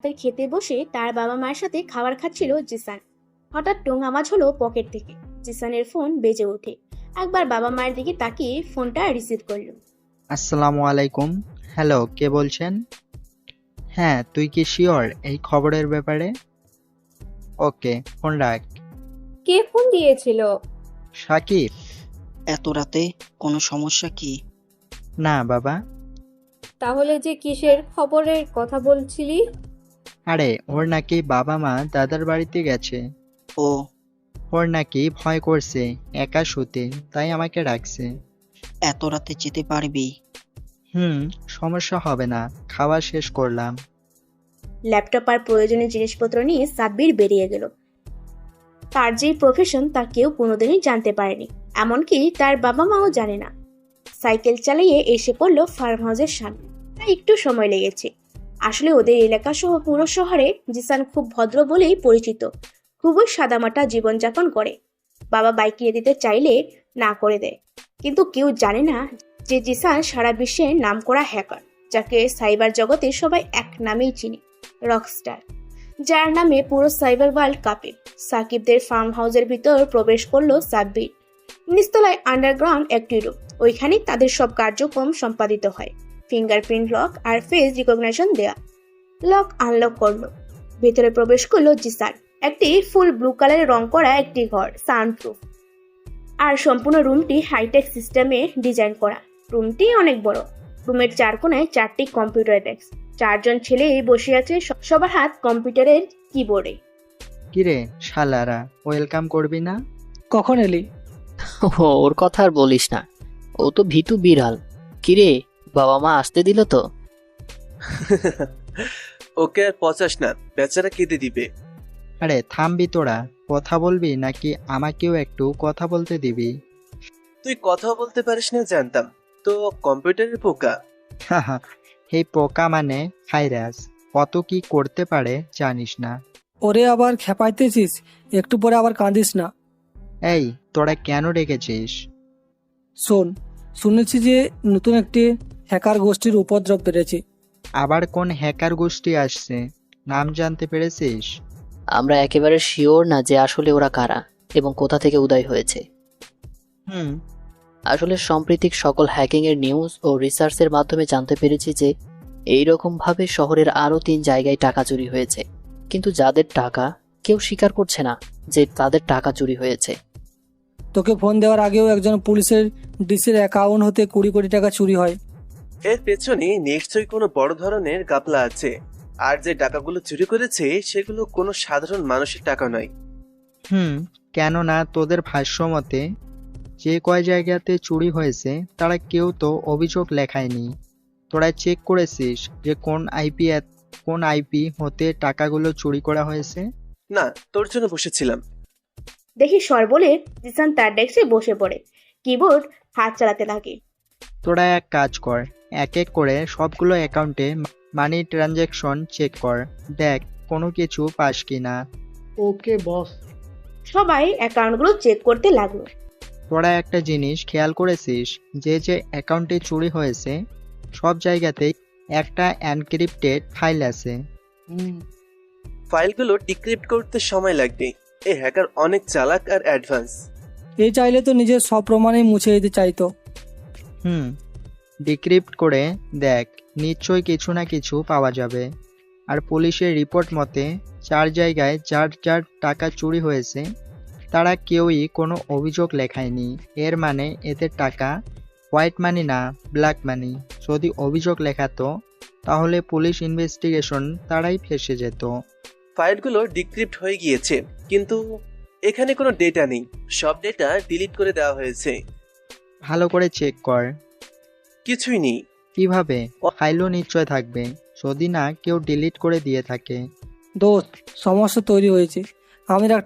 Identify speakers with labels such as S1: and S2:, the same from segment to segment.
S1: তাই খেতে বসে তার বাবা মায়ের সাথে খাবার খাচ্ছিল জিসান। হঠাৎ টং আওয়াজ হলো পকেট থেকে। জিসানের ফোন বেজে ওঠে। একবার বাবা মায়ের দিকে তাকিয়ে ফোনটা রিসিভ করলো।
S2: আসসালামু আলাইকুম। হ্যালো, কে বলছেন? হ্যাঁ, তুই কি শিওর এই খবরের ব্যাপারে? ওকে, ফোন রাখ।
S3: কে ফোন দিয়েছিল?
S2: সাকিব।
S4: এত রাতে কোনো সমস্যা কি?
S2: না বাবা।
S3: তাহলে যে কিসের খবরের কথা বলছিলি?
S2: আরে ওর নাকি বাবা মা দাদার বাড়িতে গেছে।
S4: ও,
S2: ওর নাকি ভয় করছে একা শুতে, তাই আমাকে ডাকছে।
S4: এত রাতে যেতে পারবি?
S2: সমস্যা হবে না, খাওয়া শেষ করলাম।
S1: ল্যাপটপ আর প্রয়োজনীয় জিনিসপত্র নিয়ে সাব্বির বেরিয়ে গেল। তার যে প্রফেশন তা কেউ কোনোদিনই জানতে পারেনি, এমনকি তার বাবা মাও জানে না। সাইকেল চালিয়ে এসে পড়লো ফার্ম হাউসের সামনে। তাই একটু সময় লেগেছে। আসলে ওদের এলাকা সহ পুরো শহরে জিসান খুব ভদ্র বলেই পরিচিত। খুবই সাদামাটা জীবনযাপন করে। বাবা বাইক কিনে দিতে চাইলে না করে দেয়। কিন্তু কেউ জানে না যে জিসান সারা বিশ্বের নামকরা হ্যাকার, যাকে সাইবার জগতে সবাই এক নামেই চিনে, রকস্টার, যার নামে পুরো সাইবার ওয়ার্ল্ড কাঁপে। সাকিবদের ফার্ম হাউসের ভিতর প্রবেশ করলো সাব্বির। নিচতলায় আন্ডারগ্রাউন্ড একটি রুম। ওইখানেই তাদের সব কার্যক্রম সম্পাদিত হয়। ফিঙ্গারপ্রিন্ট লক আর ফেস রিকগনিশন দেয়া। লক আনলক করলো। ভেতরে প্রবেশ করলো জিসান। একটি ফুল ব্লু কালারের রং করা একটি ঘর, সাউন্ডপ্রুফ, আর সম্পূর্ণ রুমটি হাইটেক সিস্টেমে ডিজাইন করা। রুমটি অনেক বড়। রুমের চার কোণায় চারটি কম্পিউটার ডেস্ক। চারজন ছেলে বসে আছে, সবার হাত কম্পিউটারের কিবোর্ডে।
S2: কিরে শালারা, ওয়েলকাম করবি না?
S5: কখন এলি?
S6: ওর কথা আর বলিস না, ও তো ভীতু বিড়াল। কিরে, বাবা মা আসতে দিল তো?
S7: ওকে আর পচাস না, বেচারা কেঁদে দিবে।
S2: আরে থামবি তোরা, কথা বলবি নাকি আমাকেও একটু কথা বলতে দিবি?
S7: তুই কথা বলতে পারিস না জানতাম, তো কম্পিউটারের পোকা।
S2: হাহা, এই পোকা মানে ভাইরাস, কত কি করতে পারে জানিস না।
S5: ওরে আবার খেপাইতেছিস, একটু পরে আবার কাঁদিস না।
S2: এই তোরা কেন রেখেছিস?
S5: শোন, শুনেছি যে নতুন একটি হ্যাকার গোষ্ঠীর উপদ্রব বেড়েছে।
S2: আবার কোন হ্যাকার গোষ্ঠী আসছে, নাম জানতে পেরেছিস?
S6: আমরা একেবারে শিওর না যে আসলে ওরা কারা এবং কোথা থেকে উদয় হয়েছে।
S2: হুম
S6: আসলে সাম্প্রতিক সকল হ্যাকিং এর নিউজ ও রিসার্চের মাধ্যমে জানতে পেরেছি যে এই রকম ভাবে শহরের আরো 3 জায়গায় টাকা চুরি হয়েছে, কিন্তু যাদের টাকা কেউ স্বীকার করছে না যে তাদের টাকা চুরি হয়েছে।
S5: তোকে ফোন দেওয়ার আগেও একজন পুলিশের ডিসির অ্যাকাউন্ট হতে 20 কোটি টাকা চুরি হয়।
S7: এর পেছনে নিশ্চয়ই কোনো বড় ধরনের গাপলা আছে। আর যে টাকাগুলো চুরি করেছে সেগুলো কোনো সাধারণ মানুষের টাকা নয়।
S2: কেননা তোদের ভাষ্য মতে যে কয় জায়গাতে চুরি হয়েছে তারা কেউ তো অভিযোগ লেখায়নি। তোরা চেক করেছিস যে কোন আইপি হতে টাকাগুলো চুরি করা হয়েছে?
S7: না, তোর জন্য বসেছিলাম।
S1: দেখি সর বলে জিসান তার ডেস্কে বসে পড়ে। কিবোর্ড হাত চালাতে লাগে।
S2: তোরা এক কাজ কর, এক এক করে সবগুলো অ্যাকাউন্টে মানি ট্রানজ্যাকশন চেক কর, দেখ কোনো কিছু পাস কিনা।
S8: ওকে বস।
S1: সবাই অ্যাকাউন্টগুলো চেক করতে লাগলো।
S2: তোরা একটা জিনিস খেয়াল করেছিস, যে যে অ্যাকাউন্টে চুরি হয়েছে সব জায়গাতেই একটা এনক্রিপ্টেড ফাইল আছে।
S7: ফাইলগুলো ডিক্রিপ্ট করতে সময় লাগবে। এই হ্যাকার অনেক চালাক আর অ্যাডভান্স।
S5: এই চাইলে তো নিজের সব প্রমাণই মুছে দিতে চাইতো।
S2: ডিক্রিপ্ট করে দেখ, নিশ্চয়ই কিছু না কিছু পাওয়া যাবে। আর পুলিশের রিপোর্ট মতে 4 জায়গায় যার যার টাকা চুরি হয়েছে তারা কেউই কোনো অভিযোগ লেখায়নি। এর মানে এদের টাকা হোয়াইট মানি না, ব্ল্যাক মানি। যদি অভিযোগ লেখাতো তাহলে পুলিশ ইনভেস্টিগেশন তারাই ফেঁসে যেত।
S7: ফাইলগুলো ডিক্রিপ্ট হয়ে গিয়েছে, কিন্তু এখানে কোনো ডেটা নেই। সব ডেটা ডিলিট করে দেওয়া হয়েছে।
S2: ভালো করে চেক কর।
S7: কিছুই নেই।
S2: কিভাবে? ফাইলও নিশ্চয় থাকবে, যদি না কেউ ডিলিট করে দিয়ে থাকে।
S5: দোস্ত, সমস্যা তৈরি হয়েছে। আমি আর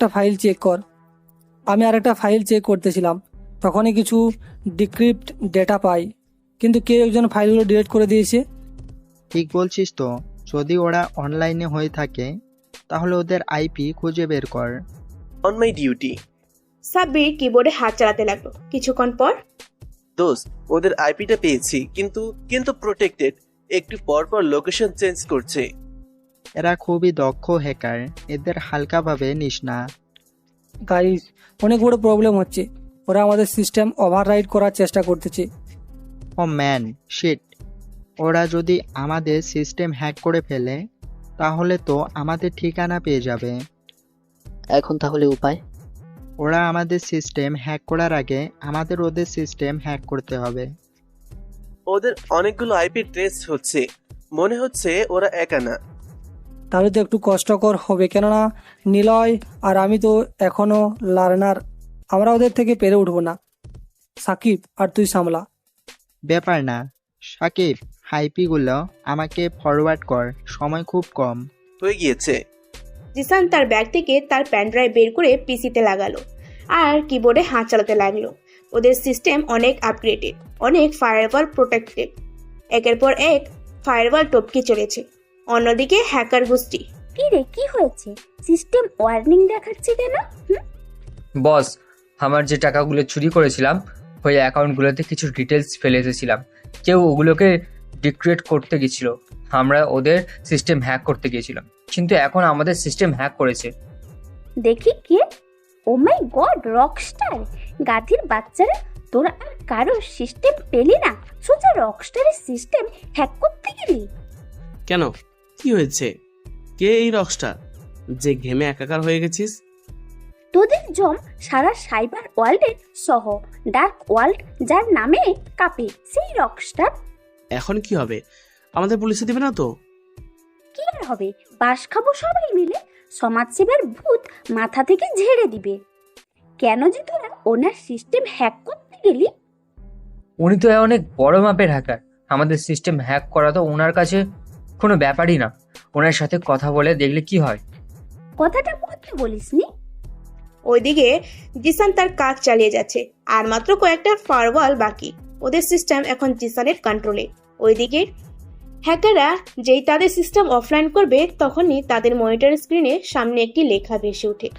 S5: একটা ফাইল চেক করতেছিলাম, তখনই কিছু ডিক্রিপ্ট ডেটা পাই, কিন্তু কেউ একজন ফাইলগুলো ডিলিট করে দিয়েছে।
S2: ঠিক বলছিস তো। যদি ওরা অনলাইনে হয়ে থাকে তাহলে ওদের আইপি খুঁজে বের কর।
S7: On my duty.
S1: সাব্বির কিবোর্ডে হাত চালাতে লাগলো। কিছুক্ষণ পর,
S7: দোস্ত, ওদের আইপিটা পেয়েছি, কিন্তু প্রোটেক্টেড। একটু পর পর লোকেশন চেঞ্জ করছে।
S2: এরা খুবই দক্ষ হ্যাকার, এদের হালকাভাবে নিস না।
S5: গাইস, অনেক বড় প্রবলেম হচ্ছে। ওরা আমাদের সিস্টেম ওভাররাইড করার চেষ্টা করতেছে।
S2: ও ম্যান, শিট। ওরা যদি আমাদের সিস্টেম হ্যাক করে ফেলে তাহলে তো আমাদের ঠিকানা পেয়ে যাবে।
S6: এখন তাহলে উপায়?
S2: ওরা আমাদের সিস্টেম হ্যাক করার আগে আমাদের ওদের সিস্টেম হ্যাক করতে হবে।
S7: ওদের অনেকগুলো আইপি ট্রেস হচ্ছে, মনে হচ্ছে ওরা একা না।
S5: তাহলে তো একটু কষ্টকর হবে, কেননা নিলয় আর আমি তো এখনো লার্নার। আমরা ওদের থেকে পেরে উঠবো না। সাকিব, আর তুই সামলা।
S2: ব্যাপার না। সাকিব, হাইপিগুলো আমাকে ফরওয়ার্ড কর, সময় খুব কম।
S7: হয়ে গিয়েছে।
S1: জিসান তার ব্যাগ থেকে তার প্যান ড্রাইভ বের করে পিসিতে লাগালো আর কিবোর্ডে হাত চালাতে লাগলো। ওদের সিস্টেম অনেক আপগ্রেডেড, অনেক ফায়ারওয়াল প্রোটেক্টেড। একের পর এক ফায়ারওয়াল টপকে চলেছে। অন্যদিকে হ্যাকার গোষ্ঠী।
S8: কি রে, কি হয়েছে? সিস্টেম ওয়ার্নিং দেখাচ্ছে কেন?
S9: বস, আমার যে টাকাগুলো চুরি করেছিলাম ওই অ্যাকাউন্টগুলোতে কিছু ডিটেলস ফেলে এসেছিলাম। কেউ ওগুলোকে ডিক্রিয়েট করতে গেছিল। আমরা ওদের সিস্টেম হ্যাক করতে গিয়েছিলাম, কিন্তু এখন আমাদের সিস্টেম হ্যাক করেছে।
S8: দেখি কে? ও মাই গড, রকস্টার! গাধির বাচ্চারা, তোরা আর কারো সিস্টেম পেলি না, সোজা রকস্টারের সিস্টেম হ্যাক করতে গেলি?
S10: কেন, কি হয়েছে? কে এই রকস্টার যে ঘেমে একাকার হয়ে গেছিস?
S8: তোদের জম সারা সাইবার ওয়ার্ল্ডের সহ ডার্ক ওয়ার্ল্ড যার নামে কাঁপে, সেই রকস্টার।
S10: এখন কি হবে? আমাদের পুলিশে দিবে না তো?
S8: কি আর হবে, বাস খাবো সবাই মিলে। সমাজসেবার ভূত মাথা থেকে ঝেড়ে দিবে। কেন যে তোরা ওনার সিস্টেম হ্যাক করতে গেলি?
S9: উনি তো অনেক বড় মাপের হ্যাকার, আমাদের সিস্টেম হ্যাক করা তো ওনার কাছে কোনো ব্যাপারই না। ওনার সাথে কথা বলে দেখলে কি হয়।
S8: কথাটা বলতে বলিসনি?
S1: ওইদিকে জিসান তার কাজ চালিয়ে যাচ্ছে, আর মাত্র কয়েকটা ফায়ারওয়াল বাকি। ওদের সিস্টেম এখন জিসানের কন্ট্রোলে। ওইদিকে হ্যাকাররা যেই তাদের সিস্টেম অফলাইন করবে তখনই তাদের মনিটর স্ক্রিনে সামনে একটি লেখা ভেসে ওঠে।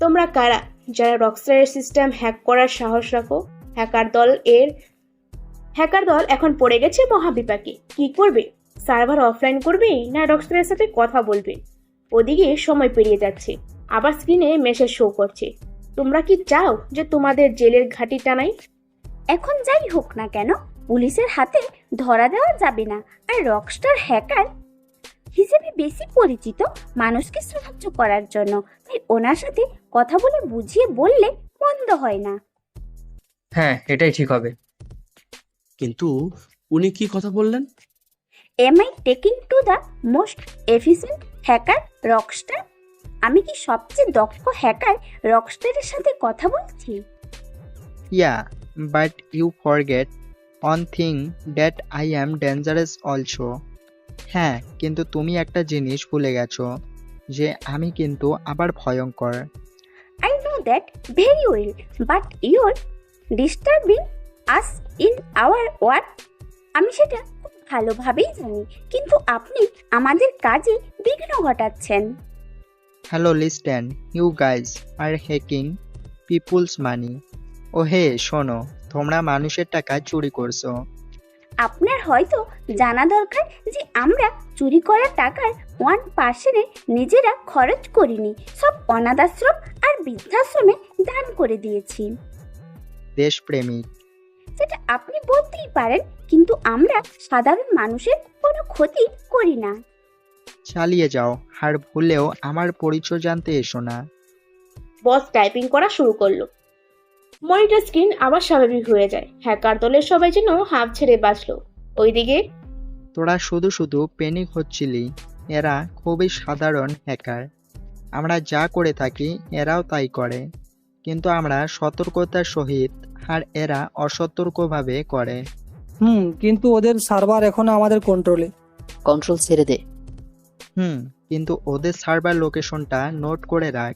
S1: তোমরা কারা যারা রকস্টারের সিস্টেম হ্যাক করার সাহস রাখো? হ্যাকার দল এখন পড়ে গেছে মহাবিপাকে। কি করবে? সার্ভার অফলাইন করবে না রকস্টারের সাথে কথা বলবে? ওদিকে সময় পেরিয়ে যাচ্ছে, আবার স্ক্রিনে মেসেজ শো করছে। তোমরা কি চাও যে তোমাদের জেলের ঘাঁটি টানাই?
S8: এখন যাই হোক না কেন, পুলিশের হাতে ধরা দেওয়া যাবে না। আর রকস্টার হ্যাকার হিসেবে বেশি পরিচিত মানুষকে সাহায্য করার জন্য, তাই ওনার সাথে কথা বলে বুঝিয়ে বললে মন্দ হয় না।
S9: হ্যাঁ, এটাই ঠিক হবে।
S10: কিন্তু উনি কি কথা বললেন?
S8: Am I taking to the most efficient hacker rockstar? আমি কি সবচেয়ে দক্ষ হ্যাকার রকস্টারের সাথে কথা বলছি?
S2: Yeah, but you forget one thing that I am dangerous also. হ্যাঁ, কিন্তু তুমি একটা জিনিস ভুলে গেছো, যে আমি কিন্তু আবার ভয়ঙ্কর।
S8: I know that very well, but you're disturbing us in our work. আমি সেটা খুব ভালোভাবেই জানি, কিন্তু আপনি আমাদের কাজে বিঘ্ন ঘটাচ্ছেন।
S2: Hello, listen, you guys are hacking peoples money. ও হে, শোনো, তোমরা মানুষের টাকা চুরি করছো।
S8: আপনার হয়তো জানা দরকার যে আমরা চুরি করা টাকার 1% নিজেরা খরচ করিনি, সব অনাথ আশ্রম আর বৃদ্ধাশ্রমে দান করে দিয়েছি।
S2: দেশপ্রেমিক।
S8: সেটা আপনি বলতেই পারেন, কিন্তু আমরা সাধারণ মানুষের কোনো ক্ষতি করি না।
S2: চালিয়ে যাও, আর ভুলেও আমার পরিচয় জানতে এসো না।
S1: বস টাইপিং করা শুরু করলো। মনিটর স্ক্রিন আবার স্বাভাবিক হয়ে যায়। হ্যাকার দলের সবাই যেন হাঁপ ছেড়ে বাঁচলো। ওইদিকে
S2: তোরা শুধু শুধু প্যানিক হচ্ছিলি। এরা খুবই সাধারণ হ্যাকার। আমরা যা করে থাকি এরাও তাই করে, কিন্তু আমরা সতর্কতার সহিত, আর এরা অসতর্কভাবে করে।
S5: কিন্তু ওদের সার্ভার এখনো আমাদের কন্ট্রোলে।
S6: কন্ট্রোল ছেড়ে দে।
S2: কিন্তু ওদের সার্ভার লোকেশনটা নোট করে রাখ,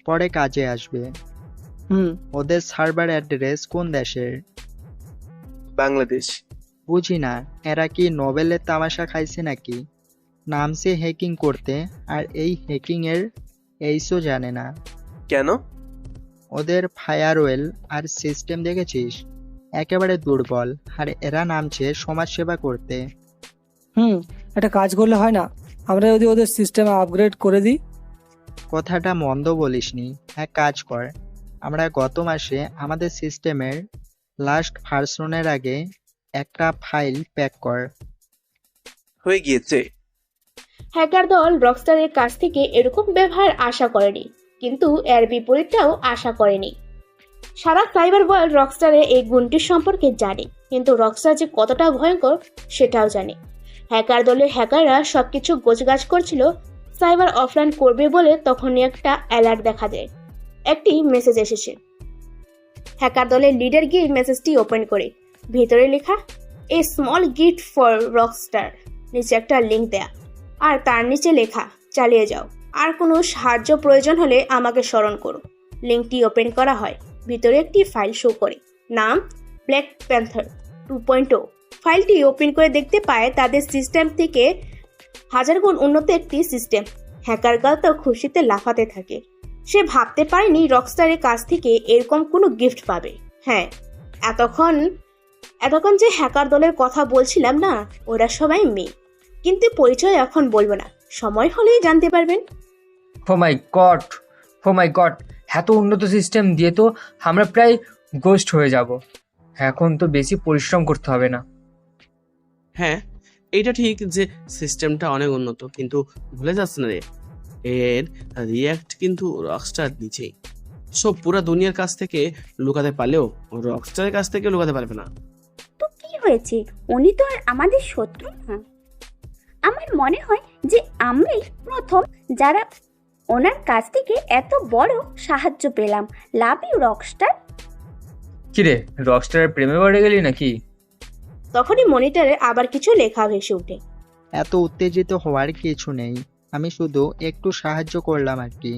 S2: পরে কাজে আসবে। ওদের সার্ভার অ্যাড্রেস কোন দেশের?
S7: বাংলাদেশ।
S2: বুঝি না, এরা কি নোবেলের তামাশা খাইছে নাকি? নামছে হ্যাকিং করতে, আর এই হ্যাকিং এর এইসও জানে না।
S7: কেন?
S2: ওদের ফায়ারওয়েল আর সিস্টেম দেখেছিস? একেবারে দুর্বল, আর এরা নামছে সমাজসেবা করতে।
S5: এটা কাজ করলে হয় না। আমরা যদি ওদের সিস্টেম আপগ্রেড করে দিই।
S2: কথাটা মন্দ বলিসনি। এক কাজ কর, আমরা গত মাসে আমাদের সিস্টেমের লাস্ট ভার্সনের আগে একটা ফাইল প্যাক কর।
S7: হয়ে গিয়েছে।
S1: হ্যাকার দল রকস্টারের কাছ থেকে এরকম ব্যবহার আশা করেনি, কিন্তু এর বিপরীতটাও আশা করেনি। সারা সাইবার ওয়ার্ল্ড রকস্টারের এই গুণটির সম্পর্কে জানে, কিন্তু রকস্টার যে কতটা ভয়ঙ্কর সেটাও জানে। হ্যাকার দলের হ্যাকাররা সবকিছু গোছগাছ করছিল সাইবার অফলাইন করবে বলে, তখনই একটা অ্যালার্ট দেখা যায়। একটি মেসেজ এসেছে। হ্যাকার দলের লিডার গিয়ে মেসেজটি ওপেন করে ভিতরে লেখা, a small gift for Rockstar. নিচে একটা লিঙ্ক দেয়া, আর তার নিচে লেখা, চালিয়ে যাও, আর কোনো সাহায্য প্রয়োজন হলে আমাকে স্মরণ করো। লিঙ্কটি ওপেন করা হয়, ভিতরে একটি ফাইল শো করে, নাম ব্ল্যাক প্যান্থার 2.0। ফাইলটি ওপেন করে দেখতে পায় তাদের সিস্টেম থেকে হাজার গুণ উন্নত একটি সিস্টেম। হ্যাকার গাল তো খুশিতে লাফাতে থাকে। সে ভাবতে পারেনি রকস্টারের কাছ থেকে এরকম কোনো গিফট পাবে। হ্যাঁ, এতক্ষণ যে হ্যাকার দলের কথা বলছিলাম না, ওরা সবাই মেয়ে, কিন্তু পরিচয় এখন বলবো না, সময় হলেই জানতে পারবেন।
S9: ও মাই গড, এত উন্নত সিস্টেম দিয়ে তো আমরা প্রায় গোস্ট হয়ে যাব। এখন তো বেশি পরিশ্রম করতে হবে না।
S10: হ্যাঁ, এটা ঠিক যে সিস্টেমটা অনেক উন্নত, কিন্তু ভুলে যাচ্ছে না রে, এর রিয়াক্ট কিন্তু রকস্টার নিচেই। সব পুরো দুনিয়ার কাছ থেকে লুকাতে পারলেও রকস্টারের কাছ থেকে লুকাতে পারবে না।
S8: তো কি হয়েছে, উনি তো আর আমাদের শত্রু না। আমার মনে হয় যে আমি প্রথম যারা ওনার কাছ থেকে এত বড় সাহায্য পেলাম। Love you rockstar.
S9: কিরে, রকস্টারের প্রেমে পড়ে গেলি নাকি?
S1: তখনই মনিটরে আবার কিছু লেখা ভেসে ওঠে।
S2: এত উত্তেজিত হওয়ার কিছু নেই, আমি শুধু একটু সাহায্য করলাম আর কি।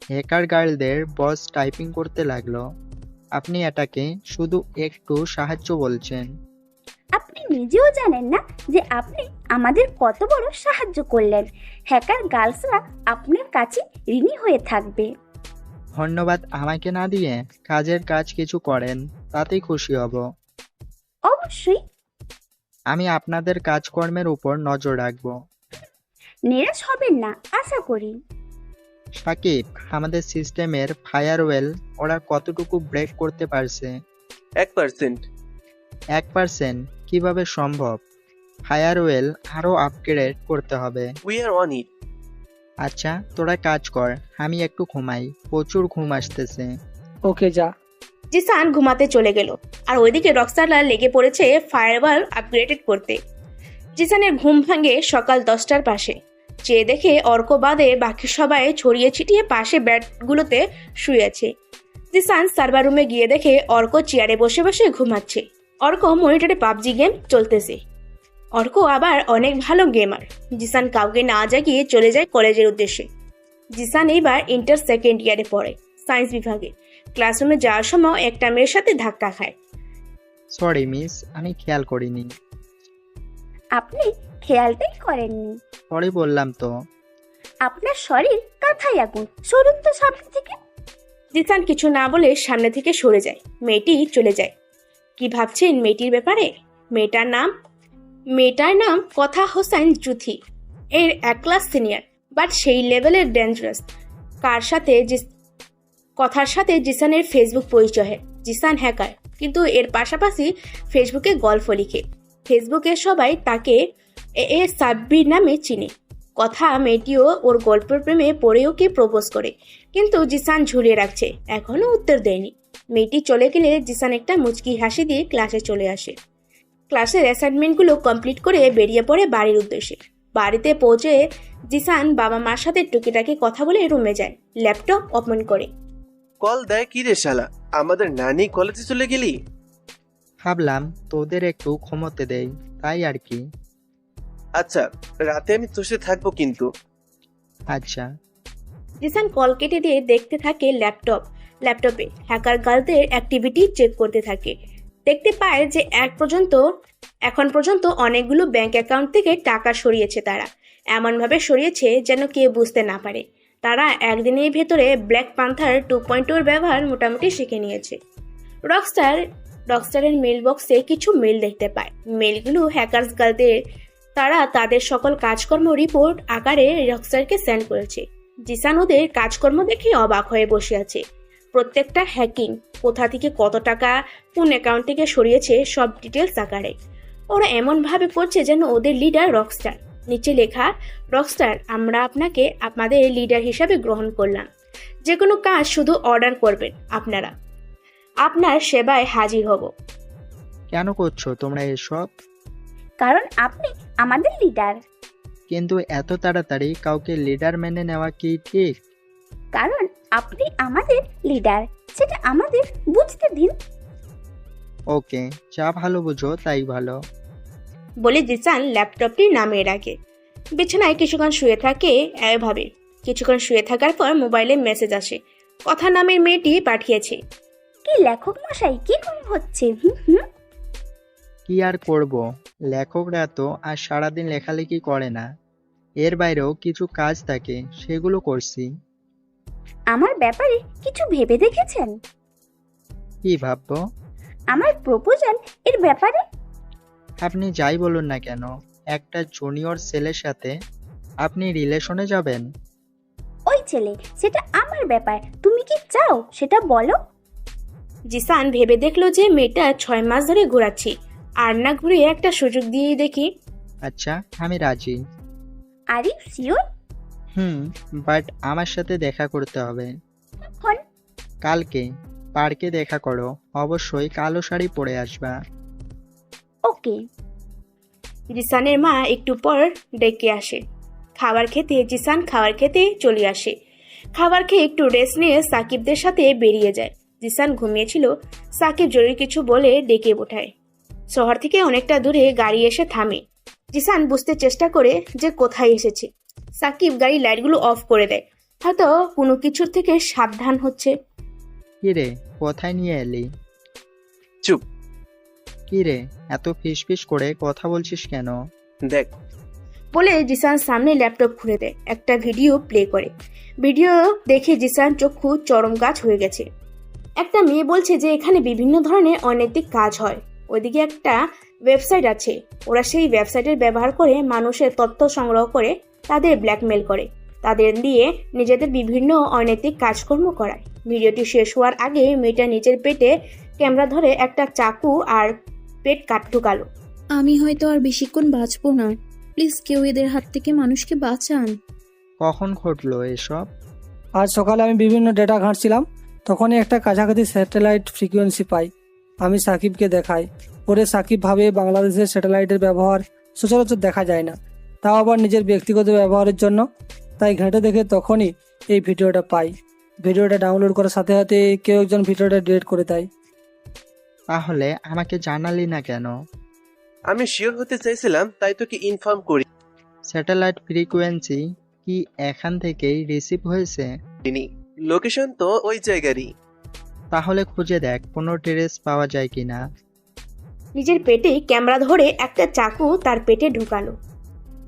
S2: হ্যাকার গার্লদের বস টাইপিং করতে লাগলো। আপনি এটাকে শুধু একটু সাহায্য বলছেন।
S8: আপনি নিজেও জানেন না যে আপনি আমাদের কত বড় সাহায্য করলেন। হ্যাকার গার্লসরা আপনার কাছে ঋণী হয়ে থাকবে।
S2: ধন্যবাদ আমাকে না দিয়ে কাজের কাজ কিছু করেন, তাতেই খুশি হব।
S8: অবশ্যই।
S2: আমি আপনাদের কাজকর্মের উপর নজর রাখবো।
S8: নিরাশ হবেন না, আশা করি।
S2: সাকিব, আমাদের সিস্টেমের ফায়ারওয়েল ওরা কতটুকু ব্রেক করতে পারছে?
S7: 1%।
S2: 1%? কিভাবে সম্ভব? ফায়ারওয়েল আরো আপগ্রেড করতে হবে।
S7: We are on it.
S2: আচ্ছা, তোরা কাজ কর, আমি একটু ঘুমাই, প্রচুর ঘুম আসতেছে।
S5: ওকে, যা।
S1: জিসান ঘুমাতে চলে গেল, আর ওইদিকে রকস্টাররা লেগে পড়েছে ফায়ারওয়াল আপগ্রেডেড করতে। জিসানের ঘুম ভাঙে সকাল 10টার পাশে। চেয়ে দেখে অর্ক বাদে বাকি সবাই ছড়িয়ে ছিটিয়ে পাশে ব্যাটগুলোতে শুয়ে আছে। জিসান সার্ভার রুমে গিয়ে দেখে অর্ক চেয়ারে বসে বসে ঘুমাচ্ছে। অর্ক মনিটরে পাবজি গেম চলতেছে। অর্ক আবার অনেক ভালো গেমার। জিসান কাউকে না জাগিয়ে চলে যায় কলেজের উদ্দেশ্যে। জিসান এবার ইন্টার সেকেন্ড ইয়ারে পড়ে, সায়েন্স বিভাগে। ক্লাসরুমে যাওয়ার সময় একটা মেয়ের সাথে ধাক্কা খায়।
S2: সরি মিস, আমি খেয়াল করিনি।
S8: আপনি খেয়ালটাই করেননি।
S2: সরি বললাম তো।
S8: আপনার শরীর কাঁথায় আগুন, সরুন তো সামনে থেকে।
S1: জিসান কিছু না বলে সামনে থেকে সরে যায়। মেয়েটি চলে যায়। কি ভাবছেন মেয়েটির ব্যাপারে? মেয়েটার নাম কথা হোসেন জুথি। এর 1 ক্লাস সিনিয়র, বাট সেই লেভেলের ডেঞ্জারাস। কথার সাথে জিসানের ফেসবুক পরিচয়। জিসান হ্যাকার, কিন্তু এর পাশাপাশি ফেসবুকে গল্প লিখে। ফেসবুকে সবাই তাকে এ সাব্বির নামে চিনে। কথা মেয়েটিও ওর গল্পের প্রেমে পড়েও কি প্রপোজ করে, কিন্তু জিসান ঝুলিয়ে রাখছে, এখনো উত্তর দেয়নি। মেয়েটি চলে গেলে জিসান একটা মুচকি হাসি দিয়ে ক্লাসে চলে আসে। ক্লাসের অ্যাসাইনমেন্টগুলো কমপ্লিট করে বেরিয়ে পড়ে বাড়ির উদ্দেশ্যে। বাড়িতে পৌঁছে জিসান বাবা মার সাথে টুকিটাকি কথা বলে রুমে যায়। ল্যাপটপ ওপেন করে
S7: কল দেয় কি রে শালা, আমাদের নানি কলেজে চলে গেলি?
S2: ভাবলাম তোদের একটু ঘুমোতে দেই, তাই আর কি।
S7: আচ্ছা, রাতে আমি তোর সাথে থাকবো কিন্তু।
S2: আচ্ছা।
S1: জিসান কল কেটে দিয়ে দেখতে থাকে ল্যাপটপে হ্যাকার গার্লদের অ্যাক্টিভিটি চেক করতে থাকে। দেখতে পায় যে এখন পর্যন্ত অনেকগুলো ব্যাংক অ্যাকাউন্ট থেকে টাকা সরিয়েছে তারা। এমনভাবে সরিয়েছে যেন কেউ বুঝতে না পারে। তারা একদিনের ভেতরে ব্ল্যাক প্যান্থার 2.0 ব্যবহার মোটামুটি শিখে নিয়েছে। রকস্টারের মেল বক্সে কিছু মেল দেখতে পায়। মেলগুলো হ্যাকার্স গার্লদের তারা তাদের সকল কাজকর্ম রিপোর্ট আকারে রকস্টারকে সেন্ড করেছে। জিসান ওদের কাজকর্ম দেখে অবাক হয়ে বসে আছে। প্রত্যেকটা হ্যাকিং, কোথা থেকে কত টাকা কোন অ্যাকাউন্ট থেকে সরিয়েছে সব ডিটেলস আকারে। ওরা এমনভাবে করছে যেন ওদের লিডার রকস্টার। নিচে লেখা, রকস্টার, আমরা আপনাকে আপনাদের লিডার হিসাবে গ্রহণ করলাম। যে কোনো কাজ শুধু অর্ডার করবেন, আপনার সেবায় হাজির হব।
S2: কেন করছো তোমরা এসব?
S8: কারণ আপনি আমাদের লিডার।
S2: কিন্তু এত তাড়াতাড়ি কাউকে লিডার মেনে নেওয়া কি ঠিক?
S8: কারণ আপনি আমাদের লিডার, সেটা আমাদের বুঝতে দিন।
S2: ওকে, যা ভালো বুঝো তাই ভালো।
S1: বলে জিসান ল্যাপটপটি নামিয়ে রাখে। বিছানায় কিছুক্ষণ শুয়ে থাকে এভাবে। কিছুক্ষণ শুয়ে থাকার পর মোবাইলে মেসেজ আসে। কথা নামের মেয়েটি পাঠিয়েছে।
S8: কি লেখক মশাই, কি করে হচ্ছে? হুম।
S2: কি আর করব, লেখকরা তো আর সারাদিন লেখালেখি করে না, এর বাইরেও কিছু কাজ থাকে, সেগুলো করছি।
S8: আমার ব্যাপারে কিছু ভেবে দেখেছেন?
S2: কি ভাববো?
S8: আমার প্রপোজাল এর ব্যাপারে।
S2: আপনি যাই বলুন না কেন, একটা জুনিয়র ছেলের সাথে আপনি রিলেশনে যাবেন?
S8: ওই ছেলে, সেটা আমার ব্যাপার। তুমি কি চাও সেটা বলো।
S1: জিসান ভেবে দেখলো যে মেয়েটা 6 মাস ধরে ঘোরাচ্ছি, আর না ঘুরে একটা সুযোগ দিয়ে দেখি।
S2: আচ্ছা, আমি রাজি।
S8: Are you sure?
S2: বাট আমার সাথে দেখা করতে হবে।
S8: কখন?
S2: কালকে পার্কে দেখা করো, অবশ্যই কালো শাড়ি পরে আসবা।
S8: ওকে।
S1: জিসানের মা একটু পর ডেকে আসে। জিসান খাবার খেতে চলে আসে। খাবার খেয়ে একটু রেস্ট নিয়ে সাকিবদের সাথে বেরিয়ে যায়। জিসান ঘুমিয়েছিল, সাকিব জরুরি কিছু বলে ডেকে ওঠায়। শহর থেকে অনেকটা দূরে গাড়ি এসে থামে। জিসান বুঝতে চেষ্টা করে যে কোথায় এসেছে। সাকিব গাড়ির লাইটগুলো অফ করে দেয়, হয়তো কোনো কিছুর থেকে সাবধান হচ্ছে।
S2: কিরে, কোথায় নিয়ে এলি?
S7: চুপ।
S2: কিরে, এত ফিসফিস করে কথা বলছিস কেন?
S7: দেখ।
S1: বলে জিসান সামনে ল্যাপটপ খুলে দেয়, একটা ভিডিও প্লে করে। ভিডিও দেখে জিসান চক্ষু চরম গাছ হয়ে গেছে। একটা মেয়ে বলছে যে এখানে বিভিন্ন ধরনের অনৈতিক কাজ হয়। ওইদিকে একটা ওয়েবসাইট আছে, ওরা সেই ওয়েবসাইটের ব্যবহার করে মানুষের তথ্য সংগ্রহ করে তাদের ব্ল্যাকমেল করে, তাদের দিয়ে নিজেদের বিভিন্ন অনৈতিক কাজকর্ম করায়। ভিডিওটি শেষ হওয়ার আগে মেয়েটা নিজের পেটে ক্যামেরা ধরে একটা চাকু আর পেট ঢুকালো।
S11: আমি হয়তো আর বেশিক্ষণ বাঁচবো না, প্লিজ কেউ এদের হাত থেকে মানুষকে বাঁচান।
S2: কখন ঘটলো এসব?
S5: আজ সকালে আমি বিভিন্ন ডেটা ঘাঁটছিলাম, তখনই একটা কাছাকাছি স্যাটেলাইট ফ্রিকোয়েন্সি পাই। আমি সাকিবকে দেখাই। পরে সাকিব ভাবে বাংলাদেশের স্যাটেলাইটের ব্যবহার সচরাচর দেখা যায় না, তাও আবার নিজের ব্যক্তিগত ব্যবহারের জন্য। তাই ঘেঁটে দেখে তখনই এই ভিডিওটা পাই। ভিডিওটা ডাউনলোড করার সাথে সাথে কেউ একজন ভিডিওটা ডিলিট করে দেয়।
S2: তাহলে আমাকে জানালি না কেন?
S7: আমি শিওর হতে চাইছিলাম, তাই তোকে ইনফর্ম করি।
S2: স্যাটেলাইট ফ্রিকোয়েন্সি কি এখান থেকেই রিসিভ হয়েছে?
S7: লোকেশন তো ওই জায়গারই।
S2: তাহলে খুঁজে দেখ কোনো ট্রেস পাওয়া যায় কিনা।
S1: নিজের পেটে ক্যামেরা ধরে একটা চাকু তার পেটে ঢুকালো।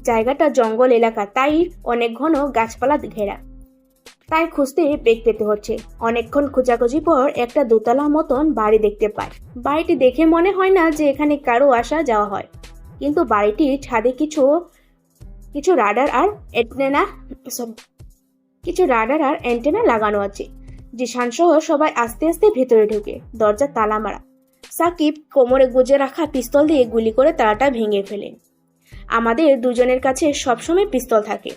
S1: জায়গাটা জঙ্গল এলাকা, তাই অনেক ঘন গাছপালা ঘেরা, তাই খুঁজতে বেগ পেতে হচ্ছে। অনেকক্ষণ খোঁজাখুঁজি পর একটা দোতলা মতন বাড়ি দেখতে পায়। বাড়িটি দেখে মনে হয় না যে এখানে কারো আসা যাওয়া হয়, কিন্তু বাড়িটির ছাদে কিছু রাডার আর অ্যান্টেনা লাগানো আছে। জিসান সহ সবাই আস্তে আস্তে ভেতরে ঢুকে। দরজা তালা মারা। সাকিব কোমরে গুজে রাখা পিস্তল দিয়ে গুলি করে তালাটা ভেঙে ফেলেন। আমাদের দুজনের কাছে সবসময় পিস্তল থাকে।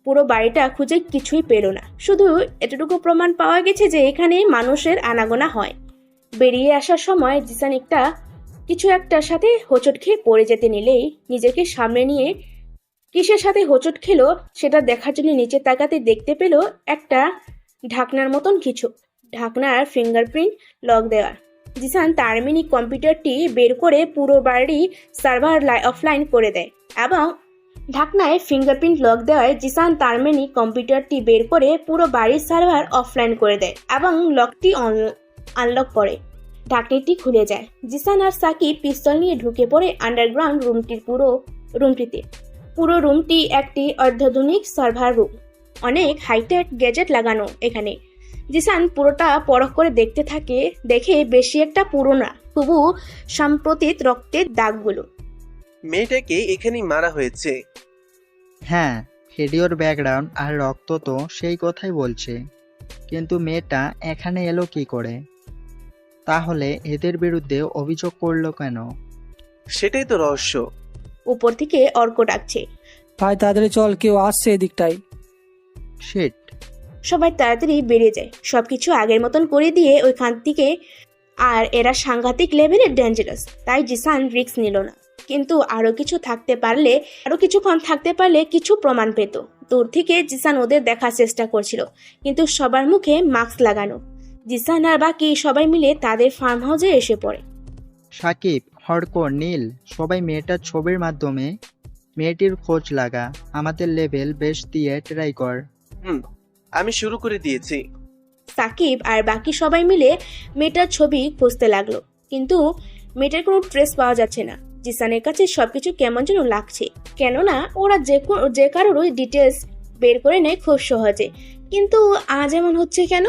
S1: পুরো বাড়িটা খুঁজে কিছুই পেল না, শুধু এতটুকু প্রমাণ পাওয়া গেছে যে এখানে মানুষের আনাগোনা হয়। বেরিয়ে আসার সময় জিসান কিছু একটার সাথে হোঁচট খেয়ে পড়ে যেতে নিলেই নিজেকে সামনে নিয়ে কিসের সাথে হোঁচট খেলো সেটা দেখার জন্য নিচে তাকাতে দেখতে পেল একটা ঢাকনার মতন কিছু। ঢাকনার ফিঙ্গারপ্রিন্ট লক দেওয়া। জিসান তার মিনি কম্পিউটারটি বের করে পুরো বাড়ি সার্ভার অফলাইন করে দেয় এবং ঢাকনায় ফিঙ্গারপ্রিন্ট লক দেওয়ায় জিসান তার মিনি কম্পিউটারটি বের করে পুরো বাড়ির সার্ভার অফলাইন করে দেয় এবং লকটি আনলক করে। ঢাকনিটি খুলে যায়। জিসান আর সাকিব পিস্তল নিয়ে ঢুকে পড়ে আন্ডারগ্রাউন্ড রুমটিতে। পুরো রুমটি একটি অত্যাধুনিক সার্ভার রুম, অনেক হাইটেক গ্যাজেট লাগানো এখানে। জিসান পুরোটা পরখ করে দেখতে থাকে। দেখে বেশি একটা পুরো না, তবু সাম্প্রতিক রক্তের দাগগুলো।
S7: মেয়েটাকে এখানেই মারা হয়েছে।
S2: হ্যাঁ, ভিডিওর ব্যাকগ্রাউন্ড আর রক্ত তো সেই কথাই বলছে, কিন্তু মেয়েটা এখানে এলো কি করে? তাহলে এদের বিরুদ্ধে অভিযোগ করলো কেন?
S7: সেটাই তো রহস্য।
S1: উপর থেকে অর্ক ডাকছে।
S5: ভাই তাড়াতাড়ি চল, কেউ আসছে এদিকটাই।
S2: শিট।
S1: সবাই তাড়াতাড়ি বেরিয়ে যায়, সবকিছু আগের মতন করে দিয়ে ওইখান থেকে। আর এরা সাংঘাতিক লেভেলের ডেঞ্জারাস, তাই জিসান রিস্ক নিল না। কিন্তু আরো কিছুক্ষণ থাকতে পারলে কিছু প্রমাণ পেত। দূর থেকে জিসান ওদের দেখার চেষ্টা করছিল, কিন্তু সবার মুখে মাস্ক লাগানো। জিসান আর বাকি সবাই মিলে তাদের ফার্ম হাউসে এসে পড়ে।
S2: সাকিব, অর্ক, নীল সবাই মেয়েটার ছবির মাধ্যমে মেয়েটির খোঁজ লাগা। আমাদের লেভেল বেশ দিয়ে ট্রাই কর।
S7: আমি শুরু করে দিয়েছি।
S1: সাকিব আর বাকি সবাই মিলে মেয়েটার ছবি খুঁজতে লাগলো, কিন্তু মেয়েটার কোনো ট্রেস পাওয়া যাচ্ছে না। জিসানের কাছে সবকিছু কেমন যেন লাগছে, কেননা ওরা যে কারোরই ডিটেলস বের করে নেয় খুব সহজে। কিন্তু আজ এমন হচ্ছে কেন?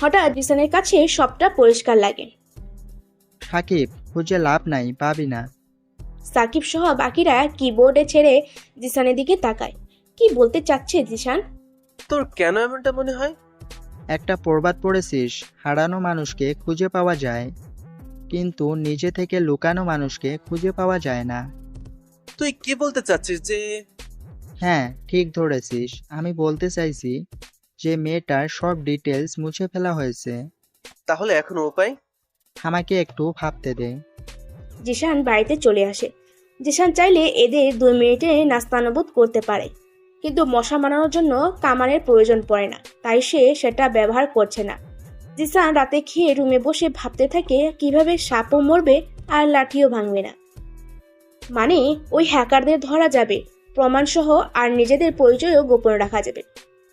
S1: হঠাৎ জিসানের কাছে সবটা পরিষ্কার লাগে।
S2: সাকিব, খুঁজে লাভ নাই, পাবি না।
S1: সাকিব সহ বাকিরা কিবোর্ডে ছেড়ে জিসানের দিকে তাকায়। কি বলতে চাচ্ছে জিসান?
S7: তোর কেন এমনটা মনে হয়?
S2: একটা প্রবাদ পড়েছিস, হারানো মানুষকে খুঁজে পাওয়া যায়, কিন্তু নিজে থেকে লুকানো মানুষকে খুঁজে পাওয়া যায় না।
S7: তুই কি বলতে চাচ্ছিস যে?
S2: হ্যাঁ, ঠিক ধরেছিস। আমি বলতে চাইছি যে মেয়েটার সব ডিটেলস মুছে ফেলা হয়েছে।
S7: তাহলে এখন উপায়?
S2: আমাকে একটু ভাবতে দে।
S1: জিসান বাড়িতে চলে আসে। জিসান চাইলে এদের 2 মিনিটে নাস্তানুবোধ করতে পারে, কিন্তু মশা মারানোর জন্য কামানের প্রয়োজন পড়ে না, তাই সে সেটা ব্যবহার করছে না। জিসান রাতে খেয়ে রুমে বসে ভাবতে থাকে কিভাবে সাপও মরবে আর লাঠিও ভাঙবে না। মানে ওই হ্যাকারদের ধরা যাবে, প্রমাণসহ, আর নিজেদের পরিচয়ও গোপন রাখা যাবে।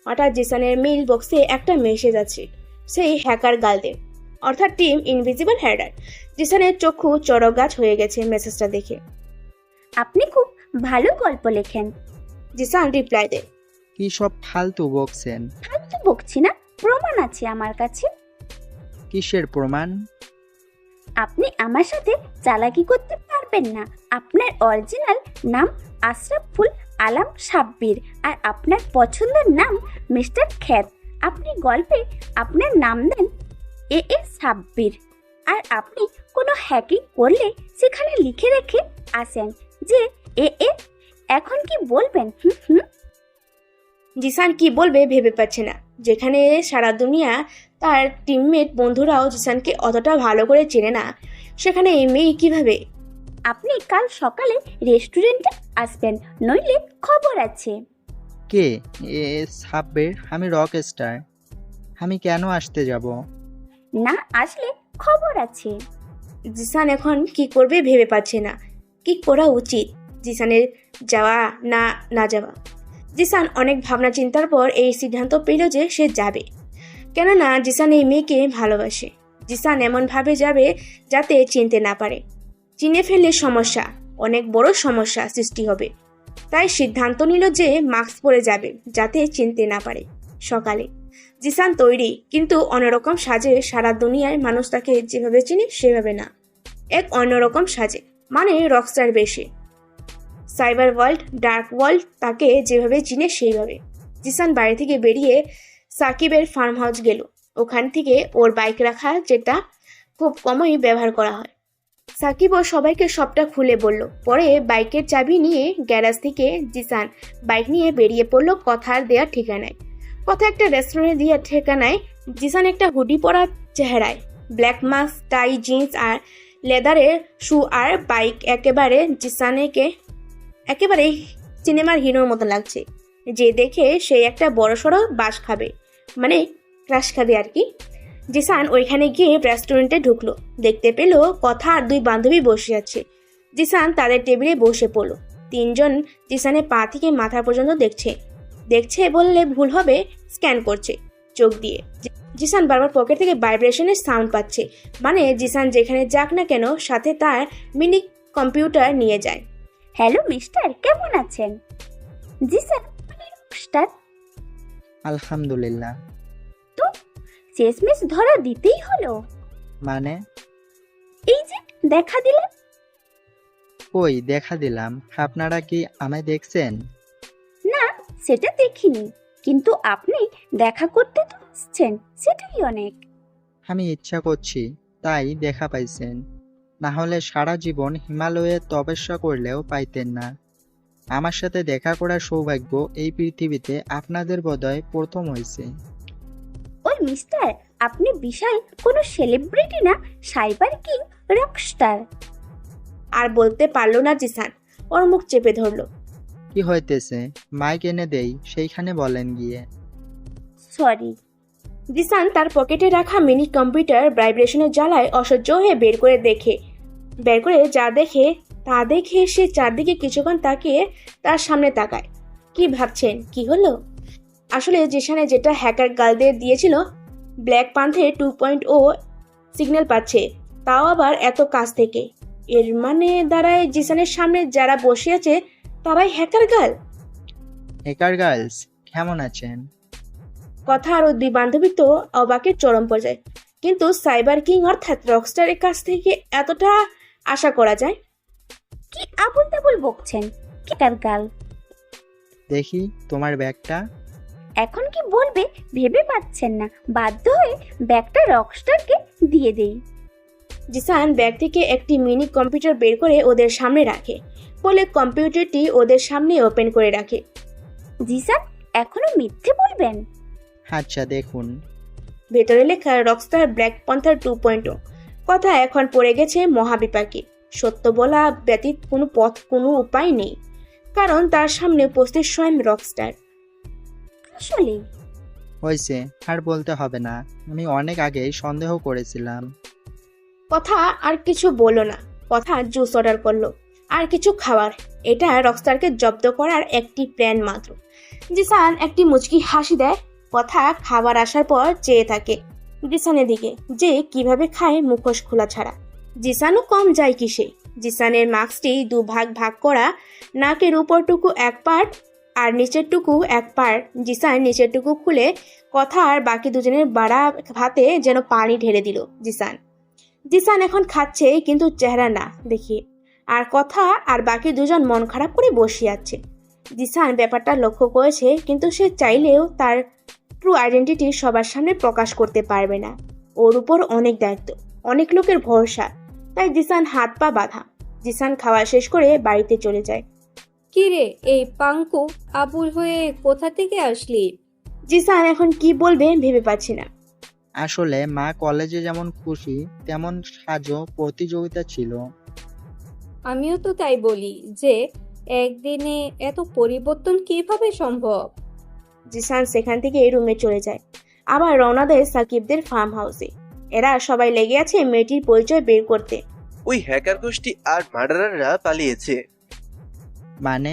S1: হঠাৎ জিসানের মেইল বক্সে একটা মেসেজ আছে, সেই হ্যাকার গালদের, অর্থাৎ টিম ইনভিজিবল হ্যাডার। জিসানের চক্ষু চড়ক গাছ হয়ে গেছে মেসেজটা দেখে।
S8: আপনি খুব ভালো গল্প লেখেন।
S1: জিসান রিপ্লাই দেয়।
S2: কি সব ফালতু বকছেন?
S8: ফালতু বকছি না, প্রমাণ আছে আমার কাছে।
S2: কিসের প্রমাণ?
S8: আপনি আমার সাথে চালাকি করতে পারবেন না। আপনার অরিজিনাল নাম আশরাফুল আলম সাব্বির, আর আপনার পছন্দের নাম মিস্টার খ্যাত। আপনি গল্পে আপনার নাম দেন এ সাব্বির, আর আপনি কোনো হ্যাকিং করলে সেখানে লিখে রেখে আসেন যে এ। এখন কি বলবেন?
S1: জিসান কি বলবে ভেবে পাচ্ছে না। যেখানে সারা দুনিয়া তার টিমমেট বন্ধুরাও জিসানকে অতটা ভালো করে চেনে না, সেখানে এই মেয়ে কিভাবে?
S8: আপনি কাল সকালে রেস্টুরেন্টে আসবেন, নইলে খবর আছে।
S2: কে এ সাব্বির? আমি রক স্টার। আমি কেন আসতে যাব?
S8: না আসলে খবর আছে।
S1: জিসান এখন কি করবে ভেবে পাচ্ছে না। কি করা উচিত জিসানের, যাওয়া না না যাওয়া? জিসান অনেক ভাবনা চিন্তার পর এই সিদ্ধান্ত পেল যে সে যাবে, কেননা জিসান এই মেয়েকে ভালোবাসে। জিসান এমনভাবে যাবে যাতে চিনতে না পারে। চিনে ফেললে সমস্যা, অনেক বড় সমস্যা সৃষ্টি হবে। তাই সিদ্ধান্ত নিল যে মাস্ক পরে যাবে যাতে চিনতে না পারে। সকালে জিসান তৈরি, কিন্তু অন্যরকম সাজে। সারা দুনিয়ায় মানুষ তাকে যেভাবে চিনে সেভাবে না, এক অন্যরকম সাজে, মানে রকস্টার বেশি। সাইবার ওয়ার্ল্ড, ডার্ক ওয়ার্ল্ড তাকে যেভাবে চিনে সেইভাবে। জিসান বাড়ি থেকে বেরিয়ে সাকিবের ফার্ম হাউস গেল। ওখান থেকে ওর বাইক রাখা, যেটা খুব কমই ব্যবহার করা হয়। সাকিব ও সবাইকে সবটা খুলে বলল। পরে বাইকের চাবি নিয়ে গ্যারাজ থেকে জিসান বাইক নিয়ে বেরিয়ে পড়ল কথার দেওয়ার ঠিকানায়। কথা একটা রেস্টুরেন্টে দিয়ে ঠিকানায়। জিসান একটা হুডি পরা চেহারায়, ব্ল্যাক মাস্ক, টাই, জিন্স আর লেদারের শু, আর বাইক একেবারে সিনেমার হিরোর মতো লাগছে। যে দেখে সে একটা বড়সড় বাস খাবে, মানে ক্রাশ খাবে আর কি। জিসান ওইখানে গিয়ে রেস্টুরেন্টে ঢুকলো। দেখতে পেল কথা আর 2 বান্ধবী বসে আছে। জিসান তাদের টেবিলে বসে পড়ল। 3 জন জিসানের পা থেকে মাথা পর্যন্ত দেখছে বললে ভুল হবে, স্ক্যান করছে চোখ দিয়ে। জিসান বারবার পকেট থেকে ভাইব্রেশনের সাউন্ড পাচ্ছে, মানে জিসান যেখানে যাক না কেন সাথে তার মিনি কম্পিউটার নিয়ে যায়।
S8: হ্যালো মিস্টার, কেমন আছেন? জিসান রকস্টার।
S2: আলহামদুলিল্লাহ।
S8: তো শেষমেশ ধরা দিতেই হলো।
S2: মানে?
S8: এই যে দেখা দিলেন।
S2: কই দেখা দিলাম, আপনারা কি আমায় দেখছেন?
S8: না, সেটা দেখিনি, কিন্তু আপনি দেখা করতে তো আসছেন, সেটাই অনেক।
S2: আমি ইচ্ছা করছি তাই দেখা পাইছেন, না হলে সারা জীবন হিমালয়ে তপস্যা করলেও পাইতেন না। আমার সাথে দেখা করার সৌভাগ্য এই পৃথিবীতে আপনাদের বোধহয় প্রথম হয়েছে।
S8: ওই মিস্টার, আপনি বিশাল কোনো সেলিব্রিটি না, সাইবার কিং, রকস্টার।
S1: আর বলতে পারলো না জিসান, ওর মুখ চেপে ধরলো।
S2: কি হইতেছে? মাইক এনে দেই, সেইখানে বলেন গিয়ে।
S8: সরি।
S1: জিসান তার পকেটে রাখা মিনি কম্পিউটার ভাইব্রেশনের জ্বালায় অসহ্য হয়ে বের করে তা দেখে সে চারদিকে কিছুক্ষণ তাকিয়ে তার সামনে তাকায়। কি ভাবছেন, কি হলো? আসলে জিসানে যেটা হ্যাকার গার্লদের দিয়েছিল, ব্ল্যাক পান্থের 2.0 সিগন্যাল পাচ্ছে, তাও আবার এত কাছ থেকে। এর মানে দাঁড়ায় জিসানের সামনে যারা বসে আছে তারাই হ্যাকার গার্ল।
S2: হ্যাকার গার্লস কেমন আছেন?
S1: কথা আর দুই বান্ধবী তো অবাকের চরম পর্যায়ে, কিন্তু সাইবার কিং অর্থাৎ রকস্টারের কাছ থেকে এতটা আশা করা যায়?
S8: কি আবুল তাবুল বকছেন, কেকার গাল।
S2: দেখি তোমার ব্যাগটা।
S8: এখন কি বলবে ভেবে পাচ্ছেন না, বাধ্য হয়ে ব্যাগটা রকস্টারকে দিয়ে দেই।
S1: জিসান ব্যাগ থেকে একটি মিনি কম্পিউটার বের করে ওদের সামনে রাখে, বলে কম্পিউটারটি ওদের সামনে ওপেন করে রাখে।
S8: জিসান, এখনো মিথ্যে বলবেন?
S2: আচ্ছা দেখুন।
S1: ভেতরে লেখা রকস্টার ব্ল্যাক পান্থার 2.0। কথা এখন পড়ে গেছে মহাবিপাকে। সত্য বলা ব্যতীত কোনো উপায় নেই, কারণ তার সামনে উপস্থিত স্বয়ং রকস্টার।
S8: আসলে
S2: হয়েছে, আর বলতে হবে না, আমি অনেক আগেই সন্দেহ করেছিলাম।
S1: কথা আর কিছু বলল না, কথা জুস অর্ডার করলো আর কিছু খাবার। এটা রকস্টারকে জব্দ করার একটি প্ল্যান মাত্র। জিসান একটি মুচকি হাসি দেয়। কথা খাবার আসার পর চেয়ে থাকে জিসানের দিকে, যে কিভাবে খায় মুখোশ খোলা ছাড়া। জিসানও কম যায় কিসে। জিসানের মাস্কটি ভাগ করা, নাকের উপরটুকু এক পার্ট আর নিচেরটুকু এক পার্ট। জিসান নিচেরটুকু খুলে কথা আর বাকি দুজনের বাড়া ভাতে যেন পানি ঢেলে দিল জিসান এখন খাচ্ছে, কিন্তু চেহারা না দেখিয়ে। আর কথা আর বাকি দুজন মন খারাপ করে বসে আছে। জিসান ব্যাপারটা লক্ষ্য করেছে, কিন্তু সে চাইলেও তার ট্রু আইডেন্টিটি সবার সামনে প্রকাশ করতে পারবে না। ওর উপর অনেক দায়িত্ব, অনেক লোকের ভরসা, তাই জিসান হাত পা বাঁধা। জিসান খাওয়া শেষ করে বাড়িতে চলে যায়।
S3: কি রে, এই পাঙ্কু আবুল হয়ে কোথা থেকে আসলি?
S1: জিসান এখন কি বলবে ভেবে পাচ্ছে না।
S2: আসলে মা কলেজে যেমন খুশি তেমন সাজো প্রতিযোগিতা ছিল।
S3: আমিও তো তাই বলি যে একদিনে এত পরিবর্তন কিভাবে সম্ভব?
S1: জিসান সেখান থেকে রুমে চলে যায়। আবার রওনা দেয় সাকিবদের ফার্ম হাউসে। এরা সবাই লেগে আছে মেয়েটির পরিচয় বের করতে।
S7: ওই হ্যাকার গোষ্ঠী আর মার্ডারাররা পালিয়েছে।
S2: মানে?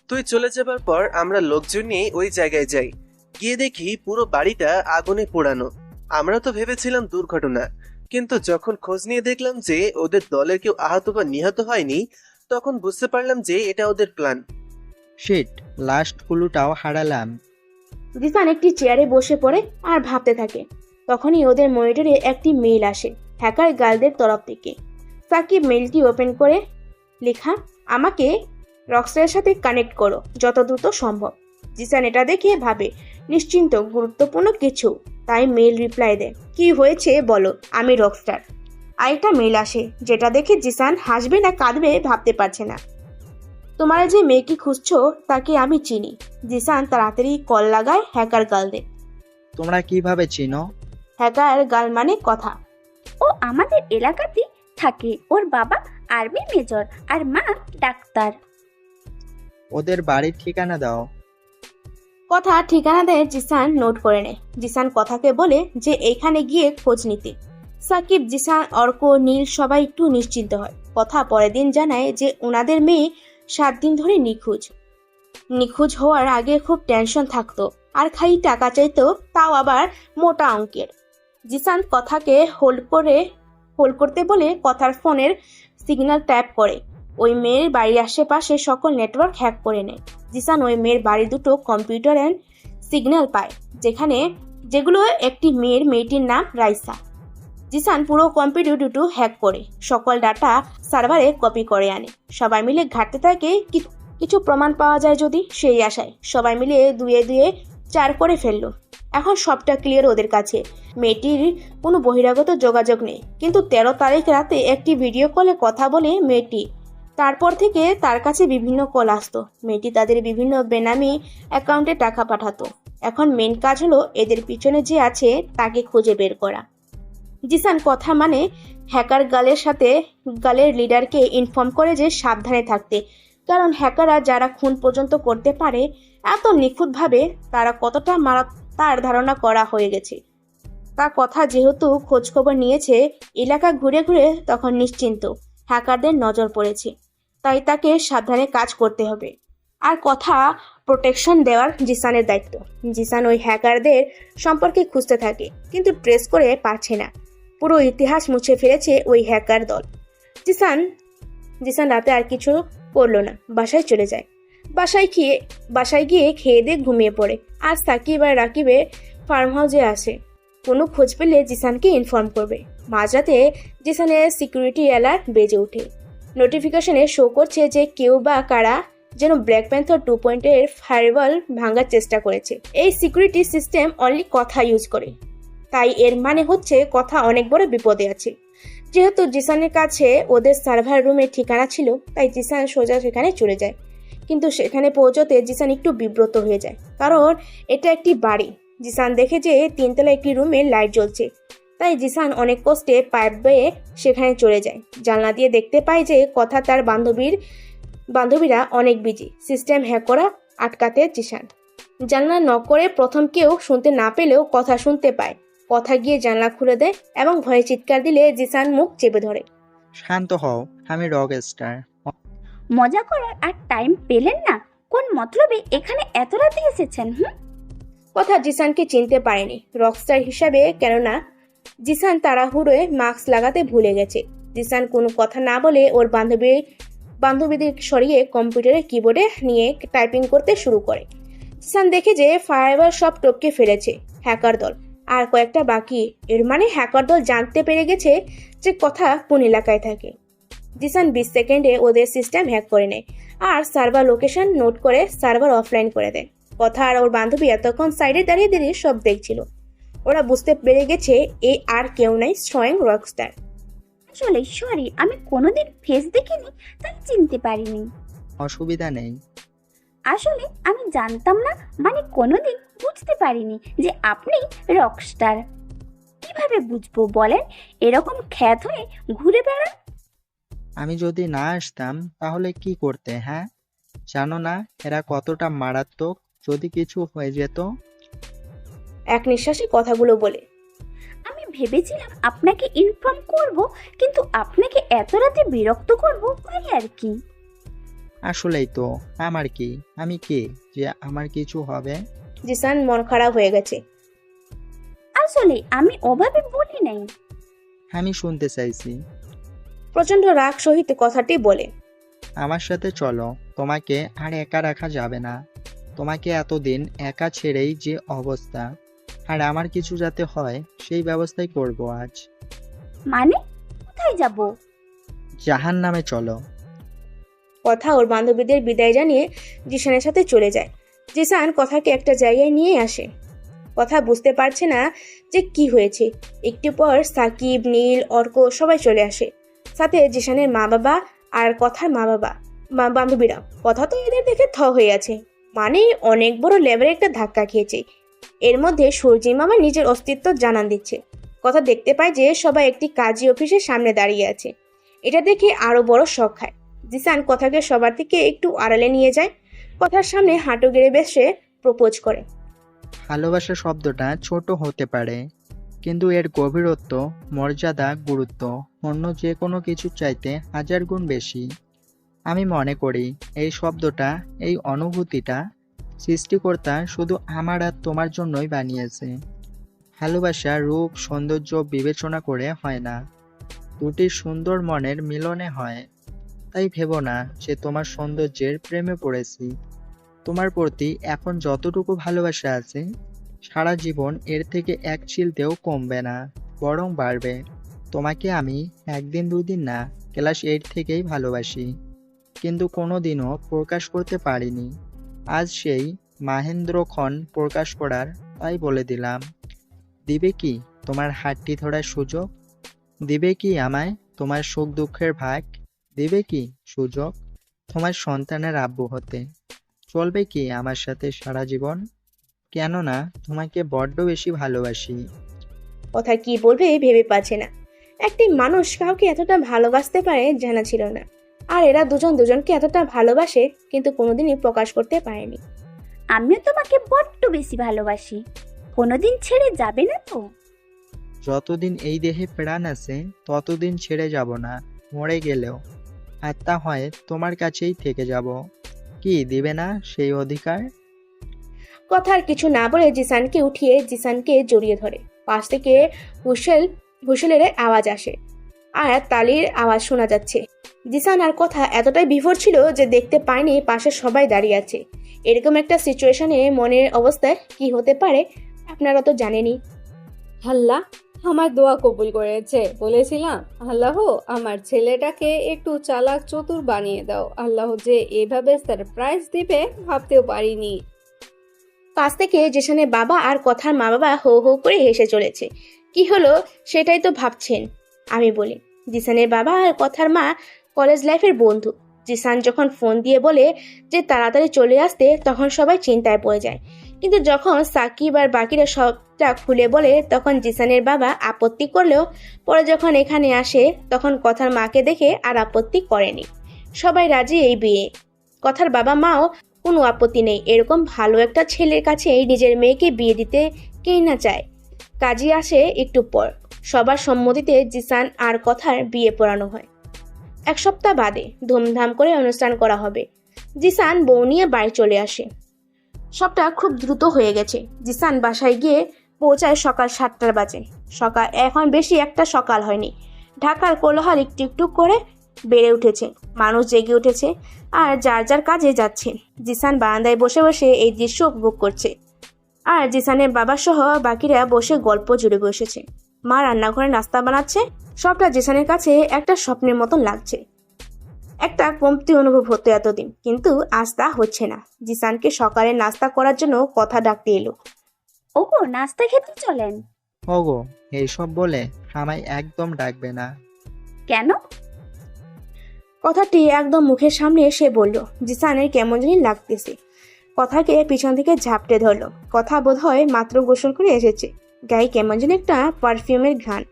S7: তুই চলে যাবার পর আমরা লোকজন নিয়ে ওই জায়গায় যাই, গিয়ে দেখি পুরো বাড়িটা আগুনে পোড়ানো। আমরা তো ভেবেছিলাম দুর্ঘটনা, কিন্তু যখন খোঁজ নিয়ে দেখলাম যে ওদের দলের কেউ আহত বা নিহত হয়নি, তখন বুঝতে পারলাম যে এটা ওদের প্ল্যান।
S2: শিট, লাস্ট ক্লুটাও হারালাম।
S1: জিসান একটি চেয়ারে বসে পড়ে আর ভাবতে থাকে। তখনই ওদের মনিটরে একটি মেইল আসে হ্যাকার গার্লদের তরফ থেকে। সাকিব মেইলটি ওপেন করে লেখা, আমাকে রকস্টারের সাথে কানেক্ট করো যত দ্রুত সম্ভব। জিসান এটা দেখে ভাবে নিশ্চিন্ত গুরুত্বপূর্ণ কিছু, তাই মেইল রিপ্লাই দেয়, কি হয়েছে বলো, আমি রকস্টার। আরেকটা মেইল আসে, যেটা দেখে জিসান হাসবে না কাঁদবে ভাবতে পারছে না। তোমার যে মেয়েকে খুঁজছো তাকে আমি চিনি। জিসান তাড়াতাড়ি কল লাগায় হ্যাকার গার্লদের।
S2: তোমরা কিভাবে চিনো?
S1: হ্যাকার গার্ল মানে কথা।
S8: ও আমাদের এলাকাতেই থাকে, ওর বাবা আর্মি মেজর আর মা ডাক্তার।
S2: ওদের বাড়ির ঠিকানা দাও।
S1: কথা ঠিকানা দেয়, জিসান নোট করে নেয়। জিসান কথাকে বলে যে এইখানে গিয়ে খোঁজ নিতে। সাকিব, জিসান, অর্ক, নীল সবাই একটু নিশ্চিন্ত হয়। কথা পরের দিন জানায় যে ওনাদের মেয়ে 7 দিন ধরে নিখোঁজ হওয়ার আগে খুব টেনশন থাকতো আর খালি টাকা চাইতো, তাও আবার মোটা অঙ্কের। জিসান কথাকে হোল্ড করতে বলে কথার ফোনের সিগন্যাল ট্যাপ করে ওই মেয়ের বাড়ির আশেপাশে সকল নেটওয়ার্ক হ্যাক করে নেয়। জিসান ওই মেয়ের বাড়ি দুটো কম্পিউটারের সিগন্যাল পায়, যেগুলো একটি মেয়েটির নাম রাইসা। জিসান পুরো কম্পিউটার দুটো হ্যাক করে সকল ডাটা সার্ভারে কপি করে আনে। সবাই মিলে ঘাঁটতে থাকে কিছু প্রমাণ পাওয়া যায় যদি, সেই আশায় সবাই মিলে দুয়ে দুয়ে 4 করে ফেললো। এখন সবটা ক্লিয়ার ওদের কাছে। মেয়েটির কোনো বহিরাগত যোগাযোগ নেই, কিন্তু 13 তারিখ রাতে একটি ভিডিও কলে কথা বলে মেয়েটি। তারপর থেকে তার কাছে বিভিন্ন কল আসতো। মেয়েটি তাদের বিভিন্ন বেনামি অ্যাকাউন্টে টাকা পাঠাতো। এখন মেন কাজ হলো এদের পিছনে যে আছে তাকে খুঁজে বের করা। জিসান কথা মানে হ্যাকার গালের লিডারকে ইনফর্ম করে যে সাবধানে থাকতে, কারণ হ্যাকাররা যারা খুন পর্যন্ত করতে পারে এত নিখুঁতভাবে, তারা কতটা তার ধারণা করা হয়ে গেছে। তার কথা যেহেতু খোঁজখবর নিয়েছে, এলাকা ঘুরে ঘুরে, তখন নিশ্চিন্ত হ্যাকারদের নজর পড়েছে, তাই তাকে সাবধানে কাজ করতে হবে। আর কথা প্রোটেকশন দেওয়ার জিসানের দায়িত্ব। জিসান ওই হ্যাকারদের সম্পর্কে খুঁজতে থাকে, কিন্তু ট্রেস করে পারছে না। পুরো ইতিহাস মুছে ফেলেছে ওই হ্যাকার দল। জিসান রাতে আর কিছু করলো না, বাসায় চলে যায়। বাসায় গিয়ে খেয়ে দিয়ে ঘুমিয়ে পড়ে। আজ সাকিব আর রাকিবে ফার্ম হাউসে আসে। কোনো খোঁজ পেলে জিসানকে ইনফর্ম করবে। মাঝরাতে জিসানের সিকিউরিটি অ্যালার্ট বেজে ওঠে। নোটিফিকেশনে শো করছে যে কেউ বা কারা যেন ব্ল্যাক প্যান্থার 2.0 ফায়ারওয়াল ভাঙার চেষ্টা করেছে। এই সিকিউরিটি সিস্টেম অনলি কথা ইউজ করে, তাই এর মানে হচ্ছে কথা অনেক বড় বিপদে আছে। যেহেতু জিসানের কাছে ওদের সার্ভার রুমের ঠিকানা ছিল, তাই জিসান সোজা সেখানে চলে যায়। কিন্তু সেখানে পৌঁছতে জিসান একটু বিব্রত হয়ে যায়, কারণ এটা একটি বাড়ি। জিসান দেখে যে 3 তলা একটি রুমে লাইট জ্বলছে, তাই জিসান অনেক কষ্টে পাইপ বেয়ে সেখানে চলে যায়। জানলা দিয়ে দেখতে পায় যে কথা তার বান্ধবীরা অনেক বিজি। সিস্টেম হ্যাক করা আটকাতে জিসান জানলা নক করে প্রথম কেউ শুনতে না পেলেও কথা শুনতে পায়। কথা গিয়ে জানলা খুলে দেয় এবং ভয়ে চিৎকার দিলে জিসান মুখ চেপে ধরে।
S2: শান্ত হও, আমি রক স্টার।
S8: মজা করার আর টাইম পেলেন না? কোন মতলবে এখানে এত রাতে এসেছেন?
S1: কথা জিসানকে চিনতে পারেনি রকস্টার হিসাবে, কেননা জিসান তাড়াহুড়োয় মাস্ক লাগাতে ভুলে গেছে। জিসান কোনো কথা না বলে ওর বান্ধবীদের সরিয়ে কম্পিউটারের কিবোর্ডে নিয়ে টাইপিং করতে শুরু করে। জিসান দেখে যে ফায়ারওয়াল সব টপকে ফেলেছে হ্যাকার দল, আর কয়েকটা বাকি। এর মানে হ্যাকার দল জানতে পেরে গেছে যে কথা কোন এলাকায় থাকে। জিসান 20 সেকেন্ডে ওদের সিস্টেম হ্যাক করে নেয় আর সার্ভার লোকেশন নোট করে সার্ভার অফলাইন করে দেয়। কথা আর ওর বান্ধবী এতক্ষণ সাইডে দাঁড়িয়ে দাঁড়িয়ে সব দেখছিল। ওরা বুঝতে পেরে গেছে এই আর কেউ নাই, স্বয়ং রকস্টার।
S8: আসলে সরি, আমি কোনোদিন ফেস দেখিনি, তাই চিনতে পারিনি।
S2: অসুবিধা নেই।
S8: আসলে আমি জানতাম না, মানে কোনোদিন বুঝতে পারিনি যে আপনি রকস্টার। কিভাবে বুঝবো বলেন? এরকম খ্যাত হয়ে ঘুরে বেড়ান।
S2: আমি যদি না আসতাম তাহলে কি করতে? হ্যাঁ, জানো না এরা কতটা মারাত্মক? যদি কিছু হয়ে যেত।
S1: এক নিঃশ্বাসে কথাগুলো বলে।
S8: আমি ভেবেছিলাম আপনাকে ইনফর্ম করব, কিন্তু আপনাকে এত রাতে বিরক্ত করব, তাই আর কি।
S2: আসলেই তো, আমার কি? আমি কে যে আমার কিছু হবে?
S1: জিসান মন খারাপ হয়ে গেছে।
S8: আসলে আমি ওভাবে বলি নাই।
S2: আমি শুনতে চাইছি।
S1: প্রচন্ড রাগ সহিত কথাটি বলে।
S2: আমার সাথে চলো, তোমাকে আর একা রাখা যাবে না। তোমাকে এতদিন একা ছেড়েই যে অবস্থা, আর আমার কিছু যাতে হয় সেই ব্যবস্থাই করব আজ।
S8: মানে কোথায় যাব?
S2: জাহান্নামে চলো।
S1: কথা ওর বান্ধবীদের বিদায় জানিয়ে জিসানের সাথে চলে যায়। জিসান কথাকে একটা জায়গায় নিয়ে আসে। কথা বুঝতে পারছে না যে কি হয়েছে। একটু পর সাকিব, নীল, অর্ক সবাই চলে আসে, সাথে জিসানের মা বাবা আর কথার বান্ধবীরা। কথা তো এদের দেখে থ হয়ে আছে, মানে অনেক বড় লেভেলে একটা ধাক্কা খেয়েছে। এর মধ্যে সূর্যির মামা নিজের অস্তিত্ব জানান দিচ্ছে। কথা দেখতে পায় যে সবাই একটি কাজী অফিসের সামনে দাঁড়িয়ে আছে। এটা দেখে আরো বড় শখ খায়। জিসান কথাকে সবার থেকে একটু আড়ালে নিয়ে যায়। কথার সামনে হাঁটু গেড়ে বসে প্রপোজ করে।
S2: ভালোবাসা শব্দটা ছোট হতে পারে, কিন্তু এর গভীরত্ব, মর্যাদা, গুরুত্ব অন্য যে কোনো কিছু চাইতে 1000 গুণ বেশি। আমি মনে করি এই শব্দটা, এই অনুভূতিটা সৃষ্টিকর্তা শুধু আমার আর তোমার জন্যই বানিয়েছে। ভালোবাসা রূপ, সৌন্দর্য বিবেচনা করে হয় না, দুটি সুন্দর মনের মিলনে হয়। তাই ভেবো না যে তোমার সৌন্দর্যের প্রেমে পড়েছি। তোমার প্রতি এখন যতটুকু ভালোবাসা আছে, সারা জীবন এর থেকে এক চিলতেও কমবে না, বরং বাড়বে। তোমাকে আমি একদিন দুদিন না, ক্লাস 8 থেকেই ভালোবাসি, কিন্তু কোনোদিনও প্রকাশ করতে পারিনি। আজ সেই মাহেন্দ্রক্ষণ প্রকাশ করার, তাই বলে দিলাম। দিবে কি তোমার হাতটি ধরার সুযোগ? দিবে কি আমায় তোমার সুখ দুঃখের ভাগ? দিবে কি সুযোগ তোমার সন্তানের আব্বু হতে? চলবে কি আমার সাথে সারা জীবন? কেননা তোমাকে বড্ড বেশি ভালোবাসি।
S1: কথা কি বলবে ভেবে পাচ্ছে না। একটি মানুষ কাউকে এতটা ভালোবাসতে পারে জানা ছিল না। আর এরা দুজন দুজনকে এতটা ভালোবাসে, কিন্তু কোনোদিনই প্রকাশ করতে পারেনি।
S8: আমিও তোমাকে বড্ড বেশি ভালোবাসি। কোনোদিন ছেড়ে যাবে না তো?
S2: যতদিন এই দেহে প্রাণ আছে ততদিন ছেড়ে যাব না, মরে গেলেও। আর তা হয় তোমার কাছেই থেকে যাব। কি দিবে না সেই অধিকার?
S1: কথার কিছু না বলে জিসানকে উঠিয়ে জিসানকে জড়িয়ে ধরে। পাশ থেকে হুইসেলের আওয়াজ আসে আর তালির আওয়াজ শোনা যাচ্ছে। জিসান আর কথা এতটাই বিভোর ছিল যে দেখতে পায়নি পাশে সবাই দাঁড়িয়ে আছে। এরকম একটা সিচুয়েশনে মনের অবস্থায় কি হতে পারে আপনারা তো জানেনই।
S3: আল্লাহ আমার দোয়া কবুল করেছে। বলেছিলাম আল্লাহ আমার ছেলেটাকে একটু চালাক চতুর বানিয়ে দাও। আল্লাহ যে এভাবে সারপ্রাইজ দিবে ভাবতেও পারিনি।
S1: পাশ থেকে জিসানের বাবা আর কথার মা বাবা হো হো করে হেসে চলেছে। কি হলো সেটাই তো ভাবছেন। আমি বলি, জিসানের বাবা আর কথার মা কলেজ লাইফের বন্ধু। জিসান যখন ফোন দিয়ে বলে যে তাড়াতাড়ি চলে আসতে, তখন সবাই চিন্তায় পড়ে যায়। কিন্তু যখন সাকিব আর বাকিরা সবটা খুলে বলে, তখন জিসানের বাবা আপত্তি করলেও পরে যখন এখানে আসে তখন কথার মাকে দেখে আর আপত্তি করেনি। সবাই রাজি এই বিয়ে। কথার বাবা মাও কোনো আপত্তি নেই। এরকম ভালো একটা ছেলের কাছে নিজের মেয়েকে বিয়ে দিতে কেই না চায়। কাজী আসে একটু পর। সবার সম্মতিতে জিসান আর কথার বিয়ে পড়ানো হয়। 1 সপ্তাহ বাদে ধুমধাম করে অনুষ্ঠান করা হবে। জিসান বউ নিয়ে বাড়ি চলে আসে। সবটা খুব দ্রুত হয়ে গেছে। জিসান বাসায় গিয়ে পৌঁছায় সকাল 7টা বাজে। সকাল এখন বেশি একটা সকাল হয়নি। ঢাকার কোলাহল একটু একটু করে বেড়ে উঠেছে। মানুষ জেগে উঠেছে আর যার যার কাজে যাচ্ছে। জিসান বারান্দায় বসে বসে এই দৃশ্য উপভোগ করছে। আর জিসানের বাবা সহ বাকিরা বসে গল্প জুড়ে বসেছে। মা রান্নাঘরে নাস্তা বানাচ্ছে। সবটা জিসানের কাছে একটা স্বপ্নের মতন লাগছে। একটা কমতি অনুভব হতো এতদিন, কিন্তু আজ তা হচ্ছে না। জিসানকে সকালে নাস্তা করার জন্য কথা ডাকতে এলো।
S8: ওগো নাস্তা খেতে চলেন।
S2: ওগো এইসব বলে আমায় একদম ডাকবে না।
S8: কেন?
S1: কথাটি একদম মুখের সামনে এসে বলল। জিসানের কেমন জানি লাগতেছে। কথাকে পিছন থেকে ঝাপটে ধরলো। কথা বোধহয় মাত্র গোসল করে এসেছে। গায়ে কেমন যেন একটা পারফিউমের ঘ্রাণ।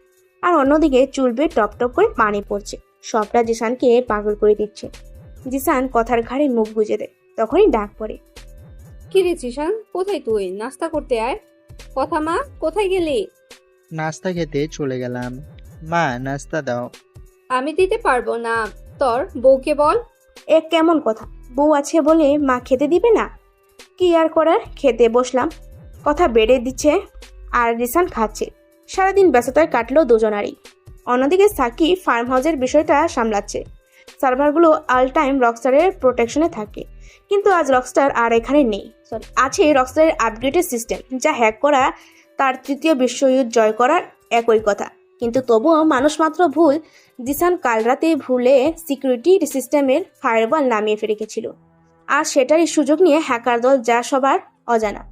S1: আর অন্যদিকে চুল বেয়ে টপ টপ করে পানি পড়ছে। সবটা জিসানকে পাগল করে দিচ্ছে। জিসান কথার ঘাড়ে মুখ গুজে দেয়। তখনই ডাক পড়ে।
S3: কি রে জিসান, কোথায় তুই? নাস্তা করতে আয়। কথা মা, কোথায় গেলি?
S2: নাস্তা খেতে চলে গেলাম। মা নাস্তা দাও।
S3: আমি দিতে পারবো না, তোর বউকে বল।
S1: এ কেমন কথা? বউ আছে বলে মা খেতে দিবে না? কি আর করার, খেতে বসলাম। কথা বেড়ে দিচ্ছে আর জিসান খাচ্ছে। সারাদিন ব্যস্ততায় কাটলো দুজনারই। অন্যদিকে সাকিব ফার্ম হাউসের বিষয়টা সামলাচ্ছে। সার্ভারগুলো অল টাইম রকস্টারের প্রোটেকশনে থাকে। কিন্তু আজ রকস্টার আর এখানে নেই। আছে রকস্টারের আপগ্রেডেড সিস্টেম, যা হ্যাক করা তার 3য় বিশ্বযুদ্ধ জয় করার একই কথা। কিন্তু তবুও মানুষ মাত্র ভুল। জিসান কাল রাতে ভুলে সিকিউরিটি সিস্টেমের ফায়ারওয়াল নামিয়ে রেখেছিল। আর সেটারই সুযোগ নিয়ে হ্যাকার দল যা সবার অজানা।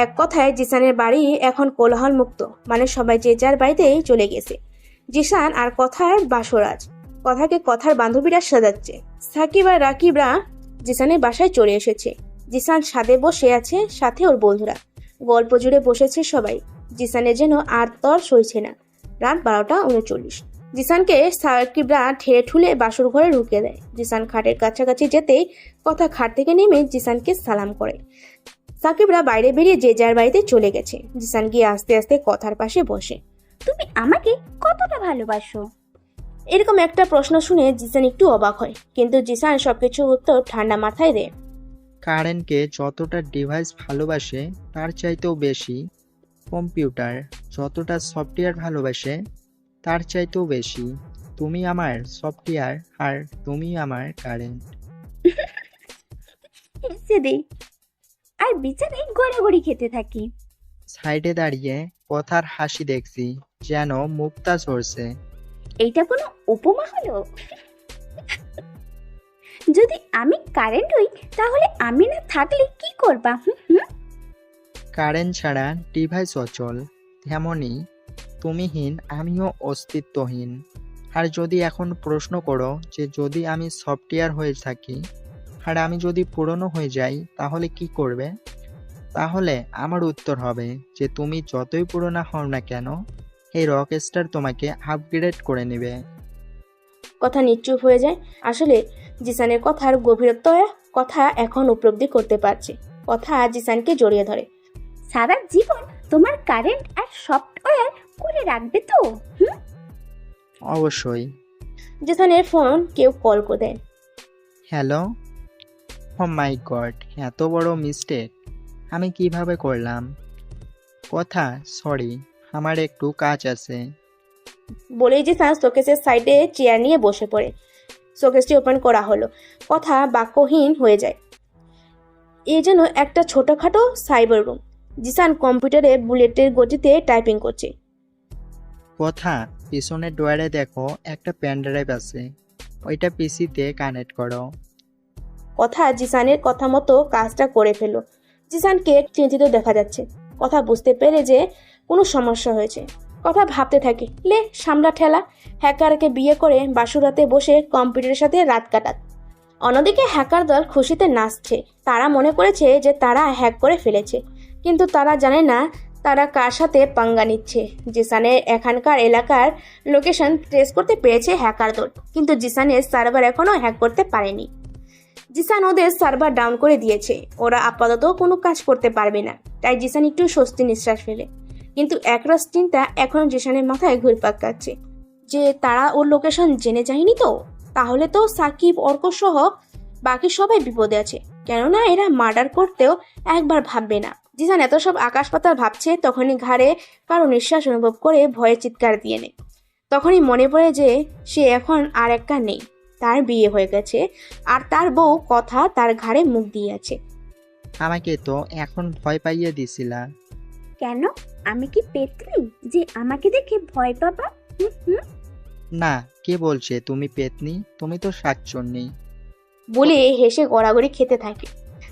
S1: এক কথায় জিসানের বাড়ি এখন কোলাহল মুক্ত। মানে সবাই যে যার বাড়িতেই চলে গেছে। জিসান আর কথার বাসরাজ। কথাকে কথার বান্ধবীরা সাজাচ্ছে। সাকিব আর রাকিবরা জিসানের বাসায় চলে এসেছে। জিসান ছাদে বসে আছে, সাথে ওর বন্ধুরা। গল্প জুড়ে বসেছে সবাই। জিসানের যেন আর তর সইছে না। রাত 12:39। জিসানকে সাকিবরা ঠেলে ঠুলে বাসর ঘরে ঢুকিয়ে দেয়। জিসান খাটের কাছাকাছি যেতেই কথা খাট থেকে নেমে জিসানকে সালাম করে। সাকিবরা বাইরে বেরিয়ে যে যার বাড়িতে চলে গেছে। জিসান গিয়ে আস্তে আস্তে কথার পাশে বসে।
S8: তুমি আমাকে কতটা ভালোবাসো?
S1: এরকম একটা প্রশ্ন শুনে জিসান একটু অবাক হয়, কিন্তু জিসান সবকিছু উত্তর ঠান্ডা মাথায় দেয়।
S2: কারেন্টকে যতটা ডিভাইস ভালোবাসে তার চাইতেও বেশি কম্পিউটার যতটা সফটওয়্যার ভালোবাসে তার চাইতেও বেশি তুমি আমার সফটওয়্যার আর তুমি আমার কারেন্ট।
S8: হেসে দেই আর বিছানায় গড়াগড়ি খেতে থাকি।
S2: সাইডে দাঁড়িয়ে কথার হাসি দেখছি। যেন মুক্তা ঝরছে।
S8: এইটা কোনো উপমা হলো? যদি আমি কারেন্ট হই তাহলে আমি না থাকলে কি করবা?
S2: কারেন্ট ছাড়া ডিভাইস অচল, তেমনই তুমিহীন আমিও অস্তিত্বহীন। আর যদি এখন প্রশ্ন করো যে যদি আমি সফটওয়্যার হয়ে থাকি আর আমি যদি পুরনো হয়ে যাই তাহলে কি করবে, তাহলে আমার উত্তর হবে যে তুমি যতই পুরনো হও না কেন, এই রকস্টার তোমাকে আপগ্রেড করে নেবে।
S1: কথা নিশ্চুপ হয়ে যায়। আসলে জিসানের কথার গভীরত্ব কথা এখন উপলব্ধি করতে পারছে। কথা জিসানকে জড়িয়ে ধরে।
S8: সারা জীবন তোমার কারেন্ট আর সফটওয়্যার করে রাখবে তো?
S2: অবশ্যই।
S1: জিসানের ফোন কেউ কল করে দেয়।
S2: হ্যালো। ও মাই গড, এত বড় মিস্টেক আমি কিভাবে করলাম? কথা সরি, আমার একটু কাজ আছে।
S1: বলেই জিসান শোকেসের সাইডে চেয়ার নিয়ে বসে পড়ে। শোকেসটি ওপেন করা হলো। কথা বাক্যহীন হয়ে যায়। এ যেন একটা ছোটখাটো সাইবার রুম। জিসান কম্পিউটারে বুলেটের গতিতে টাইপিং করছে।
S2: কথা পিছনের ড্রয়ারে দেখো একটা পেন ড্রাইভ আছে, ওইটা পিসিতে কানেক্ট করো।
S1: কথা জিসানের কথা মতো কাজটা করে ফেলল। জিসানকে চিন্তিত দেখা যাচ্ছে। কথা বুঝতে পেরে যে কোনো সমস্যা হয়েছে। কথা ভাবতে থাকে, লে সামলা ঠেলা, হ্যাকারকে বিয়ে করে বাসুরাতে বসে কম্পিউটারের সাথে রাত কাটাত। অন্যদিকে হ্যাকার দল খুশিতে নাচছে। তারা মনে করেছে যে তারা হ্যাক করে ফেলেছে, কিন্তু তারা জানে না তারা কার সাথে পাঙ্গা নিচ্ছে। জিসানের এখানকার এলাকার লোকেশন ট্রেস করতে পেরেছে হ্যাকার দল, কিন্তু জিসানের সার্ভার এখনো হ্যাক করতে পারেনি। জিসান ওদের সার্ভার ডাউন করে দিয়েছে। ওরা আপাতত কোনো কাজ করতে পারবে না। তাই জিসান একটু স্বস্তি নিঃশ্বাস ফেলে। কিন্তু একরাশ চিন্তা এখনো জিসানের মাথায় ঘুরপাক খাচ্ছে যে তারা ওর লোকেশন জেনে যায়নি তো? তাহলে তো সাকিব, অর্ক সহ বাকি সবাই বিপদে আছে, কেননা এরা মার্ডার করতেও একবার ভাববে না। জিসান এত সব আকাশ পাতাল ভাবছে, তখনই ঘাড়ে কারো নিঃশ্বাস অনুভব করে ভয়ে চিৎকার দিয়ে নেয়। তখনই মনে পড়ে যে সে এখন আর একটা নেই, তার বিয়ে হয়ে গেছে আর তার বউ কথা তার ঘাড়ে মুখ দিয়ে আছে।
S2: আমাকে তো এখন ভয় পাইয়ে দিছিলা।
S8: কেন? আমি কি পেতনি যে আমাকে দেখে ভয় পাবা?
S2: না, কে বলছে তুমি পেতনি? তুমি তো শাকচুন্নি।
S1: বলে হেসে গড়াগড়ি খেতে থাকে।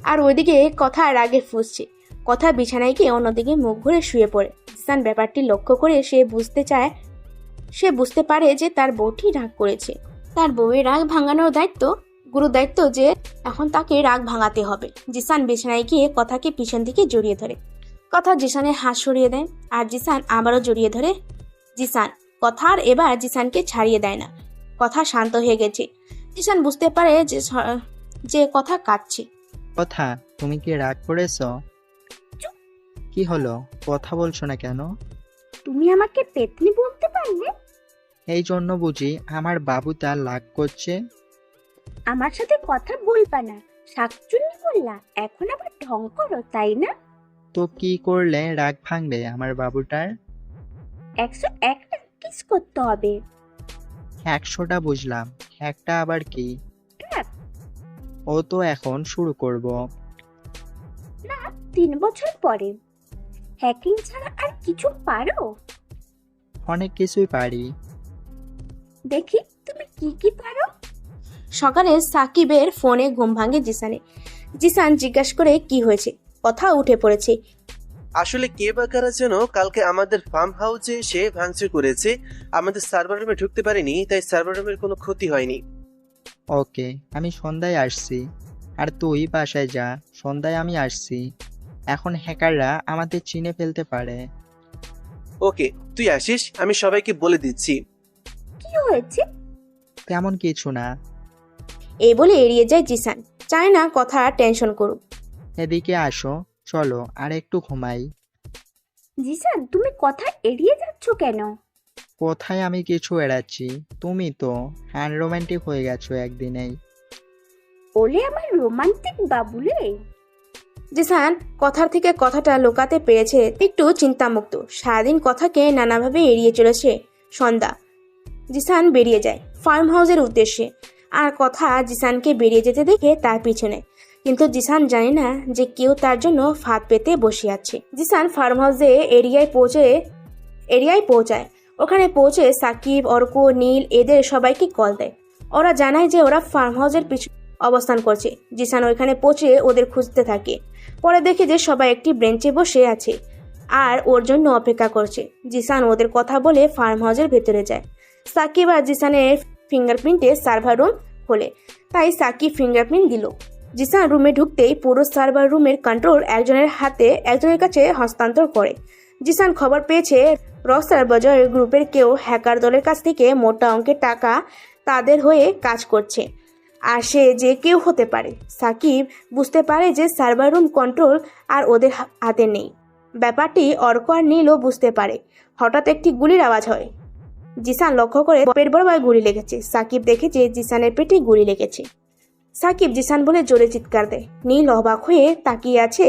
S1: আর ওইদিকে কথা রাগে ফুঁসছে। কথা বিছানায় গিয়ে অন্যদিকে মুখ ঘুরে শুয়ে পড়ে। জিসান ব্যাপারটি লক্ষ্য করে সে বুঝতে পারে যে তার বউটি রাগ করেছে। তার বউয়ের রাগ ভাঙানোর গুরু দায়িত্ব যে এখন তাকে রাগ ভাঙাতে হবে। জিসান বিছানায় গিয়ে কথাকে পিছন দিকে জড়িয়ে ধরে। কথা জিসানের হাত সরিয়ে দেয় আর জিসান আবারও জড়িয়ে ধরে। জিসান কথা আর এবার জিসানকে ছাড়িয়ে দেয় না। কথা শান্ত হয়ে গেছে। জিসান বুঝতে পারে যে কথা কাঁদছে।
S2: কথা তুমি কি রাগ করেছ? কি হলো, কথা বলছো না কেন?
S8: তুমি আমাকে পেতনি বলতে পারলে?
S2: এই জন্য বুঝি আমার বাবুটা রাগ করছে?
S8: আমার সাথে কথা বলবা না, শাকচুন্নি বললা, এখন আবার ঢং করো, তাই না?
S2: তো কি করলে রাগ ভাঙবে আমার বাবুটার?
S8: 101টা কিস করতে হবে।
S2: 100টা বুঝলাম, একটা আবার কি?
S8: ট্র্যাপ।
S2: ও তো এখন শুরু করব।
S8: না, 3 বছর পরে। হ্যাকিং ছাড়া আর কিছু পারো?
S2: অনেক কিছুই পারি।
S8: দেখি তুমি কি কি পারো।
S1: সকালে সাকিবের ফোনে ঘুম ভাঙে জিসানে। জিসান জিজ্ঞাসা করে কি হয়েছে। কথা উঠে পড়েছে।
S7: আসলে কে বা কারা যেন কালকে আমাদের ফার্ম হাউসে এসে ভাঙচুর করেছে। আমাদের সার্ভার রুমে ঢুকতে পারিনি, তাই সার্ভার রুমের কোনো ক্ষতি হয়নি।
S2: ওকে, আমি সন্ধ্যায় আসছি। আর তুই বাসায় যা, সন্ধ্যায় আমি আসছি। এখন হ্যাকাররা আমাদের চিনে ফেলতে পারে।
S7: ওকে, তুই আসিস, আমি সবাইকে বলে দিচ্ছি।
S8: কি হয়েছে?
S2: তেমন কিছু না।
S1: এই বলে এড়িয়ে যায় জিসান। চায় না কথা টেনশন করুক।
S2: এদিকে আসো, চলো আর একটু ঘুমাই।
S8: জিসান, তুমি কথা এড়িয়ে যাচ্ছ কেন?
S2: কোথায় আমি কিছু এড়াচ্ছি? তুমি তো আনরোমান্টিক হয়ে গেছো একদিনেই।
S8: ওলে আমার রোমান্টিক বাবুলে।
S1: জিসান কথার থেকে কথাটা লুকাতে পেরেছে একটু চিন্তামুক্ত। সারাদিন কথাকে নানাভাবে এড়িয়ে চলেছে। সন্ধ্যা, জিসান বেরিয়ে যায় ফার্ম হাউসের উদ্দেশ্যে। আর কথা জিসানকে বেরিয়ে যেতে দেখে তার পিছনে। কিন্তু জিসান জানে না যে কেউ তার জন্য ফাঁদ পেতে বসে আছে। জিসান ফার্ম হাউসে এরিয়ায় পৌঁছায়। ওখানে পৌঁছে সাকিব, অর্ক, নীল এদের সবাইকে কল দেয়। ওরা জানায় যে ওরা ফার্ম হাউসের পিছু অবস্থান করছে। জিসান ওইখানে পৌঁছে ওদের খুঁজতে থাকে। পরে দেখে যে সবাই একটি বেঞ্চে বসে আছে আর ওর জন্য অপেক্ষা করছে। জিসান ওদের কথা বলে ফার্ম হাউসের ভেতরে যায়। সাকিব আর জিসানের ফিঙ্গারপ্রিন্টে সার্ভার রুম খোলে, তাই সাকিব ফিঙ্গারপ্রিন্ট দিল। জিসান রুমে ঢুকতেই পুরো সার্ভার রুমের কন্ট্রোল একজনের কাছে হস্তান্তর করে। জিসান খবর পেয়েছে রকস্টার বাজার গ্রুপের কেউ হ্যাকার দলের কাছ থেকে মোটা অঙ্কের টাকা তাদের হয়ে কাজ করছে, আর সে যে কেউ হতে পারে। সাকিব বুঝতে পারে যে সার্ভার রুম কন্ট্রোল আর ওদের হাতে নেই। ব্যাপারটি অর্ক আর নীলও বুঝতে পারে। হঠাৎ একটি গুলির আওয়াজ হয়। জিসান লক্ষ্য করে পেট বরাবর গুলি লেগেছে। সাকিব দেখে যে জিসানের পেটে গুলি লেগেছে। সাকিব জিসান বলে জোরে চিৎকার দেয়। নীল অবাক হয়ে তাকিয়ে আছে,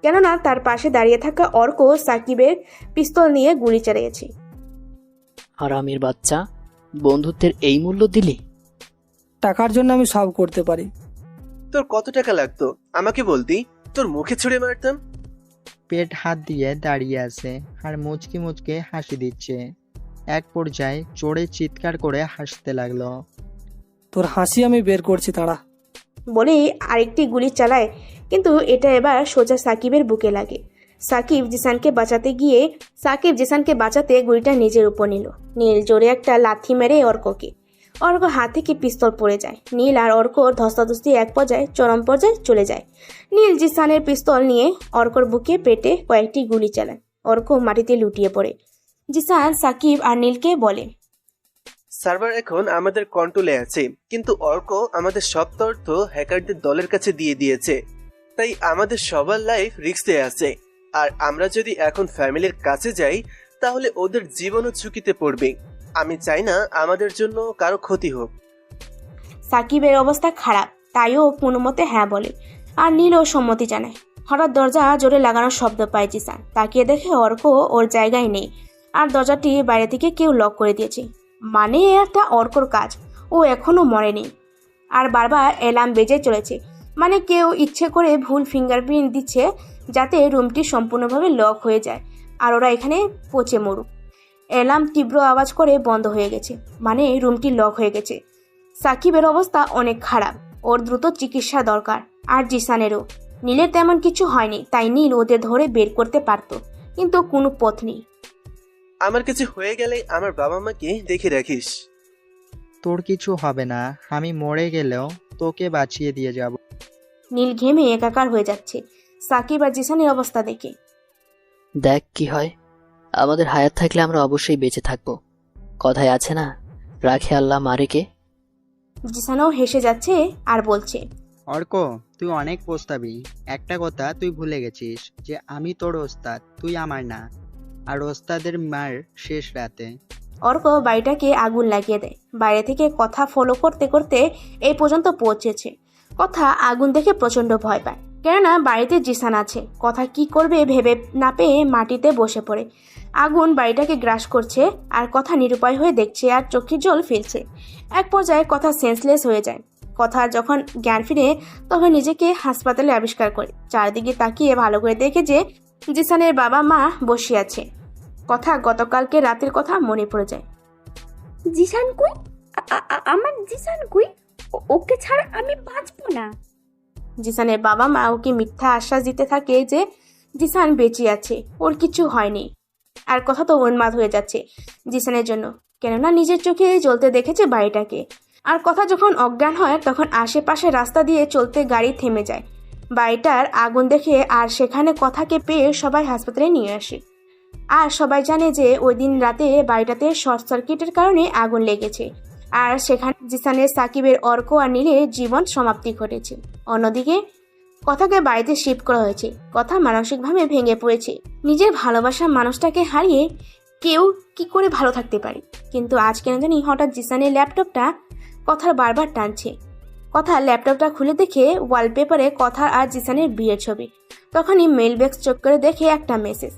S1: কেননা তার পাশে দাঁড়িয়ে থাকা অর্ক সাকিবের পিস্তল নিয়ে গুলি চালিয়েছে।
S6: হারামির বাচ্চা, বন্ধুত্বের এই মূল্য দিলি?
S5: টাকার জন্য আমি সব করতে পারি।
S7: তোর কত টাকা লাগতো আমাকে বলতি, তোর মুখে ছুঁড়ে মারতাম।
S2: পেট হাত দিয়ে দাঁড়িয়ে আছে আর মুচকি মুচকে হাসি দিচ্ছে। এক পর্যায়ে জোরে চিৎকার করে হাসতে লাগলো।
S5: তোর হাসি আমি বের করছি, দাঁড়া।
S1: বলেই আরেকটি গুলি চালায়, কিন্তু এটা এবার সোজা সাকিবের বুকে লাগে। সাকিব জিসানকে বাঁচাতে গুলিটা নিজের উপর নিল। নীল জোরে একটা লাথি মেরে অর্ক হাত থেকে পিস্তল পড়ে যায়। নীল আর অর্কর ধস্তাধস্তি এক পর্যায়ে চরম পর্যায়ে চলে যায়। নীল জিসানের পিস্তল নিয়ে অর্কর বুকে পেটে কয়েকটি গুলি চালায়। অর্ক মাটিতে লুটিয়ে পড়ে। জিসান সাকিব আর নীলকে বলে,
S7: সার্ভার এখন আমাদের কন্ট্রোলে আছে, কিন্তু অর্ক আমাদের সব তথ্য হ্যাকারদের দলের কাছে দিয়ে দিয়েছে। তাই আমাদের সবার লাইফ রিস্কে আছে, আর আমরা যদি এখন ফ্যামিলির কাছে যাই তাহলে ওদের জীবনও ঝুঁকিতে পড়বে। আমি চাই না আমাদের জন্য কারো ক্ষতি হোক।
S1: সাকিবের অবস্থা খারাপ, তাইও কোনো মতে হ্যাঁ বলে, আর নীলও সম্মতি জানায়। হঠাৎ দরজা জোরে লাগানোর শব্দ পায় জিসান। তাকিয়ে দেখে অর্ক ওর জায়গায় নেই, আর দরজাটি বাইরে থেকে কেউ লক করে দিয়েছে। মানে একটা অর্কর কাজ, ও এখনো মরেনি। আর বারবার অ্যালার্ম বেজে চলেছে, মানে কেউ ইচ্ছে করে ভুল ফিঙ্গারপ্রিন্ট দিচ্ছে যাতে রুমটি সম্পূর্ণভাবে লক হয়ে যায় আর ওরা এখানে পচে মরুক। অ্যালার্ম তীব্র আওয়াজ করে বন্ধ হয়ে গেছে, মানে রুমটি লক হয়ে গেছে। সাকিবের অবস্থা অনেক খারাপ, ওর দ্রুত চিকিৎসা দরকার। আর জিসানেরও। নীলের তেমন কিছু হয়নি, তাই নীল ওদের ধরে বের করতে পারত, কিন্তু কোনো পথ নেই।
S7: আমার কিছু হয়ে গেলে আমার বাবা মাকে দেখে রাখিস।
S2: তোর কিছু হবে না, আমি মরে গেলেও তোকে বাঁচিয়ে দিয়ে যাব।
S1: নীল ঘেমে একাকার হয়ে যাচ্ছে সাকিব আর জিসানের অবস্থা দেখে।
S6: দেখ কি হয়, আমাদের হায়াত থাকলে আমরা অবশ্যই বেঁচে থাকবো। কথায় আছে না, রাখে আল্লাহ মারে কে।
S1: জিসানও হেসে যাচ্ছে আর বলছে,
S2: অর্ক, তুই অনেক প্রস্তাবী। একটা কথা তুই ভুলে গেছিস যে আমি তোর ওস্তাদ, তুই আমার না। আর ওস্তাদের মার শেষ রাতে।
S1: অর্ক বাড়িটাকে আগুন লাগিয়ে দেয়। বাইরে থেকে কথা ফলো করতে করতে এই পর্যন্ত পৌঁছেছে। কথা আগুন দেখে প্রচন্ড ভয় পায়, কেননা বাড়িতে জিসান আছে। কথা কি করবে ভেবে না পেয়ে মাটিতে বসে পড়ে। আগুন বাড়িটাকে গ্রাস করছে, আর কথা নিরুপায় হয়ে দেখছে আর চোখের জল ফেলছে। এক পর্যায়ে কথা সেন্সলেস হয়ে যায়। কথা যখন জ্ঞান ফিরে তখন নিজেকে হাসপাতালে আবিষ্কার করে। চারদিকে তাকিয়ে ভালো করে দেখে যে জিসানের বাবা মা বসে আছে। কথা গতকালকে রাতের কথা মনে পড়ে যায়।
S8: জিসান কই? আমার জিসান কই? ওকে ছাড়া আমি বাঁচবো না।
S1: জিসানের বাবা মা ওকে মিথ্যা আশ্বাস দিতে থাকে যে জিসান বেঁচে আছে, ওর কিছু হয়নি। আর কথা তো উন্মাদ হয়ে যাচ্ছে জিসানের জন্য, কেননা নিজের চোখে জ্বলতে দেখেছে বাড়িটাকে। আর কথা যখন অজ্ঞান হয় তখন আশেপাশে রাস্তা দিয়ে চলতে গাড়ি থেমে যায় বাড়িটার আগুন দেখে, আর সেখানে কথাকে পেয়ে সবাই হাসপাতালে নিয়ে আসে। আর সবাই জানে যে ওই দিন রাতে বাড়িটাতে শর্ট সার্কিটের কারণে আগুন লেগেছে, আর সেখানে জিসানের, সাকিবের, অর্ক আর নীলের জীবন সমাপ্তি ঘটেছে। অন্যদিকে কথাকে বাড়িতে শিফট করা হয়েছে। কথা মানসিকভাবে ভেঙে পড়েছে। নিজের ভালোবাসার মানুষটাকে হারিয়ে কেউ কি করে ভালো থাকতে পারে, কিন্তু আজ কেন জানি হঠাৎ জিসানের ল্যাপটপটা কথার বারবার টানছে। কথা ল্যাপটপটা খুলে দেখে ওয়ালপেপারে কথা আর জিসানের বিয়ের ছবি। তখনই মেল বক্স চেক করে দেখে একটা মেসেজ।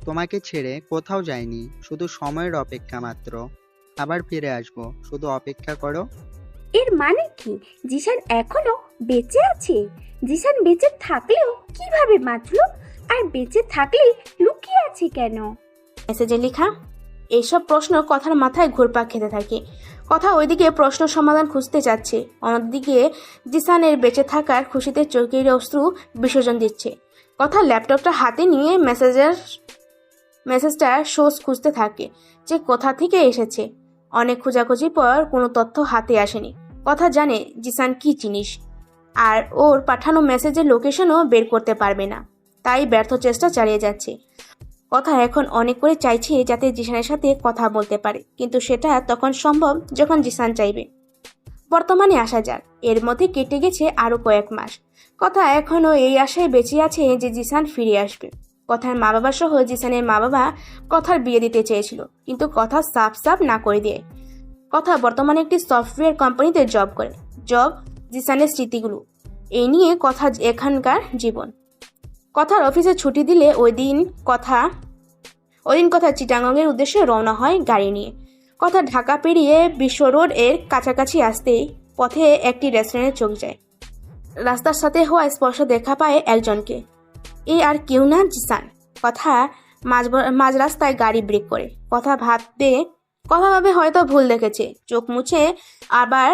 S2: তোমাকে ছেড়ে কোথাও যাইনি, শুধু সময়ের অপেক্ষা মাত্র। আবার ফিরে আসবো, শুধু অপেক্ষা করো।
S8: এর মানে কি জিসান এখনো বেঁচে আছে? জিসান বেঁচে থাকলেও কিভাবে বাঁচলো? আর বেঁচে থাকলে লুকিয়ে আছে কেন?
S1: মেসেজে লেখা, এইসব প্রশ্ন কথার মাথায় ঘুরপাক খেতে থাকে। কথা ওইদিকে প্রশ্ন সমাধান খুঁজতে যাচ্ছে, অন্যদিকে জিসানের বেঁচে থাকার খুশিতে চোখের অশ্রু বিসর্জন দিচ্ছে। কথা ল্যাপটপটা হাতে নিয়ে মেসেজটা সোর্স খুঁজতে থাকে যে কোথা থেকে এসেছে। অনেক খোঁজাখুঁজি পর কোনো তথ্য হাতে আসেনি। কথা জানে জিসান কি জিনিস, আর ওর পাঠানো মেসেজের লোকেশনও বের করতে পারবে না, তাই ব্যর্থ চেষ্টা চালিয়ে যাচ্ছে। কথা এখন অনেক করে চাইছে যাতে জিসানের সাথে কথা বলতে পারে, কিন্তু সেটা তখন সম্ভব যখন জিসান চাইবে। বর্তমানে আসা যাক, এর মধ্যে কেটে গেছে আরো কয়েক মাস। কথা এখনও এই আশায় বেঁচে আছে যে জিসান ফিরে আসবে। কথার মা বাবা সহ জিসানের মা বাবা কথার বিয়ে দিতে চেয়েছিল, কিন্তু কথা সাফ সাফ না করে দিয়ে। কথা বর্তমানে একটি সফটওয়্যার কোম্পানিতে জব করে। জিসানের স্মৃতিগুলো এই নিয়ে কথা এখানকার জীবন। কথার অফিসে ছুটি দিলে ওই দিন কথা চিটাগংয়ের উদ্দেশ্যে রওনা হয় গাড়ি নিয়ে। কথা ঢাকা পেরিয়ে বিশ্ব রোড এর কাছাকাছি আসতেই পথে একটি রেস্টুরেন্টে চোখ যায়। রাস্তার সাথে হওয়া স্পর্শ দেখা পায় একজনকে। এ আর কেউ না, জিসান। কথা মাঝ রাস্তায় গাড়ি ব্রেক করে। কথা ভাবে হয়তো ভুল দেখেছে। চোখ মুছে আবার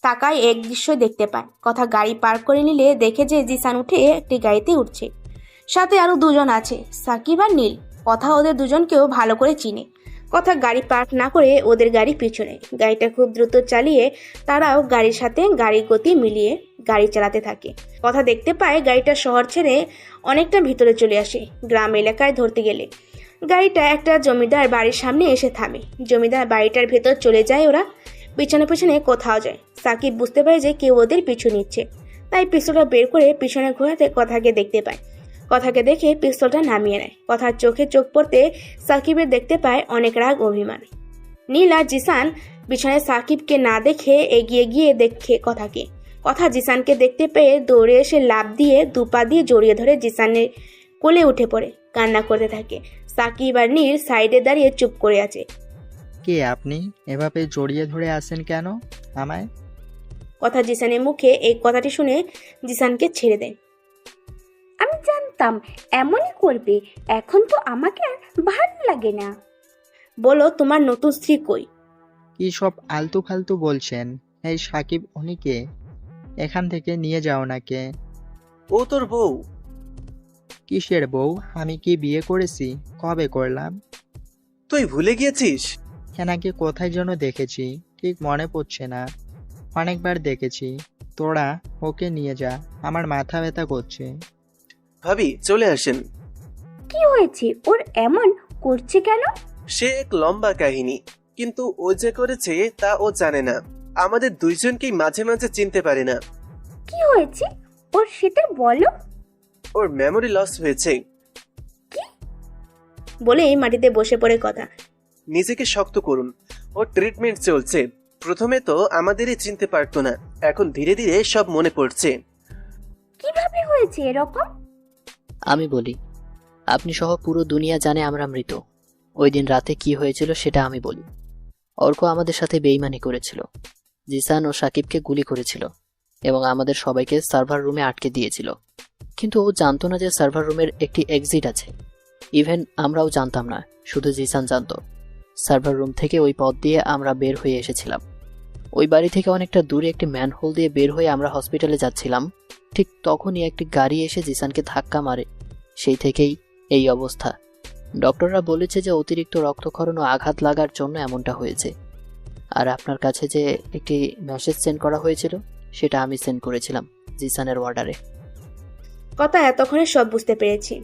S1: তাকায় এক দৃশ্য দেখতে পায়। কথা গাড়ি পার্ক করে নিলে দেখে যে জিসান উঠে একটি গাড়িতে উঠছে। সাথে আরো দুজন আছে, সাকিব আর নীল। কথা ওদের দুজনকেও ভালো করে চিনে। কথা গাড়ি পার্ক না করে ওদের গাড়ি পিছনে। গাড়িটা খুব দ্রুত চালিয়ে তারাও গাড়ির সাথে গাড়ির গতি মিলিয়ে গাড়ি চালাতে থাকে। কথা দেখতে পায় গাড়িটা শহর ছেড়ে অনেকটা ভিতরে চলে আসে। গ্রাম এলাকায় ধরতে গেলে গাড়িটা একটা জমিদার বাড়ির সামনে এসে থামে। জমিদার বাড়িটার ভেতর চলে যায় ওরা। পিছনে পিছনে কোথাও যায়। সাকিব বুঝতে পারে যে কেউ ওদের পিছু নিচ্ছে, তাই পিস্তলটা বের করে পিছনে ঘোরাতে কথাকে দেখতে পায়। কথাকে দেখে পিস্তলটা নামিয়ে নেয়। কথার চোখে চোখ পড়তে সাকিবের দেখতে পায় অনেক রাগ অভিমান। নীল আর জিসান পিছনে সাকিবকে না দেখে এগিয়ে গিয়ে দেখে কথাকে। কথা জিসানকে দেখতে পেয়ে দৌড়ে এসে লাফ দিয়ে দুপা দিয়ে জড়িয়ে ধরে জিসানের কোলে উঠে পড়ে কান্না করতে থাকে। সাকিব আর নীল সাইডে দাঁড়িয়ে চুপ করে আছে।
S2: কে আপনি? এভাবে জড়িয়ে ধরে আছেন কেন আমায়?
S1: কথা জিসানের মুখে এই কথাটি শুনে জিসানকে ছেড়ে দেয়।
S8: আমি জানতাম এমনই করবে, এখন তো আমাকে আর ভালো লাগে না।
S1: বলো, তোমার নতুন স্ত্রী কই?
S2: কি সব আলতু ফালতু বলছেন? এই সাকিব উনিকে, এখান থেকে নিয়ে যাও নাকে।
S7: ও তোর বউ?
S2: কিসের বউ? আমি কি বিয়ে করেছি? কবে করলাম?
S7: তুই ভুলে গিয়েছিস?
S2: হেনাকে কোথায় যেন দেখেছি, ঠিক মনে পড়ছে না। অনেকবার দেখেছি। তোরা ওকে নিয়ে যা, আমার মাথা ব্যথা করছে।
S7: ভাবি চলে আসেন।
S8: কি হয়েছে ওর এমন করছে কেন?
S7: সে এক লম্বা কাহিনী, কিন্তু ও যে করেছে তা ও জানে না। আমাদের দুইজনকেই মাঝে মাঝে চিনতে পারে না।
S8: কি হয়েছে ওর সেটা বলো।
S7: ওর মেমোরি লস হয়েছে।
S1: বলেই মাটিতে বসে পড়ে কথা।
S7: নিজেকে শক্ত করুন, ওর ট্রিটমেন্ট চলছে। প্রথমে তো আমাদেরই চিনতে পারতো না, এখন ধীরে ধীরে সব মনে পড়ছে।
S8: কিভাবে হয়েছে এরকম?
S6: আমি বলি, আপনি সহ পুরো দুনিয়া জানে আমরা মৃত। ওই দিন রাতে কি হয়েছিল সেটা আমি বলি। অর্ক আমাদের সাথে বেইমানি করেছিল। জিসান ও সাকিবকে গুলি করেছিল এবং আমাদের সবাইকে সার্ভার রুমে আটকে দিয়েছিল। কিন্তু ও জানতো না যে সার্ভার রুমের একটি এক্সিট আছে। ইভেন আমরাও জানতাম না, শুধু জিসান জানতো। সার্ভার রুম থেকে ওই পথ দিয়ে আমরা বের হয়ে এসেছিলাম। ওই বাড়ি থেকে অনেকটা দূরে একটি ম্যানহোল দিয়ে বের হয়ে আমরা হসপিটালে যাচ্ছিলাম। ঠিক তখনই একটি গাড়ি এসে জিসানকে ধাক্কা মারে। সেই থেকেই এই অবস্থা। ডক্টররা বলেছে যে অতিরিক্ত রক্তক্ষরণ ও আঘাত লাগার জন্য এমনটা হয়েছে। আর আপনার কাছে যে একটি মেসেজ সেন্ড করা হয়েছিল সেটা আমি সেন্ড করেছিলাম জিসানের অর্ডারে।
S1: কথা এতক্ষণে সব বুঝতে পেরেছি।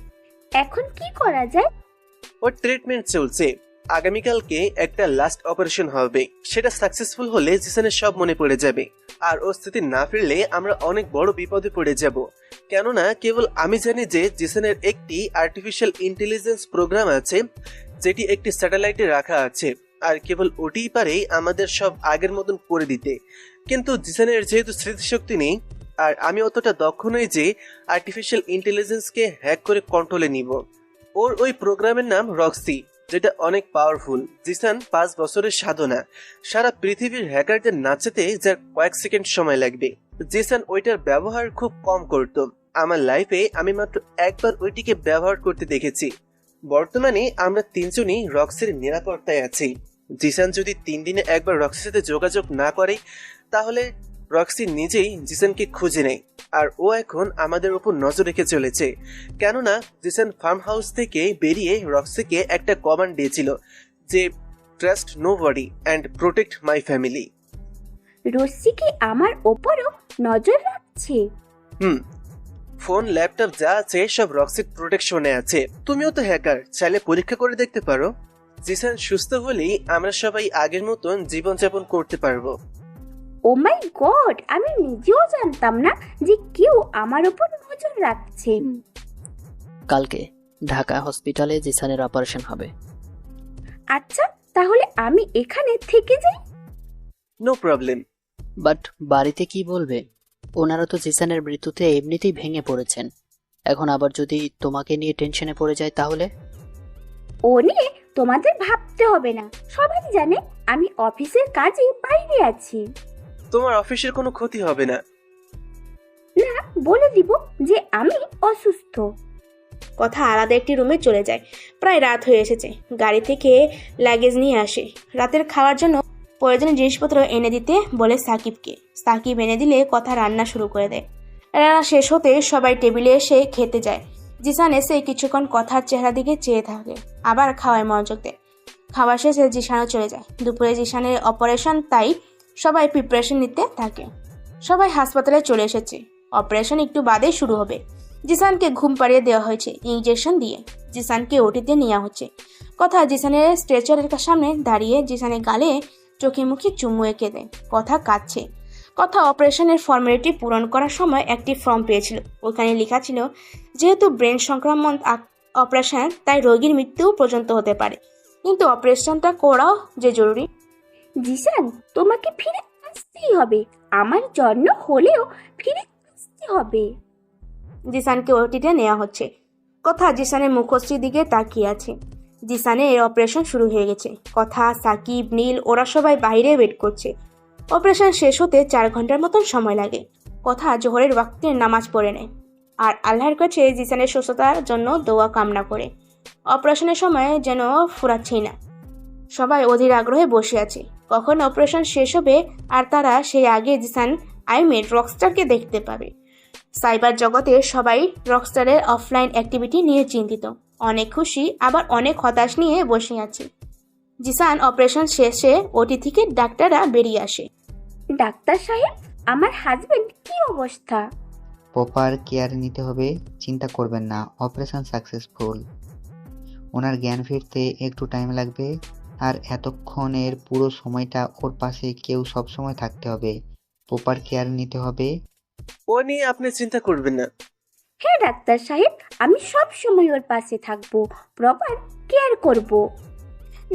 S8: এখন কি করা যায়?
S7: ওর ট্রিটমেন্ট চলছে। আগামীকালকে একটা লাস্ট অপারেশন হবে। সেটা সাকসেসফুল হলে জিসানের সব মনে পড়ে যাবে। আর ওর স্থিতি না ফিরলে আমরা অনেক বড় বিপদে পড়ে যাব। কেননা কেবল আমি জানি যে জিসানের একটি আর্টিফিশিয়াল ইন্টেলিজেন্স প্রোগ্রাম আছে, যেটি একটি স্যাটেলাইটে রাখা আছে। আর কেবল ওটিই পারে আমাদের সব আগের মতন করে দিতে। কিন্তু জিসানের যেহেতু স্মৃতিশক্তি নেই, আর আমি অতটা দক্ষ নই যে আর্টিফিশিয়াল ইন্টেলিজেন্সকে হ্যাক করে কন্ট্রোলে নিব। ওর ওই প্রোগ্রামের নাম রক্সি, যেটা অনেক পাওয়ারফুল। জিসান 5 বছরের সাধনা। সারা পৃথিবীর হ্যাকারদের নাচাতে যার কয়েক সেকেন্ড সময় লাগবে। জিসান ওইটার ব্যবহার খুব কম করত। আমার লাইফে আমি মাত্র একবার ওইটিকে ব্যবহার করতে দেখেছি। বর্তমানে আমরা তিনজনই রক্সের নিরাপত্তায় আছি। জিসান যদি 3 দিনে একবার রক্সের সাথে যোগাযোগ না করে, তাহলে রক্সি নিজেই জিসানকে খুঁজে নেয়। আর ও এখন আমাদের উপর নজর রেখে চলেছে, কেননা জিসান ফার্ম হাউস থেকে বেরিয়ে রক্সিকে একটা কমান্ড দিয়েছিল যে trust nobody and protect my family.
S8: Rashmi কি আমার ওপরও নজর রাখছে?
S7: ফোন ল্যাপটপ যা আছে সব রক্সির প্রোটেকশনে আছে। তুমিও তো হ্যাকার, চাইলে পরীক্ষা করে দেখতে পারো। জিসান সুস্থ হলেই আমরা সবাই আগের মতন জীবনযাপন করতে পারবো।
S8: ও মাই গড, আমি নিজেও জানতাম না যে কেউ আমার উপর নজর রাখছে।
S6: কালকে ঢাকা হসপিটালে জিসানের অপারেশন হবে।
S8: আচ্ছা, তাহলে আমি এখানে থেকে যাই?
S7: No problem.
S6: বাট বাড়িতে কি বলবে? ওনারা তো জিসানের মৃত্যুতে এমনিতেই ভেঙে পড়েছেন, এখন আবার যদি তোমাকে নিয়ে টেনশনে পড়ে যায় তাহলে?
S8: ও নিয়ে তোমাদের ভাবতে হবে না, সবাই জানে আমি অফিসের কাজে বাইরে আছি।
S7: তোমার অফিসের কোনো ক্ষতি হবে না।
S8: না, বলে দিব যে আমি অসুস্থ।
S1: কথা আলাদা একটি রুমে চলে যায়। প্রায় রাত হয়ে এসেছে। গাড়ি থেকে লাগেজ নিয়ে আসে। রাতের খাওয়ার জন্য প্রয়োজনীয় জিনিসপত্র এনে দিতে বলে সাকিবকে। সাকিব এনে দিলে কথা রান্না শুরু করে দেয়। রান্না শেষ হতে সবাই টেবিলে এসে খেতে যায়। জিসান এসে কিছুক্ষণ কথার চেহারা দিকে চেয়ে থাকে, আবার খাওয়ায় মনোযোগ দেয়। খাওয়া শেষে জিসানও চলে যায়। দুপুরে জিসানের অপারেশন, তাই সবাই প্রিপারেশন নিতে থাকে। সবাই হাসপাতালে চলে এসেছে। অপারেশন একটু বাদেই শুরু হবে। জিসানকে ঘুম পাড়িয়ে দেওয়া হয়েছে ইনজেকশন দিয়ে। জিসানকে ওটিতে নেওয়া হচ্ছে। কথা জিসানের স্ট্রেচারের সামনে দাঁড়িয়ে জিসানের গালে চোখে মুখে চুমু এঁকে দেয়। কথা কাঁদছে। কথা অপারেশনের ফর্মালিটি পূরণ করার সময় একটি ফর্ম পেয়েছিল। ওখানে লেখা ছিল, যেহেতু ব্রেন সংক্রমণ অপারেশন, তাই রোগীর মৃত্যু পর্যন্ত হতে পারে, কিন্তু অপারেশনটা করাও যে জরুরি।
S8: জিসান, তোমাকে ফিরে আসতেই হবে, আমার জন্য হলেও ফিরে আসতে হবে।
S1: জিসানকে ওটিতে নেওয়া হচ্ছে। কথা জিসানের মুখশ্রীর দিকে তাকিয়ে আছে। জিসানের অপারেশন শুরু হয়ে গেছে। কথা, সাকিব, নীল ওরা সবাই বাইরে ওয়েট করছে। অপারেশন শেষ হতে 4 ঘন্টার মতন সময় লাগে। কথা জোহরের ওয়াক্তের নামাজ পড়ে নেয় আর আল্লাহর কাছে জিসানের সুস্থতার জন্য দোয়া কামনা করে। অপারেশনের সময় যেন ফুরাচ্ছেই না। সবাই অধীর আগ্রহে বসে আছে কখন অপারেশন শেষ হবে আর তারা সেই আগে জিসান রকস্টারকে দেখতে পাবে। সাইবার জগতে সবাই রকস্টারের অফলাইন অ্যাক্টিভিটি নিয়ে চিন্তিত, অনেক খুশি আবার অনেক হতাশ নিয়ে বসে আছে। জিসান অপারেশন শেষে ওটি থেকে ডাক্তাররা বেরিয়ে আসে।
S8: ডাক্তার সাহেব, আমার হাজবেন্ড কি অবস্থা?
S12: প্রপার কেয়ার নিতে হবে, চিন্তা করবেন না, অপারেশন সাকসেসফুল। ওনার জ্ঞান ফিরতে একটু টাইম লাগবে, আর এতক্ষণের পুরো সময়টা ওর পাশে কেউ সবসময় থাকতে হবে, প্রপার কেয়ার নিতে হবে।
S7: ও নিয়ে আপনি চিন্তা করবেন না।
S8: হ্যাঁ ডাক্তার সাহেব, আমি সব সময় ওর পাশে থাকবো, প্রপার কেয়ার করব।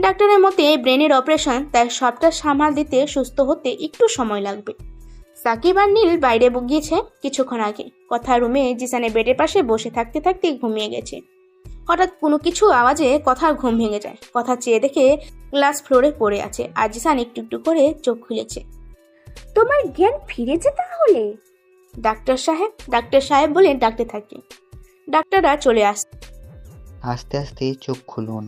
S1: ডাক্তারের মতে ব্রেনের অপারেশন, তাই সবটা সামাল দিতে সুস্থ হতে একটু সময় লাগবে। সাকিব আর নীল বাইরে গিয়েছে কিছুক্ষণ আগে। কথা রুমে জিসানের বেডের পাশে বসে থাকতে থাকতে ঘুমিয়ে গেছে। হঠাৎ কোনো কিছু আওয়াজে কথার ঘুম ভেঙে যায়। কথা চেয়ে দেখে গ্লাস ফ্লোরে পড়ে আছে আর জিসান একটু একটু করে চোখ খুলেছে।
S8: তোমার জ্ঞান ফিরেছে তাহলে?
S1: ডাক্তার সাহেব বলে ডাকতে থাকে। ডাক্তাররা চলে আসে।
S12: আস্তে আস্তে চোখ খুলুন।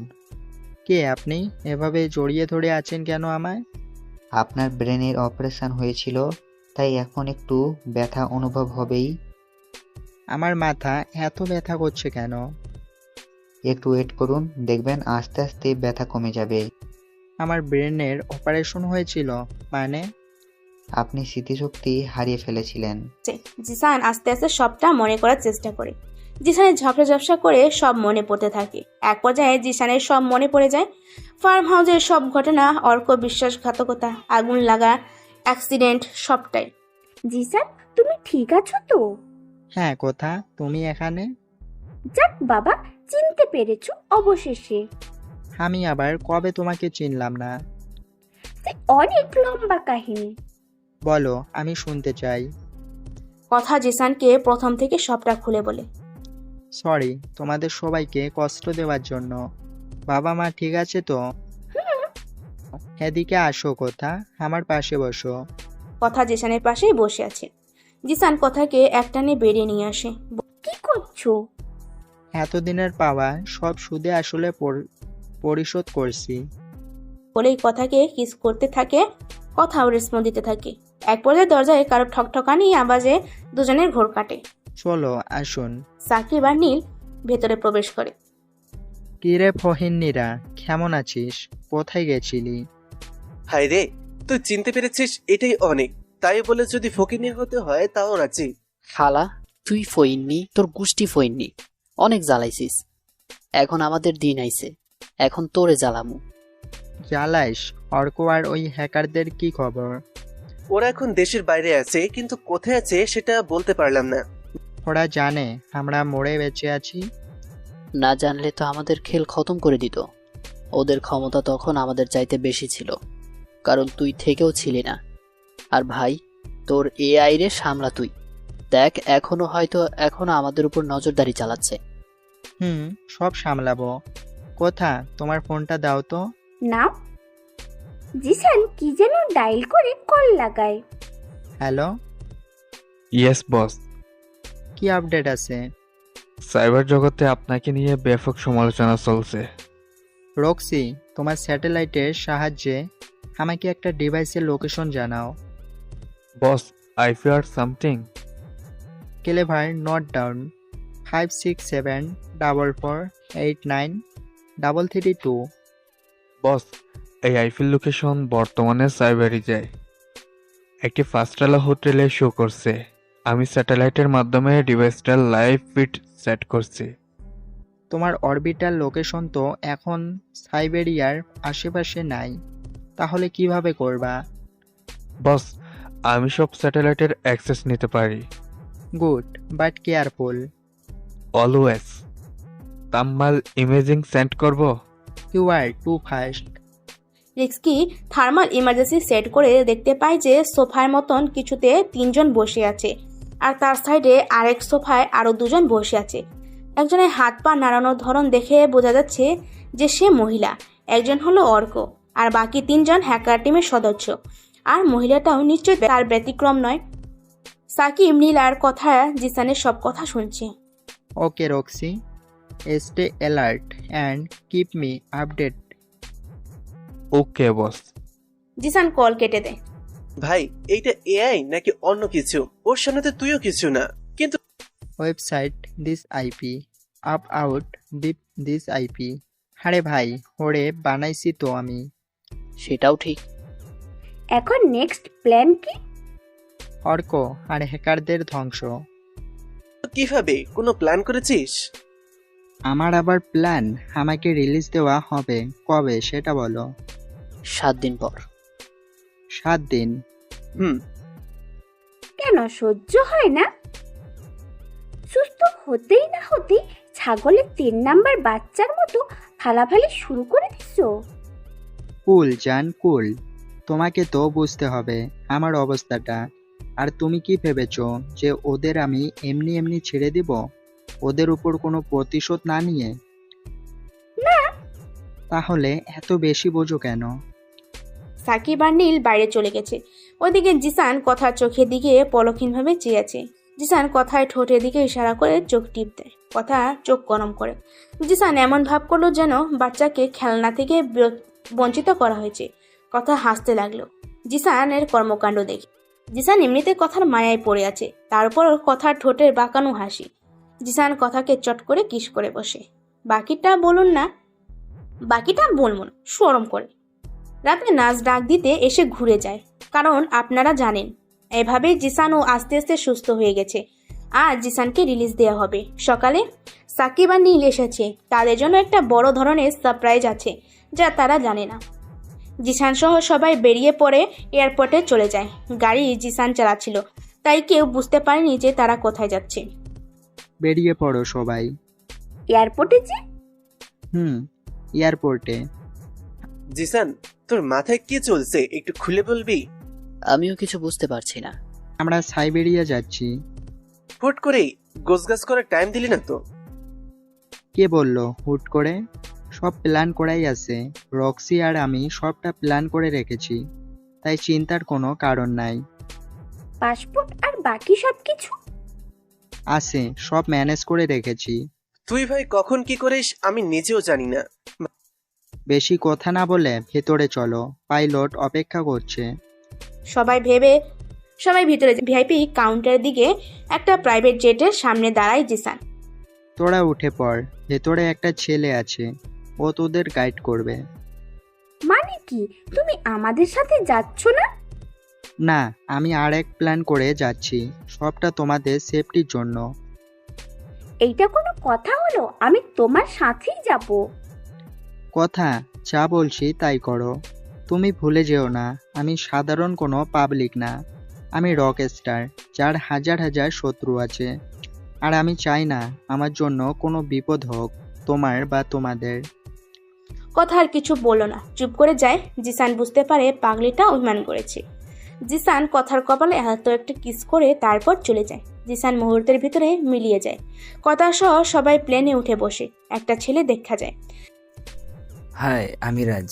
S2: কে আপনি? এভাবে জড়িয়ে ধরে আছেন কেন আমায়?
S12: আপনার ব্রেনের অপারেশন হয়েছিল, তাই এখন একটু ব্যথা অনুভব হবেই।
S2: আমার মাথা এত ব্যথা করছে কেন?
S12: একটু ওয়েট করুন, দেখবেন আস্তে আস্তে ব্যথা কমে যাবে।
S2: আমার ব্রেনের অপারেশন হয়েছিল মানে?
S12: আপনি স্মৃতিশক্তি হারিয়ে ফেলেছিলেন।
S1: জিসান আস্তে আস্তে সবটা মনে করার চেষ্টা করে। জিসানের ঝাপসা করে সব মনে পড়তে থাকে। এক পর্যায়ে জিসানের সব মনে পড়ে যায়। ফার্ম হাউসের সব ঘটনা, অর্ক বিশ্বাসঘাতকতা, আগুন লাগা, অ্যাক্সিডেন্ট, সবটাই।
S8: জিসান, তুমি ঠিক আছো তো?
S2: হ্যাঁ, কথা তুমি এখানে?
S8: যাক বাবা, চিনতে পেরেছো অবশেষে।
S2: আমি আবার কবে তোমাকে চিনলাম না?
S8: অনেক লম্বা কাহিনী।
S2: বলো, আমি শুনতে চাই।
S1: কথা জিসানকে প্রথম থেকে সবটা খুলে বলে।
S2: সরি তোমাদের সবাইকে কষ্ট দেওয়ার জন্য। বাবা মা ঠিক আছে তো? এদিকে আসো কথা, আমার পাশে বসো।
S1: কথা জিসানের পাশেই বসে আছে। জিসান কথাকে একটানে বেরিয়ে নিয়ে আসে।
S8: কি করছো?
S2: এতদিনের পাওয়া সব সুদে আসলে পরিশোধ করছি।
S1: বলেই কথাকে কিস করতে থাকে, কথাও রেসপন্স দিতে থাকে। এক পর্যায়ে দরজায় কারো ঠকঠকানি আওয়াজে দুজনের ঘোর কাটে।
S2: চলো আসুন।
S1: সাকিব আর নীল ভেতরে প্রবেশ করে।
S2: কিরে ফহিন্নিরা, কেমন আছিস? কোথায় গেছিলি?
S7: হাই রে, তুই চিনতে পেরেছিস, এটাই অনেক। তাই বলে যদি ফকিনি হতে হয় তাও রাজি।
S6: খালা, তুই ফইননি, তোর গুষ্টি ফইননি, অনেক জ্বালাইছিস। এখন আমাদের দিন আইছে, এখন তোরে জ্বালামু।
S2: জ্বালাইস? অর্ক আর ওই হ্যাকারদের কি খবর?
S7: ওরা এখন দেশের বাইরে আছে, কিন্তু কোথায় আছে সেটা বলতে পারলাম না।
S2: ওরা জানে আমরা মরে বেঁচে আছি?
S6: না জানলে তো আমাদের খেল খতম করে দিত। ওদের ক্ষমতা তখন আমাদের চাইতে বেশি ছিল, কারণ তুই থেকেও ছিলি না। আর ভাই, তোর এআই রে সামলা তুই। দেখ, এখনো আমাদের উপর নজরদারি চালাচ্ছে।
S2: সব সামলাবো। কোথা, তোমার ফোনটা দাও তো।
S8: নাও। জিসান কি যেন ডায়াল করে কল লাগায়।
S2: Hello,
S13: yes boss.
S2: কি আপডেট আছে?
S13: সাইবার জগতে আপনাকে নিয়ে ব্যাপক সমালোচনা চলছে।
S2: রক্সি, তোমার স্যাটেলাইটের সাহায্যে আমাকে একটা ডিভাইসের লোকেশন জানাও।
S13: Boss, I fear something.
S2: Clever, note down 5674489332।
S13: Boss, এই আইফিল লোকেশন বর্তমানে সাইবারে যায়। একটি ফাস্টালা হোটেলে শো করছে। আমি স্যাটেলাইটের মাধ্যমে ডিভাইসটার লাইভ ফিড সেট করছি।
S2: তোমার অরবিটাল লোকেশন তো এখন সাইবেরিয়ার আশেপাশে নাই, তাহলে কিভাবে করবা?
S13: বস, আমি সব স্যাটেলাইটের অ্যাক্সেস নিতে পারি।
S2: Good, but careful.
S13: Always. Thermal imaging send করব।
S2: You are too fast.
S1: রিক্সকি থার্মাল ইমার্জেন্সি সেট করে দেখতে পায় যে সোফার মতন কিছুতে 3 জন বসে আছে, আর তার সাইডে আরেক সোফায় আরো 2 জন বসে আছে। একজনের হাত পা নাড়ানোর ধরন দেখে বোঝা যাচ্ছে যে সে মহিলা। একজন হলো অর্ক, আর বাকি 3 জন হ্যাকার টিমের সদস্য। আর মহিলাটাও নিশ্চয়ই তার ব্যতিক্রম নয়। সাকিব নীলার কথা, জিসানের সব কথা শুনছে।
S2: Okay Roxy, stay alert and keep me update.
S13: Okay boss.
S1: Zisan call কেটে দেয়।
S7: ভাই, এইটা এআই নাকি অন্য কিছু? ওর সামনে তো তুইও কিছু না, কিন্তু
S2: website this IP, up out deep this IP. আরে ভাই, ওরে বানাইছি তো আমি।
S6: সেটাও ঠিক।
S8: এখন নেক্সট প্ল্যান কি?
S2: অর্ক আর হ্যাকারদের ধ্বংস।
S7: কিভাবে? কোনো প্ল্যান করেছিস?
S2: আমার আবার প্ল্যান? আমাকে রিলিজ দেওয়া হবে কবে সেটা বলো।
S6: 7 দিন পর।
S2: 7 দিন?
S8: কেন সহ্য হয় না? সুস্থ হতেই না হতেই ছাগলের 3 নাম্বার বাচ্চার মতো ফালাফালি শুরু করে দিছো।
S2: কুল জান, কুল। তোমাকে তো বুঝতে হবে আমার অবস্থাটা। আর তুমি কি ভেবেছো যে ওদের আমি এমনি এমনি ছেড়ে দিব, ওদের উপর কোনো প্রতিশোধ না নিয়ে?
S8: না।
S2: তাহলে এত বেশি বোঝো কেন?
S1: সাকিব আর নীল বাইরে চলে গেছে। ওইদিকে জিসান কথার চোখের দিকে পলকহীনভাবে চেয়ে আছে। জিসান কথায় ঠোঁটের দিকে ইশারা করে চোখ টিপ দেয়, কথা চোখ গরম করে। জিসান এমন ভাব করলো যেন বাচ্চাকে খেলনা থেকে বঞ্চিত করা হয়েছে। কথা হাসতে লাগলো জিসানের কর্মকাণ্ড দেখে। জিসান এমনিতে কথার মায়ায় পড়ে আছে, তার উপর কথার ঠোঁটের বাঁকানো হাসি। জিসান কথাকে চট করে কিস করে বসে। বাকিটা বলুন না, বাকিটা বলবো না, শরম করে। রাতে নাচ ডাক দিতে এসে ঘুরে যায়, কারণ আপনারা জানেন এভাবে জিসানও আস্তে আস্তে সুস্থ হয়ে গেছে। আজ জিসানকে রিলিজ দেওয়া হবে। সকালে সাকিব আর নীল এসেছে, তাদের জন্য একটা বড় ধরনের সারপ্রাইজ আছে যা তারা জানে না। জিসান সহ সবাই বেরিয়ে পড়ে এয়ারপোর্টে চলে যায়। গাড়ি জিসান চালাচ্ছিল, তাই কেউ বুঝতে পারেনি যে তারা কোথায় যাচ্ছে।
S2: বেরিয়ে পড়ো সবাই।
S8: এয়ারপোর্টে যে?
S2: এয়ারপোর্টে।
S7: জিসান, তোর মাথায় কি চলছে একটু খুলে বলবি?
S6: আমিও কিছু বুঝতে পারছি না।
S2: আমরা সাইবেরিয়া যাচ্ছি।
S7: হুট করে গোছগাছ করার টাইম দিলি না তো?
S2: কে বললো হুট করে? সব প্ল্যান করাই আছে। রক্সি আর আমি সবটা প্ল্যান করে রেখেছি, তাই চিন্তার কোনো কারণ নাই।
S8: পাসপোর্ট আর বাকি সব কিছু
S2: আছে, সব ম্যানেজ করে রেখেছি।
S7: তুই ভাই কখন কি করিস আমি নিজেও জানি না।
S2: বেশি কথা না বলে ভেতরে চলো, পাইলট অপেক্ষা করছে।
S1: সবাই ভিতরে ভিআইপি কাউন্টারের দিকে একটা প্রাইভেট জেটের সামনে দাঁড়ায় জিসান।
S2: তোরা উঠে পড়, ভেতরে একটা ছেলে আছে, ও তোদের গাইড করবে।
S8: মানে কি, তুমি আমাদের সাথে যাচ্ছ না?
S2: না, আমি আরেক প্ল্যান করে যাচ্ছি, সবটা তোমাদের সেফটির জন্য।
S8: এইটা কোনো কথা হলো? আমি তোমার সাথেই যাব।
S2: কথা, যা বলছি তাই করো। তুমি ভুলে যেও না, আমি সাধারণ কোনো পাবলিক না, আমি রক স্টার, যার হাজার হাজার শত্রু আছে। আর আমি চাই না আমার জন্য কোনো বিপদ হোক, তোমার বা তোমাদের।
S1: কথা আর কিছু বলল না, চুপ করে যায়। জিসান বুঝতে পারে পাগলিটা অভিমান করেছে। জিসান কথার কপালে এত একটা কিস করে তারপর চলে যায়। জিসান মুহূর্তের ভিতরে মিলিয়ে যায়। কথা সহ সবাই প্লেনে উঠে বসে। একটা ছেলে দেখা যায়।
S14: হাই, আমি রাজ,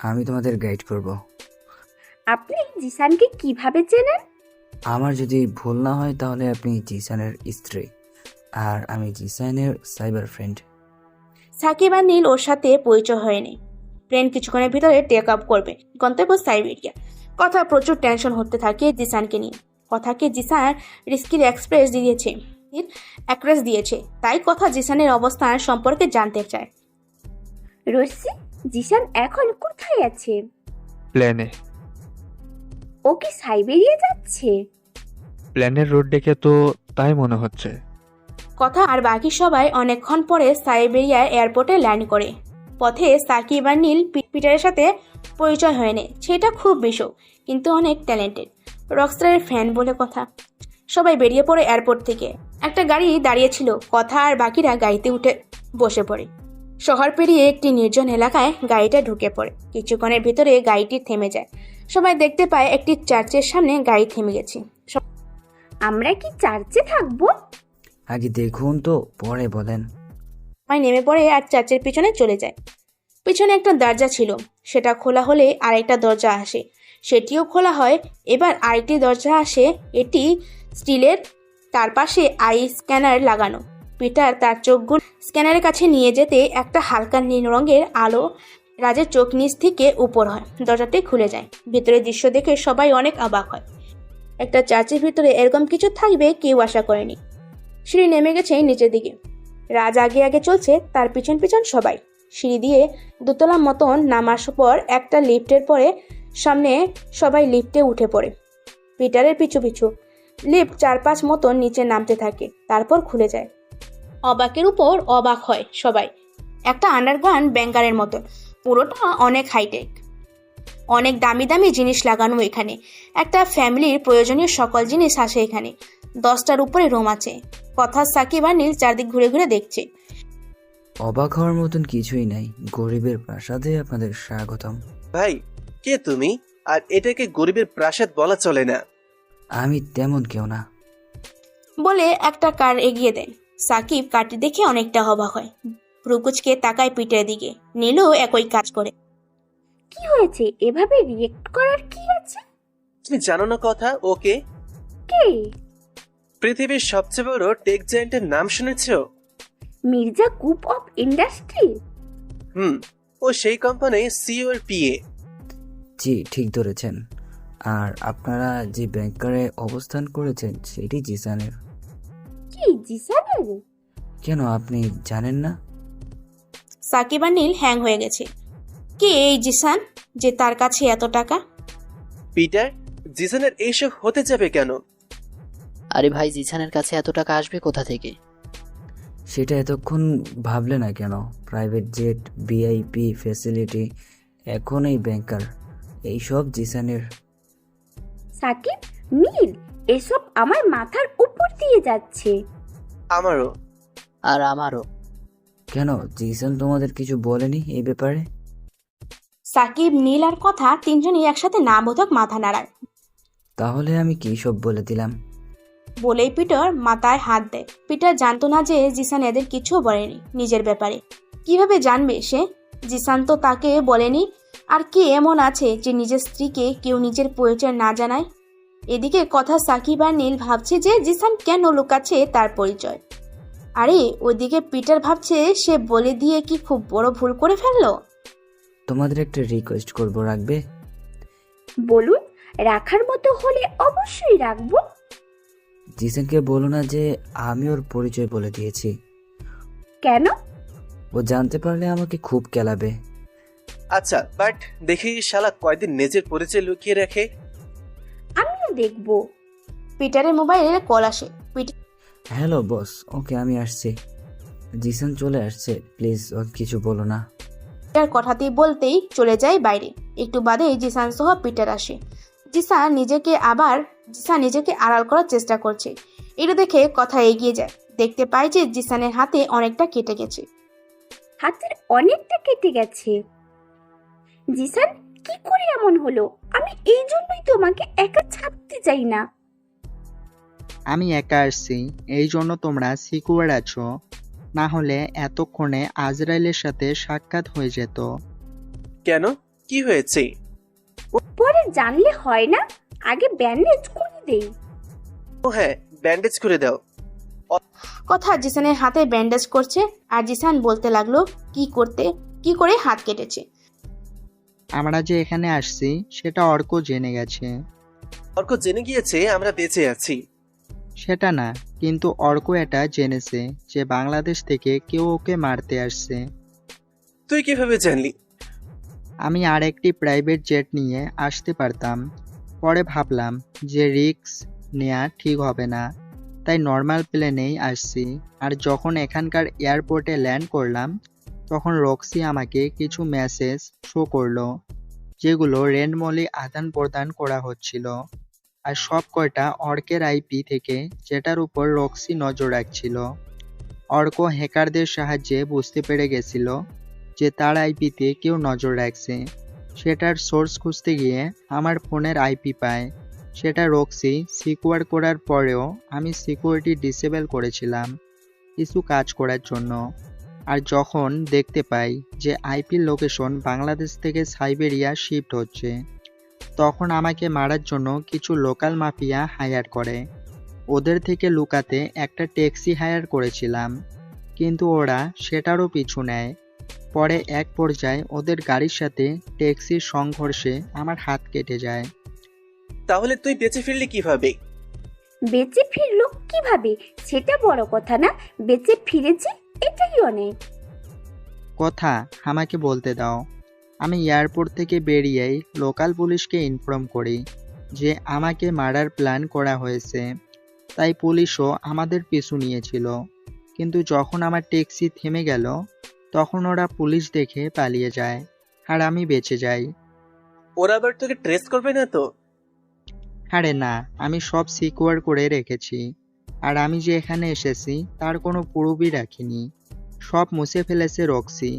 S14: আমি তোমাদের গাইড করব।
S8: আপনি জিসানকে কিভাবে চেনেন?
S14: আমার যদি ভুল না হয় তাহলে আপনি জিসানের স্ত্রী, আর আমি জিসানের সাইবার ফ্রেন্ড।
S1: সাকিব আর নীল ওর সাথে পরিচয় হয়নি। প্লেন কিছুক্ষণের ভিতরে টেক আপ করবে, গন্তব্য সাইবেরিয়া। কথা প্রচুর টেনশন হতে থাকে জিসানকে নিয়ে। কথাকে জিসান রিস্কির এক্সপ্রেস দিয়েছে, তাই কথা জিসানের অবস্থান সম্পর্কে জানতে চায়।
S8: রশ্মি, জিসান এখন কোথায় আছে?
S13: প্লেনে।
S8: ও কি সাইবেরিয়া যাচ্ছে?
S13: প্লেনের রুট দেখে তো তাই মনে হচ্ছে।
S1: কথা আর বাকি সবাই অনেকক্ষণ পরে সাইবেরিয়া এয়ারপোর্টে ল্যান্ড করে। পথে সাকিব আর নীল পিটারের সাথে পরিচয় হয়নি। সেটা খুব বিশু, কিন্তু অনেক ট্যালেন্টেড, রকস্টারের ফ্যান বলে কথা। সবাই বেরিয়ে পড়ে এয়ারপোর্ট থেকে। একটা গাড়ি দাঁড়িয়েছিল, কথা আর বাকিরা গাড়িতে উঠে বসে পড়ে। শহর পেরিয়ে একটি নির্জন এলাকায় গাড়িটা ঢুকে পড়ে। কিছুক্ষণের ভিতরে গাড়িটি থেমে যায়। সবাই দেখতে পায় একটি চার্চের সামনে গাড়ি থেমে গেছে।
S8: আমরা কি চার্চে থাকবো?
S14: আগে দেখুন তো, পরে বলেন।
S1: সবাই নেমে পড়ে আর চার্চের পিছনে চলে যায়। পিছনে একটা দরজা ছিল, সেটা খোলা হলে আরেকটা দরজা আসে, সেটিও খোলা হয়। এবার আরেকটি দরজা আসে, এটি স্টিলের, তার পাশে আই স্ক্যানার লাগানো। পিটার তার চোখগুলো স্ক্যানারের কাছে নিয়ে যেতে একটা হালকা নীল রঙের আলো রাজের চোখ নিচ থেকে উপর হয়। দরজাটি খুলে যায়। ভিতরের দৃশ্য দেখে সবাই অনেক অবাক হয়। একটা চার্চের ভিতরে এরকম কিছু থাকবে কেউ আশা করেনি। সিঁড়ি নেমে গেছে নিচের দিকে। রাজ আগে আগে চলছে, তার পিছন পিছন সবাই। সিঁড়ি দিয়ে দোতলা মতন নামার পর একটা লিফটের পরে সামনে সবাই লিফটে উঠে পড়ে। পিটারের পিছু পিছু লিফট 4-5 মতন নিচে নামতে থাকে, তারপর খুলে যায়। অবাকের উপর অবাক হয় সবাই। একটা আন্ডারগ্রাউন্ড ব্যাংকারের মতন, পুরোটা অনেক হাইটেক, অনেক দামি দামি জিনিস লাগানো এখানে। একটা ফ্যামিলির প্রয়োজনীয় সকল জিনিস আসে এখানে। 10টার উপরে রুম আছে। কথা সাকিব আর নীল চারদিক ঘুরে ঘুরে দেখছে।
S14: অবাক হওয়ার মতন কিছুই নাই, গরিবের প্রাসাদে আপনাদের স্বাগতম।
S7: ভাই, কে তুমি? আর এটাকে গরিবের প্রাসাদ বলা চলে না।
S14: আমি তেমন কেউ না
S1: বলে একটা কার এগিয়ে দেন। সাকিব কারটি দেখে অনেকটা অবাক হয়, ভ্রুকুচকে তাকায় পিটের দিকে। নীলও একই কাজ করে।
S8: কি হয়েছে? এভাবে রিয়েক্ট করার কি আছে?
S7: তুমি জানো না কথা ওকে?
S8: কে?
S7: পৃথিবীর সবচেয়ে বড় টেক জায়ান্টের নাম শুনেছো?
S8: Mirza group of industry.
S7: ও সেই কোম্পানির সিইও এর পিএ।
S14: জি, ঠিক ধরেছেন। আর আপনারা যে ব্যাংকারে অবস্থান করেছেন সেটি জিসানের।
S8: কি জিসানের?
S14: কেন, আপনি জানেন না?
S1: সাকিব আর নীল হ্যাং হয়ে গেছে। কে এই জিসান যে তার কাছে এত টাকা?
S7: পিটার, জিসানের এইসব হতে যাবে কেন?
S6: আরে ভাই, জিসানের কাছে এত টাকা আসবে কোথা থেকে?
S14: সেটা এতক্ষণ ভাবলে না কেন? প্রাইভেট জেট, ভিআইপি ফ্যাসিলিটি, এখন এই ব্যাংকার, এইসব জিসানের।
S8: সাকিব, নীল, এসব আমার মাথার উপর দিয়ে যাচ্ছে।
S7: আমারও।
S6: আর আমারও।
S14: কেন, জিসান তোমাদের কিছু বলেনি এই ব্যাপারে?
S1: সাকিব, নীল আর কথা তিনজনই একসাথে না বোধক মাথা নাড়ায়।
S14: তাহলে আমি কি সব বলে দিলাম?
S1: বলেই পিটার মাথায় হাত দেয়। পিটার জানতো না যে জিসান এদের কিছুও বলেনি নিজের ব্যাপারে। কিভাবে জানবে সে? জিসান তো তাকে বলেনি। আর কে এমন আছে যে নিজের স্ত্রীকে কেউ নিজের পরিচয় না জানায়? এদিকে কথা সাকিব আর নীল ভাবছে যে জিসান কেন লুকাচ্ছে তার পরিচয়। আরে ওইদিকে পিটার ভাবছে সে বলে দিয়ে কি খুব বড় ভুল করে ফেললো।
S14: তোমাদের একটা রিকোয়েস্ট করব, রাখবে?
S8: বলুন, রাখার মতো হলে অবশ্যই রাখবো।
S14: জিসানকে বলো না যে আমি ওর পরিচয় বলে দিয়েছি।
S8: কেন?
S14: ও জানতে পারলে আমাকে খুব কেলাবে।
S7: আচ্ছা, বাট দেখি শালা কয়দিন নিজের পরিচয় লুকিয়ে রাখে।
S8: আমিও দেখবো।
S1: পিটারের মোবাইলে কল আসে।
S14: হ্যালো বস, ওকে আমি আসছি। জিসান চলে আসছে, প্লিজ ওকে কিছু বলো না।
S1: পিটার কথাতেই বলতেই চলে যায় বাইরে। একটু বাদেই জিসান সহ পিটার আসে। জিসান নিজেকে আড়াল করার চেষ্টা করছে। এটা দেখে কথা এগিয়ে যায়। দেখতে পায় যে জিসানের হাতে অনেকটা কেটে গেছে।
S8: হাতের অনেকটা কেটে গেছে? জিসান, কি করে এমন হলো? আমি এই জন্যই তোমাকে একা ছাড়তে চাই না।
S2: আমি একা আসছি, এই জন্য তোমরা সিকিউর আছো, না হলে এতক্ষণে আজরাইলের সাথে সাক্ষাৎ হয়ে যেত।
S7: কেন, কি হয়েছে?
S8: পরে জানলে হয় না? আগে ব্যান্ডেজ করে দেই।
S7: ও হ্যাঁ, ব্যান্ডেজ করে দাও।
S1: কথা জিসানের হাতে ব্যান্ডেজ করছে আর জিসান বলতে লাগলো কি করে হাত কেটেছে।
S2: আমরা যে এখানে আসছি সেটা অর্ক জেনে গেছে।
S7: অর্ক জেনে গিয়েছে আমরা বেঁচে আছি?
S2: সেটা না, কিন্তু অর্ক এটা জেনেছে যে বাংলাদেশ থেকে কেউ ওকে মারতে আসছে।
S7: তুই কিভাবে জানলি?
S2: আমি আরেকটি প্রাইভেট জেট নিয়ে আসতে পারতাম, পরে ভাবলাম যে রিস্ক নেওয়া ঠিক হবে না, তাই নর্মাল প্লেনেই আসছি। আর যখন এখানকার এয়ারপোর্টে ল্যান্ড করলাম তখন রক্সি আমাকে কিছু মেসেজ শো করলো, যেগুলো র্যান্ডমলি আদান প্রদান করা হচ্ছিল। আর সব কয়টা অর্কের আইপি থেকে, যেটার উপর রক্সি নজর রাখছিল। অর্ক হ্যাকারদের সাহায্যে বুঝতে পেরে গেছিল যে তার আইপিতে কেউ নজর রাখছে। সেটার সোর্স খুঁজতে গিয়ে আমার ফোনের আইপি পায়। সেটা রক্সি সিকিউর করার পরেও আমি সিকিউরিটি ডিসেবল করেছিলাম কিছু কাজ করার জন্য। আর যখন দেখতে পাই যে আইপির লোকেশন বাংলাদেশ থেকে সাইবেরিয়া শিফট হচ্ছে, তখন আমাকে মারার জন্য কিছু লোকাল মাফিয়া হায়ার করে। ওদের থেকে লুকাতে একটা ট্যাক্সি হায়ার করেছিলাম, কিন্তু ওরা সেটারও পিছু নেয়। পরে এক পর্যায়ে ওদের গাড়ির সাথে ট্যাক্সির সংঘর্ষে আমার হাত কেটে যায়।
S7: তাহলে তুই বেঁচে ফিরলি কিভাবে?
S8: বেঁচে ফিরলো কিভাবে সেটা বড় কথা না, বেঁচে ফিরেছি এটাই অনেক
S2: কথা। আমাকে বলতে দাও। আমি এয়ারপোর্ট থেকে বেরিয়েই লোকাল পুলিশকে ইনফর্ম করি যে আমাকে মারার প্ল্যান করা হয়েছে, তাই পুলিশও আমাদের পিছু নিয়েছিল। কিন্তু যখন আমার ট্যাক্সি থেমে গেল তখন ওরা পুলিশ দেখে পালিয়ে যায় আর আমি বেঁচে যাই।
S7: ওরা আবার তোকে ট্রেস করবে না তো?
S2: আরে না, আমি সব সিকিউর করে রেখেছি। আর আমি যে এখানে এসেছি তার কোনো প্রুফই রাখিনি, সব মুছে ফেলেছে রক্সি,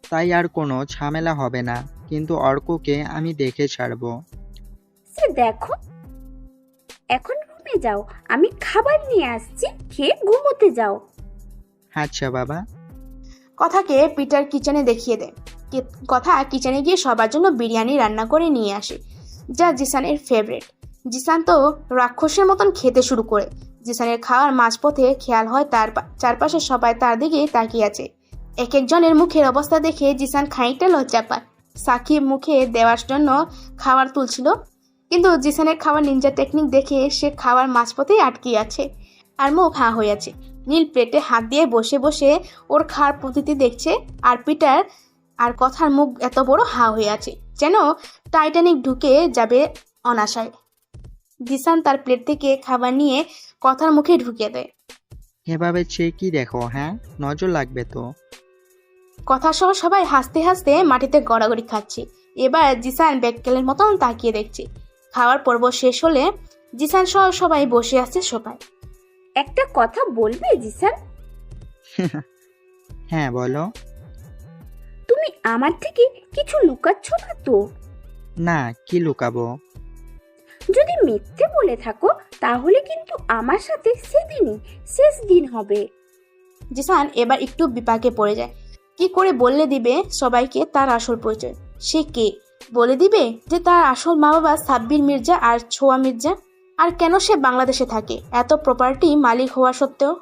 S2: তাই আর কোনো ঝামেলা হবে না। কিন্তু অর্ককে আমি দেখে ছাড়বো।
S8: সে দেখো, এখন রুমে যাও, আমি খাবার নিয়ে আসছি, খেয়ে ঘুমোতে যাও।
S2: আচ্ছা বাবা।
S1: কথাকে পিটার কিচেনে দেখিয়ে দেয়। কথা কিচেনে গিয়ে সবার জন্য বিরিয়ানি রান্না করে নিয়ে আসে, যা জিসানের ফেভারিট। জিসান তো রাক্ষসের মতন খেতে শুরু করে। জিসানের খাওয়ার মাঝপথে খেয়াল হয় তার চারপাশে সবাই তার দিকে তাকিয়ে আছে। এক একজনের মুখের অবস্থা দেখে জিসান খানিকটা লজ্জা পায়। সাকিব মুখে দেওয়ার জন্য খাবার তুলছিল, কিন্তু জিসানের খাওয়ার নিনজা টেকনিক দেখে সে খাওয়ার মাঝপথেই আটকে আছে আর মুখ হাঁ হয়ে আছে। নীল প্লেটে হাত দিয়ে বসে বসে ওর খাওয়ার প্রতিটি দেখছে। আর পিটার আর কথার মুখ এত বড় হাঁ হয়ে আছে যেন টাইটানিক ঢুকে যাবে অনাশায়। জিসান তার প্লেট থেকে খাবার নিয়ে কথার মুখে ঢুকিয়ে দেয়।
S2: এভাবে চেয়ে কি দেখো, হ্যাঁ নজর লাগবে তো।
S1: কথা সহ সবাই হাসতে হাসতে মাটিতে গড়াগড়ি খাচ্ছে। এবার জিসান ব্যাককেলের মতন তাকিয়ে দেখছে। খাওয়ার পর্ব শেষ হলে জিসান সহ সবাই বসে আছে সোফায়।
S8: একটা কথা বলবে জিসান?
S2: হ্যাঁ বলো।
S8: তুমি আমার থেকে কিছু লুকাচ্ছ না তো?
S2: না, কি লুকাবো?
S8: যদি মিথ্যে বলে থাকো তাহলে কিন্তু আমার সাথে সেদিনই শেষ দিন হবে।
S1: জিসান এবার একটু বিপাকে পড়ে যায়। কি করে বললে দিবে সবাইকে তার আসল পরিচয়? সে কে? বলে দিবে যে তার আসল মা বাবা সাব্বির মির্জা আর ছোয়া মির্জা? আর কেন সে বাংলাদেশে থাকে এত প্রপার্টি মালিক হওয়া সত্ত্বেও?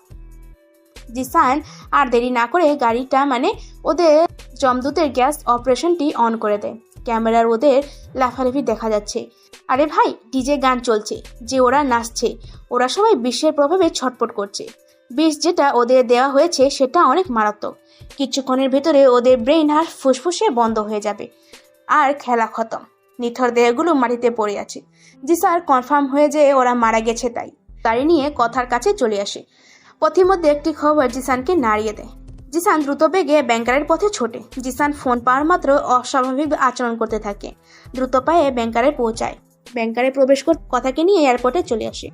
S1: জিসান আর দেরি না করে গাড়িটা ওদের জমদূতের গ্যাস অপারেশনটি অন করে দেয়। ক্যামেরার ওদের লাফালাফি দেখা যাচ্ছে। আরে ভাই, ডিজে গান চলছে, যে ওরা নাচছে, ওরা সবাই বিষের প্রভাবে ছটপট করছে। বিষ যেটা ওদের দেওয়া হয়েছে সেটা অনেক মারাত্মক। কিছুক্ষণের ভেতরে ওদের ব্রেইন আর ফুসফুসে বন্ধ হয়ে যাবে, আর খেলা খতম। নিথর দেহগুলো মাটিতে পড়ে আছে। জিসান কনফার্ম হয়ে যে ওরা মারা গেছে, তাই গাড়ি নিয়ে কথার কাছে চলে আসে। পথের মধ্যে একটি খবর জিসানকে নাড়িয়ে দেয়। জিসান দ্রুত বেগে ব্যাংকারের পথে ছোটে। জিসান ফোন পাওয়ার মাত্র অস্বাভাবিক আচরণ করতে থাকে। দ্রুত পায়ে ব্যাংকারে পৌঁছায়। ব্যাংকারে প্রবেশ করে কথাকে নিয়ে এয়ারপোর্টে চলে আসে।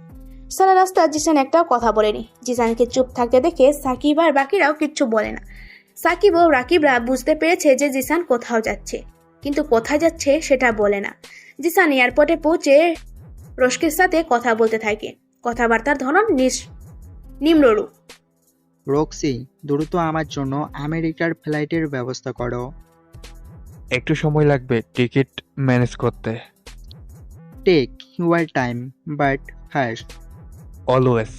S1: সারা রাস্তা জিসান একটাও কথা বলেনি। জিসানকে চুপ থাকতে দেখে সাকিব আর বাকিরাও কিচ্ছু বলে না। সাকিব ও রাকিবরা বুঝতে পেরেছে যে জিসান কোথাও যাচ্ছে, কিন্তু কোথায় যাচ্ছে সেটা বলে না। জিসান এয়ারপোর্টে পৌঁছে রশকির সাথে কথা বলতে থাকে। কথাবার্তার ধরন নিম্নরূপ।
S2: রক্সি, দ্রুত আমার জন্য আমেরিকার ফ্লাইটের ব্যবস্থা করো।
S13: একটু সময় লাগবে টিকিট ম্যানেজ করতে।
S2: Take your time, but first.
S13: Always.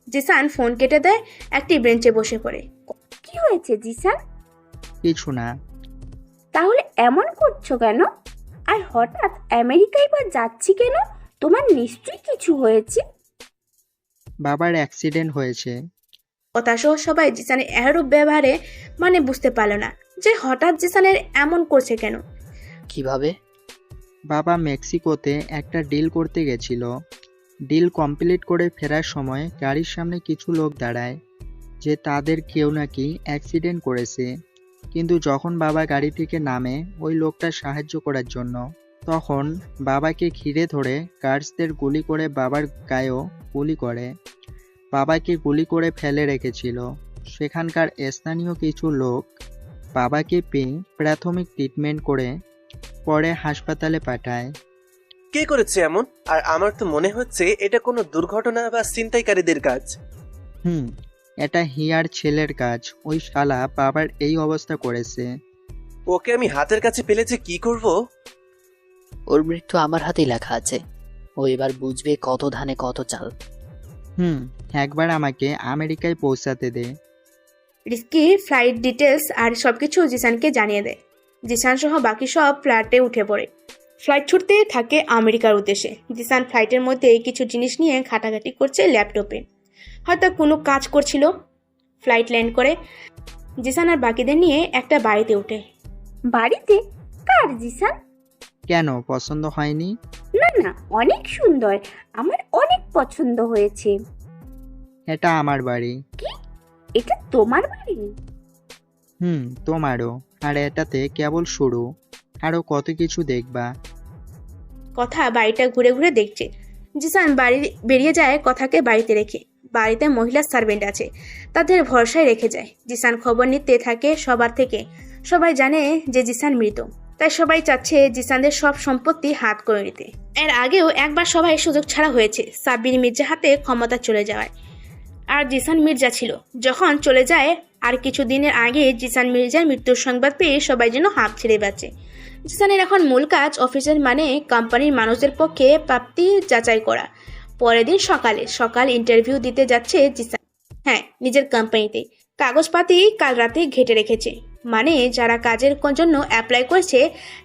S1: Zishan phone কেটে দেয়, একটি বেঞ্চে বসে পড়ে।
S8: কি হয়েছে জিসান?
S2: কিছু না।
S8: তাহলে এমন করছো কেন? আর হঠাৎ আমেরিকায় বা যাচ্ছি কেন? তোমার নিশ্চয়ই কিছু হয়েছে।
S2: বাবার অ্যাক্সিডেন্ট হয়েছে।
S1: কথা সহ সবাই জিসানের এরূপ ব্যবহারে বুঝতে পারল না যে হঠাৎ জিসানের এমন করছে কেন।
S6: কিভাবে?
S2: বাবা মেক্সিকোতে একটা ডিল করতে গেছিল। ডিল কমপ্লিট করে ফেরার সময় গাড়ির সামনে কিছু লোক দাঁড়ায় যে তাদের কেউ নাকি অ্যাক্সিডেন্ট করেছে। কিন্তু যখন বাবা গাড়ি থেকে নামে ওই লোকটা সাহায্য করার জন্য, তখন বাবাকে ঘিরে ধরে গার্ডসদের গুলি করে বাবার গায়েও গুলি করে। বাবাকে গুলি করে ফেলে রেখেছিল। সেখানকার স্থানীয় কিছু লোক বাবাকে পেয়ে প্রাথমিক ট্রিটমেন্ট করে পরে হাসপাতালে পাঠায়।
S7: কে করেছে এমন? আর আমার তো মনে হচ্ছে এটা কোনো দুর্ঘটনা বা ছিনতাইকারীদের কাজ।
S2: এটা হিয়ার ছেলের কাজ। ওই শালা বাবার এই অবস্থা করেছে।
S7: ওকে আমি হাতের কাছে পেলে যে কি করব?
S6: ওর মৃত্যু আমার হাতেই লেখা আছে। ও এবার বুঝবে কত ধানে কত চাল।
S2: একবার আমাকে আমেরিকায় পৌঁছাতে দে।
S1: রিস্কি ফ্লাইট ডিটেলস আর সবকিছু জিসানকে জানিয়ে দেয়। জিসান সহ বাকি সব ফ্লাইটে উঠে পড়ে। ফ্লাইট ছুটতে থাকে আমেরিকার উদ্দেশ্যে। জিসান ফ্লাইটের মধ্যে কিছু জিনিস নিয়ে ঘাটাঘাটি করছে ল্যাপটপে, হয়তো কোনো কাজ করছিল। ফ্লাইট ল্যান্ড করে জিসান আর বাকিদের নিয়ে একটা বাড়িতে ওঠে।
S8: বাড়িতে? কার জিসান?
S2: কেন, পছন্দ হয়নি?
S8: না না, অনেক সুন্দর, আমার অনেক পছন্দ হয়েছে।
S2: এটা আমার বাড়ি।
S8: কি? এটা তোমার বাড়ি?
S2: তোমারও। আর এটাতে কেবল শুরু, আরো কত কিছু দেখবা।
S1: কথা বাড়িটা ঘুরে ঘুরে দেখছে। জিসান বাড়ি বেরিয়ে যায় কথাকে বাড়িতে রেখে। বাড়িতে মহিলা সার্ভেন্ট আছে, তাদের ভরসায় রেখে যায়। জিসান খবর নিতে থাকে সবার থেকে। সবাই জানে যে জিসান মৃত, তাই সবাই চাচ্ছে জিসানদের সব সম্পত্তি হাত করে নিতে। এর আগেও একবার সবাই সুযোগ ছাড়া হয়েছে সাব্বির মির্জা হাতে ক্ষমতা চলে যাওয়ায়। আর জিসান মির্জা ছিল যখন চলে যায়। আর কিছুদিনের আগে জিসান মির্জার মৃত্যুর সংবাদ পেয়ে সবাই যেন হাঁপ ছেড়ে বাঁচে। জিসানের এখন মূল কাজ অফিসের কোম্পানির মানুষদের পক্ষে প্রাপ্তি যাচাই করা। পরের দিন সকাল ইন্টারভিউ দিতে যাচ্ছে জিসান। নিজের কোম্পানিতে। কাগজপাতি কাল রাতে ঘেটে রেখেছে। যারা কাজের জন্য অ্যাপ্লাই করেছে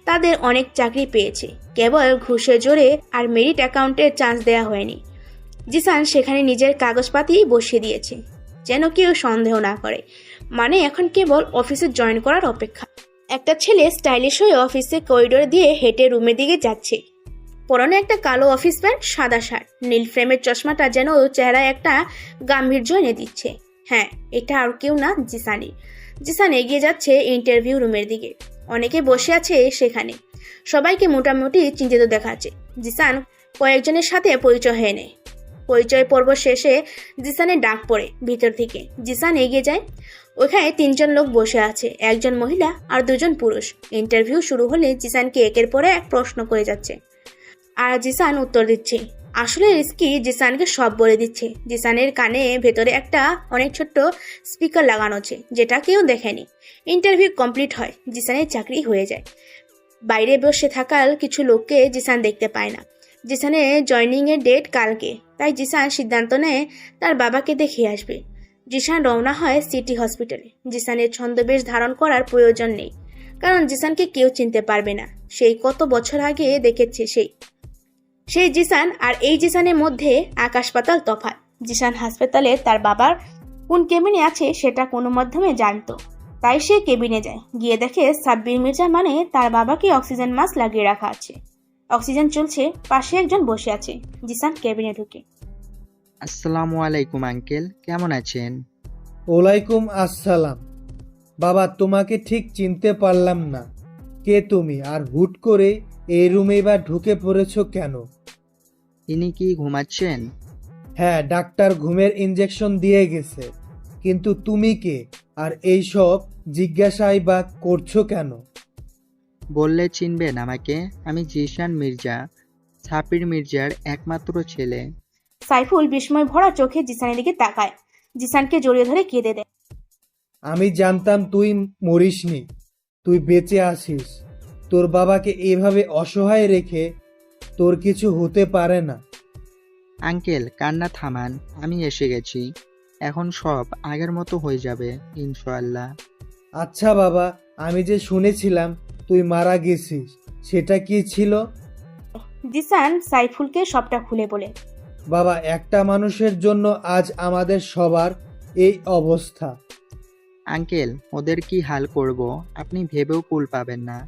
S1: তাদের অনেক চাকরি পেয়েছে, কেবল ঘুষের জোরে আর মেরিট অ্যাকাউন্টের চান্স দেওয়া হয়নি। জিসান সেখানে নিজের কাগজপাতি বসিয়ে দিয়েছে, যেন কেউ সন্দেহ না করে। এখন কেবল অফিসে জয়েন করার অপেক্ষা। একটা ছেলে স্টাইলিশ হয়ে অফিসে করিডোর দিয়ে হেঁটে রুমের দিকে যাচ্ছে। পরনে একটা কালো অফিস প্যান্ট, সাদা শার্ট, নীল ফ্রেমের চশমাটা যেন চেহারায় একটা গাম্ভীর্য এনে দিচ্ছে। এটা আর কেউ না, জিসানই। জিসান এগিয়ে যাচ্ছে ইন্টারভিউ রুমের দিকে। অনেকে বসে আছে সেখানে, সবাইকে মোটামুটি চিন্তিত দেখাচ্ছে। জিসান কয়েকজনের সাথে পরিচয় হয়ে নেয়। পরিচয় পর্ব শেষে জিসানের ডাক পড়ে ভিতর থেকে। জিসান এগিয়ে যায়। ওখানে 3জন লোক বসে আছে, একজন মহিলা আর 2জন পুরুষ। ইন্টারভিউ শুরু হলে জিসানকে একের পর এক প্রশ্ন করে যাচ্ছে, আর জিসান উত্তর দিচ্ছে। আসলে রিস্কি জিসানকে সব বলে দিচ্ছে। জিসানের কানে ভেতরে একটা অনেক ছোট্ট স্পিকার লাগানো আছে, যেটা কেউ দেখেনি। ইন্টারভিউ কমপ্লিট হয়, জিসানের চাকরি হয়ে যায়। বাইরে বসে থাকার কিছু লোককে জিসান দেখতে পায় না। জিসানের জয়নিং এর ডেট কালকে, তাই জিসান সিদ্ধান্ত নেয় তার বাবাকে দেখে আসবে। জিসান রওনা হয় সিটি হসপিটালে। জিসানের ছদ্মবেশ ধারণ করার প্রয়োজন নেই, কারণ জিসানকে কেউ চিনতে পারবে না। সেই কত বছর আগে দেখেছে সেই জিসান আর এই জিসানের মধ্যে আকাশ পাতাল তফাৎ। জিসান হাসপাতালে তার বাবার কোন কেবিনে আছে সেটা কোনো মাধ্যমে জানতো, তাই সে কেবিনে যায়। গিয়ে দেখে সাব্বির মির্জা মানে তার বাবাকে অক্সিজেন মাস্ক লাগিয়ে রাখা আছে, অক্সিজেন চলছে, পাশে একজন বসে আছে। জিসান কেবিনে ঢুকে।
S2: আসসালামু আলাইকুম আঙ্কেল, কেমন আছেন?
S15: ওয়ালাইকুম আসসালাম। বাবা, তোমাকে ঠিক চিনতে পারলাম না, কে তুমি? আর হুট করে এই রুমে বা ঢুকে পড়েছো কেন?
S2: ইনি কি ঘুমাচ্ছেন?
S15: হ্যাঁ, ডাক্তার ঘুমের ইঞ্জেকশন দিয়ে গেছে, কিন্তু তুমি কে আর এইসব জিজ্ঞাসাই বা করছো কেন?
S2: বললে চিনবেন আমাকে? আমি জিসান মির্জা, সাব্বির মির্জার একমাত্র ছেলে।
S1: সাইফুল বিস্ময় ভরা চোখে জিসানের দিকে তাকায়। জিসানকে জড়িয়ে ধরে কেঁদে দেয়।
S15: আমি জানতাম তুই মরিসনি, তুই বেঁচে আছিস। তোর বাবাকে এভাবে অসহায় রেখে তোর কিছু হতে পারে না।
S2: আঙ্কেল কান্না থামান, আমি এসে গেছি। এখন সব আগের মতো হয়ে যাবে ইনশাআল্লাহ।
S15: আচ্ছা বাবা, আমি যে শুনেছিলাম তুই মারা গেছিস, সেটা কি ছিল?
S1: জিসান সাইফুলকে সবটা খুলে বলে।
S15: বাবা, একটা মানুষের জন্য আজ আমাদের সবার এই অবস্থা।
S2: আঙ্কেল ওদের কি হাল করব আপনি ভেবেও কুল পাবেন না।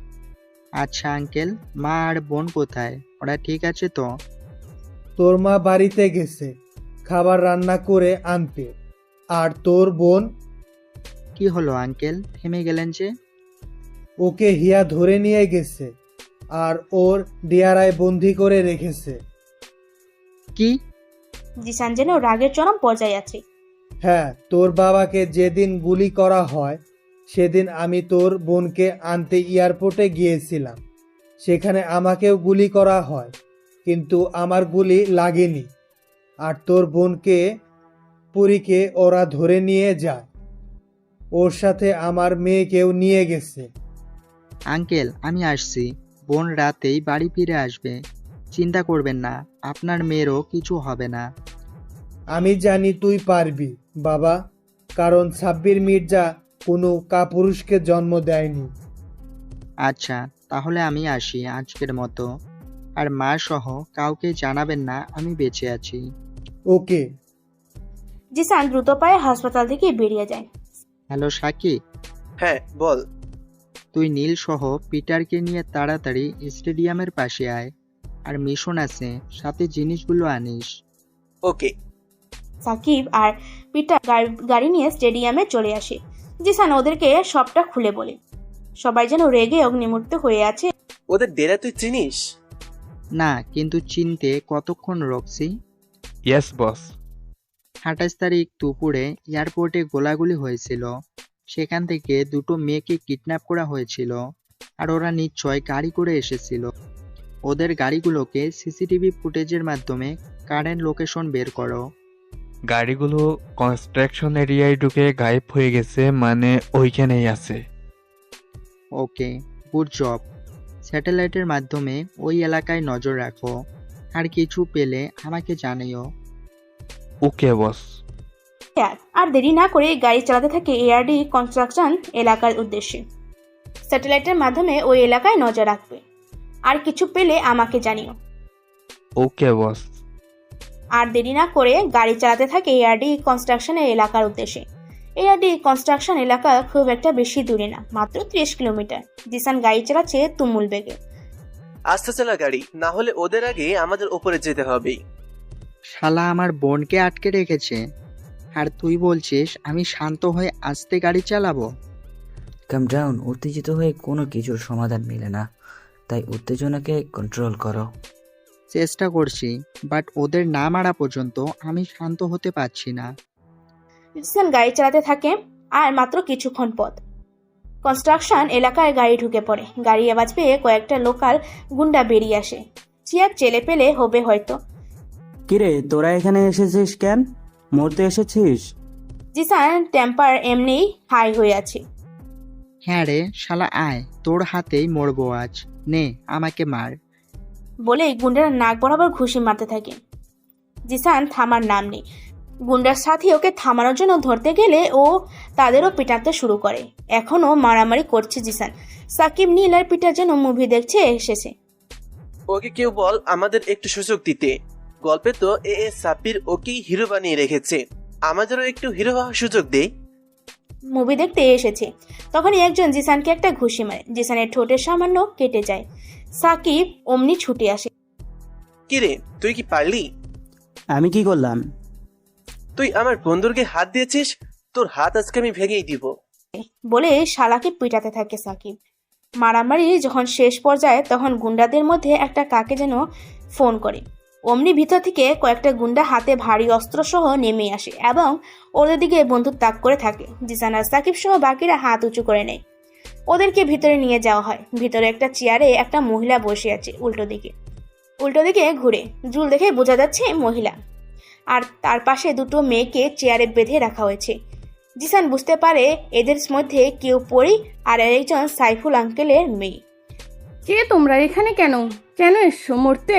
S2: আচ্ছা আঙ্কেল, মা আর বোন কোথায়? ওরা ঠিক আছে তো?
S15: তোর মা বাড়িতে গেছে খাবার রান্না করে আনতে। আর তোর বোন?
S2: কি হলো আঙ্কেল, থেমে গেলেন যে?
S15: ওকে হিয়া ধরে নিয়ে গেছে আর ওর ডিয়ারায় বন্দি করে রেখেছে।
S2: কি?
S1: জিসান যেন রাগের চরম পর্যায়ে আছে।
S15: হ্যাঁ, তোর বাবাকে যেদিন গুলি করা হয় সেদিন আমি তোর বোনকে আনতে এয়ারপোর্টে গিয়েছিলাম। সেখানে আমাকেও গুলি করা হয়, কিন্তু আমার গুলি লাগেনি। আর তোর বোনকে পুরীকে ওরা ধরে নিয়ে যায়। ওর সাথে আমার মেয়েকেও নিয়ে গেছে।
S2: আঙ্কেল আমি আসছি, বোন রাতেই বাড়ি ফিরে আসবে, চিন্তা করবেন না, আপনার মেয়েরও কিছু হবে না।
S15: আমি জানি তুই পারবি বাবা, কারণ সাব্বির মির্জা কোনো কাপুরুষকে জন্ম দেয়নি।
S2: আচ্ছা তাহলে আমি আসি আজকের মতো, আর মা সহ কাউকে জানাবেন না আমি বেঁচে আছি।
S15: ওকে।
S1: জিসান দ্রুত পায়ে হাসপাতাল থেকে বেরিয়ে যায়।
S2: হ্যালো সাকিব।
S7: হ্যাঁ বল।
S2: তুই নীল সহ পিটারকে নিয়ে তাড়াতাড়ি স্টেডিয়ামের পাশে আয়, আর মিশন আছে, সাথে জিনিসগুলো আনিস।
S7: ওকে।
S1: সাকিব আর পিটার গাড়ি নিয়ে স্টেডিয়ামে চলে আসে। জিসান ওদেরকে সবটা খুলে বলে। সবাই যেন রেগে অগ্নিমূর্ত হয়ে আছে।
S7: ওদের ডেরা তুই চিনিস?
S2: না, কিন্তু চিনতে কতক্ষণ রক্সি?
S13: Yes boss.
S2: 28 তারিখ দুপুরে এয়ারপোর্টে গোলাগুলি হয়েছিল, সেখান থেকে দুটো মেয়েকে কিডন্যাপ করা হয়েছিল, আর ওরা নিশ্চয় গাড়ি করে এসেছিল। ওদের গাড়িগুলোকে সিসিটিভি ফুটেজের মাধ্যমে কারেন্ট লোকেশন বের করো।
S13: গাড়িগুলো কনস্ট্রাকশন এরিয়ায় ঢুকে গায়েব হয়ে গেছে, মানে ওইখানেই আছে।
S2: ওকে, গুড জব। স্যাটেলাইটের মাধ্যমে ওই এলাকায় নজর রাখো, আর কিছু পেলে আমাকে জানিও।
S13: ওকে বস।
S1: আর দেরি না করে গাড়ি চালাতে থাকে এআরডি কনস্ট্রাকশন এলাকার উদ্দেশ্যে। স্যাটেলাইটের মাধ্যমে ওই এলাকায় নজর রাখবে, আর কিছু পেলে আমাকে জানিও।
S13: ওকে বস।
S1: আর দেরি না করে গাড়ি চালাতে থাকে এআরডি কনস্ট্রাকশনের এলাকার উদ্দেশ্যে। এআরডি কনস্ট্রাকশন এলাকা খুব একটা বেশি দূরে না, মাত্র 30 কিলোমিটার। জিসান গাড়ি চালাচ্ছে তুমুল বেগে।
S7: আস্তে চালা গাড়ি, না হলে ওদের আগে আমাদের উপরে যেতে হবে।
S2: শালা আমার বোনকে আটকে রেখেছে, আর তুই বলছিস আমি শান্ত হয়ে আস্তে গাড়ি চালাবো?
S14: কাম ডাউন, উত্তেজিত হয়ে কোনো কিছুর সমাধান মেলে না, তাই উত্তেজনাকে কন্ট্রোল করো।
S2: চেষ্টা করছি, বাট ওদের না মারা পর্যন্ত আমি শান্ত হতে পারছি না।
S1: জিসান গাড়ি চালাতে থাকে, আর মাত্র কিছুক্ষণ পথ কনস্ট্রাকশন এলাকায় গাড়ি ঢুকে পড়ে। গাড়ি আওয়াজ পেয়ে কয়েকটা লোকাল গুন্ডা বেরিয়ে আসে। চিয়ার চেলে পেলে হবে হয়তো।
S16: কিরে, তোরা এখানে এসেছিস কেন? মরতে এসেছিস?
S1: জিসান টেম্পার এমনি হাই হয়ে আছে।
S2: হ্যাঁ রে শালা, আয়, তোর হাতেই মরবো আজ, নে আমাকে মার।
S1: বলে গুন্ডারা নাক বরাবর ঘুষি মারতে থাকে। জিসান থামার নাম নেই। গুন্ডার সাথী ওকে থামানোর জন্য ধরতে গেলে ও তাদেরও পিটাতে শুরু করে। এখনও মারামারি করছে জিসান। সাকিব নীল আর পিটার জন্য মুভি দেখছে এসেছে।
S7: ওকে কেউ বল আমাদের একটু সুযোগ দিতে। গল্পে তো সাব্বির ওকেই হিরো বানিয়ে রেখেছে, আমাদেরও একটু হিরো হওয়ার সুযোগ দেই।
S1: মুভি দেখতে এসেছে তখনই একজন জিসানকে একটা ঘুষি মারে। জিসানের ঠোঁটের সামান্য কেটে যায়। সাকিব অমনি ছুটে আসে।
S7: কিরে, তুই কি পারলি?
S16: আমি কি করলাম?
S7: তুই আমার বন্ধুকে হাত দিয়েছিস, তোর হাত আজকে আমি ভেঙেই দিব
S1: বলে শালাকে পিটাতে থাকে সাকিব। মারামারি যখন শেষ পর্যায়ে তখন গুন্ডাদের মধ্যে একটা কাকে যেন ফোন করে। অমনি ভিতর থেকে কয়েকটা গুন্ডা হাতে ভারী অস্ত্র সহ নেমে আসে এবং ওদের দিকে বন্দুক তাক করে থাকে। জিসান আর সাকিব সহ বাকিরা হাত উঁচু করে নেয়। ওদেরকে ভিতরে নিয়ে যাওয়া হয়। ভিতরে একটা চেয়ারে একটা মহিলা বসে আছে উল্টো দিকে ঘুরে। জুল দেখে বোঝা যাচ্ছে মহিলা, আর তার পাশে দুটো মেয়েকে চেয়ারে বেঁধে রাখা হয়েছে। জিসান বুঝতে পারে এদের মধ্যে কেউ পরি আর একজন সাইফুল আঙ্কেলের মেয়ে।
S17: কে তোমরা এখানে? কেন কেন এসছো? মরতে?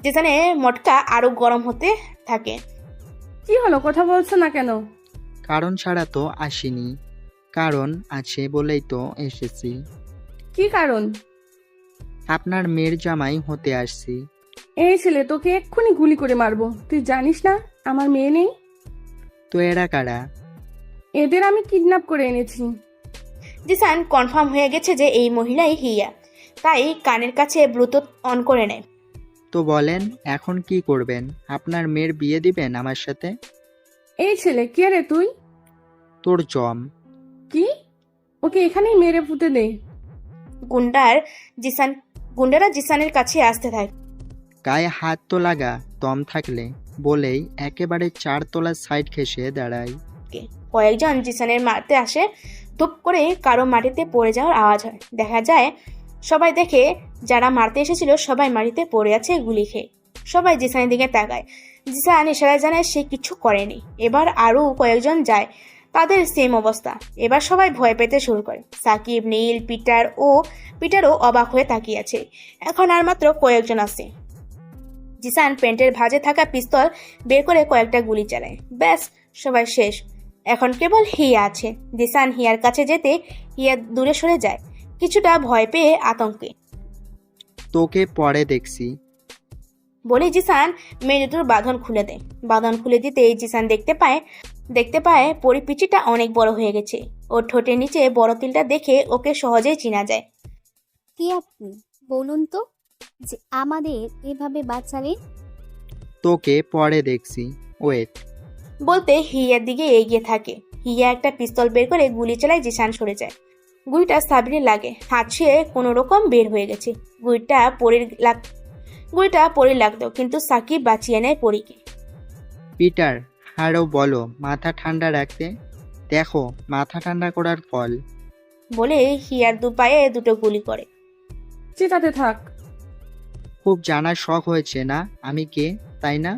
S1: জিসানের মটকা আরো গরম হতে থাকে।
S17: কি হলো, কথা বলছো না কেন?
S2: কারণ ছাড়া তো আসিনি, কারণ আছে বলেই তো এসেছি।
S17: কি কারণ?
S2: আপনার মেয়ের জামাই হতে আসছি।
S17: এই ছেলে, তোকে এক্ষুনি গুলি করে মারবো। তুই জানিস না আমার মেয়ে নেই?
S2: তো এরা কারা?
S17: এদের আমি কিডন্যাপ করে এনেছি।
S1: জিসান কনফার্ম হয়ে গেছে যে এই মহিলাই হিয়া, তাই কানের কাছে ব্লুটুথ অন করে নেয়।
S2: তো বলেন এখন কি করবেন? আপনার মেয়ের বিয়ে দিবেন আমার সাথে?
S17: এই ছেলে, কে রে তুই?
S2: তোর জম।
S17: কি? ওকে এখানেই মেরে পুঁতে দে।
S1: গুন্ডারা জিসানের কাছে আসতে থাকে।
S2: গায়ে হাত তো লাগা দম থাকলে, বলেই একেবারে 4 তলার সাইড ঘেঁষে দাঁড়ায়।
S1: কয়েকজন জিসানের মারতে আসে। ধুপ করে কারো মাটিতে পড়ে যাওয়ার আওয়াজ হয়। দেখা যায় সবাই দেখে যারা মারতে এসেছিল সবাই মাটিতে পড়ে আছে গুলি খেয়ে। সবাই জিসানের দিকে তাকায়। জিসান ইশারায় জানায় সে কিছু করেনি। এবার আরও কয়েকজন যায়, তাদের সেম অবস্থা। এবার সবাই ভয় পেতে শুরু করে। সাকিব, নীল, পিটারও অবাক হয়ে তাকিয়ে আছে। এখন আর মাত্র কয়েকজন আছে। জিসান প্যান্টের ভাঁজে থাকা পিস্তল বের করে কয়েকটা গুলি চালায়। ব্যাস, সবাই শেষ। এখন কেবল হিয়া আছে। জিসান হিয়ার কাছে যেতে হিয়া দূরে সরে যায়, কিছুটা ভয় পেয়ে আতঙ্কে।
S2: তোকে পরে দেখছি
S1: বলে জিসান মেয়ে দুটোর বাঁধন খুলে দেয়। বাঁধন খুলে দিতেই জিসান দেখতে পায় পরিপিচিটা অনেক বড় হয়ে গেছে। ওর ঠোঁটের নিচে বড় তিলটা দেখে ওকে সহজেই চেনা যায়।
S18: কে আপনি? বলুন তো, যে আমাদের এভাবে বাঁচালেন?
S2: তোকে পরে দেখছি, ওয়েট।
S1: বলতে হিয়ার দিকে এগিয়ে থাকে। হিয়া একটা পিস্তল বের করে গুলি চালায়। জিসান সরে যায়। গুলিটা সাবিরের লাগে। হাত ছুঁয়ে কোনো রকম বের হয়ে গেছে। গুলিটা পরির লাগতো, কিন্তু সাকিব বাঁচিয়ে নেয় পরীকে।
S2: পিটার, আরও বলো মাথা ঠান্ডা রাখতে। দেখো মাথা ঠান্ডা করার ফল।
S1: বলে হিয়ার পায়ে দুটো গুলি করে।
S17: চেতাতে থাক।
S2: খুব জানার শখ হয়েছে না আমি কে, তাই না?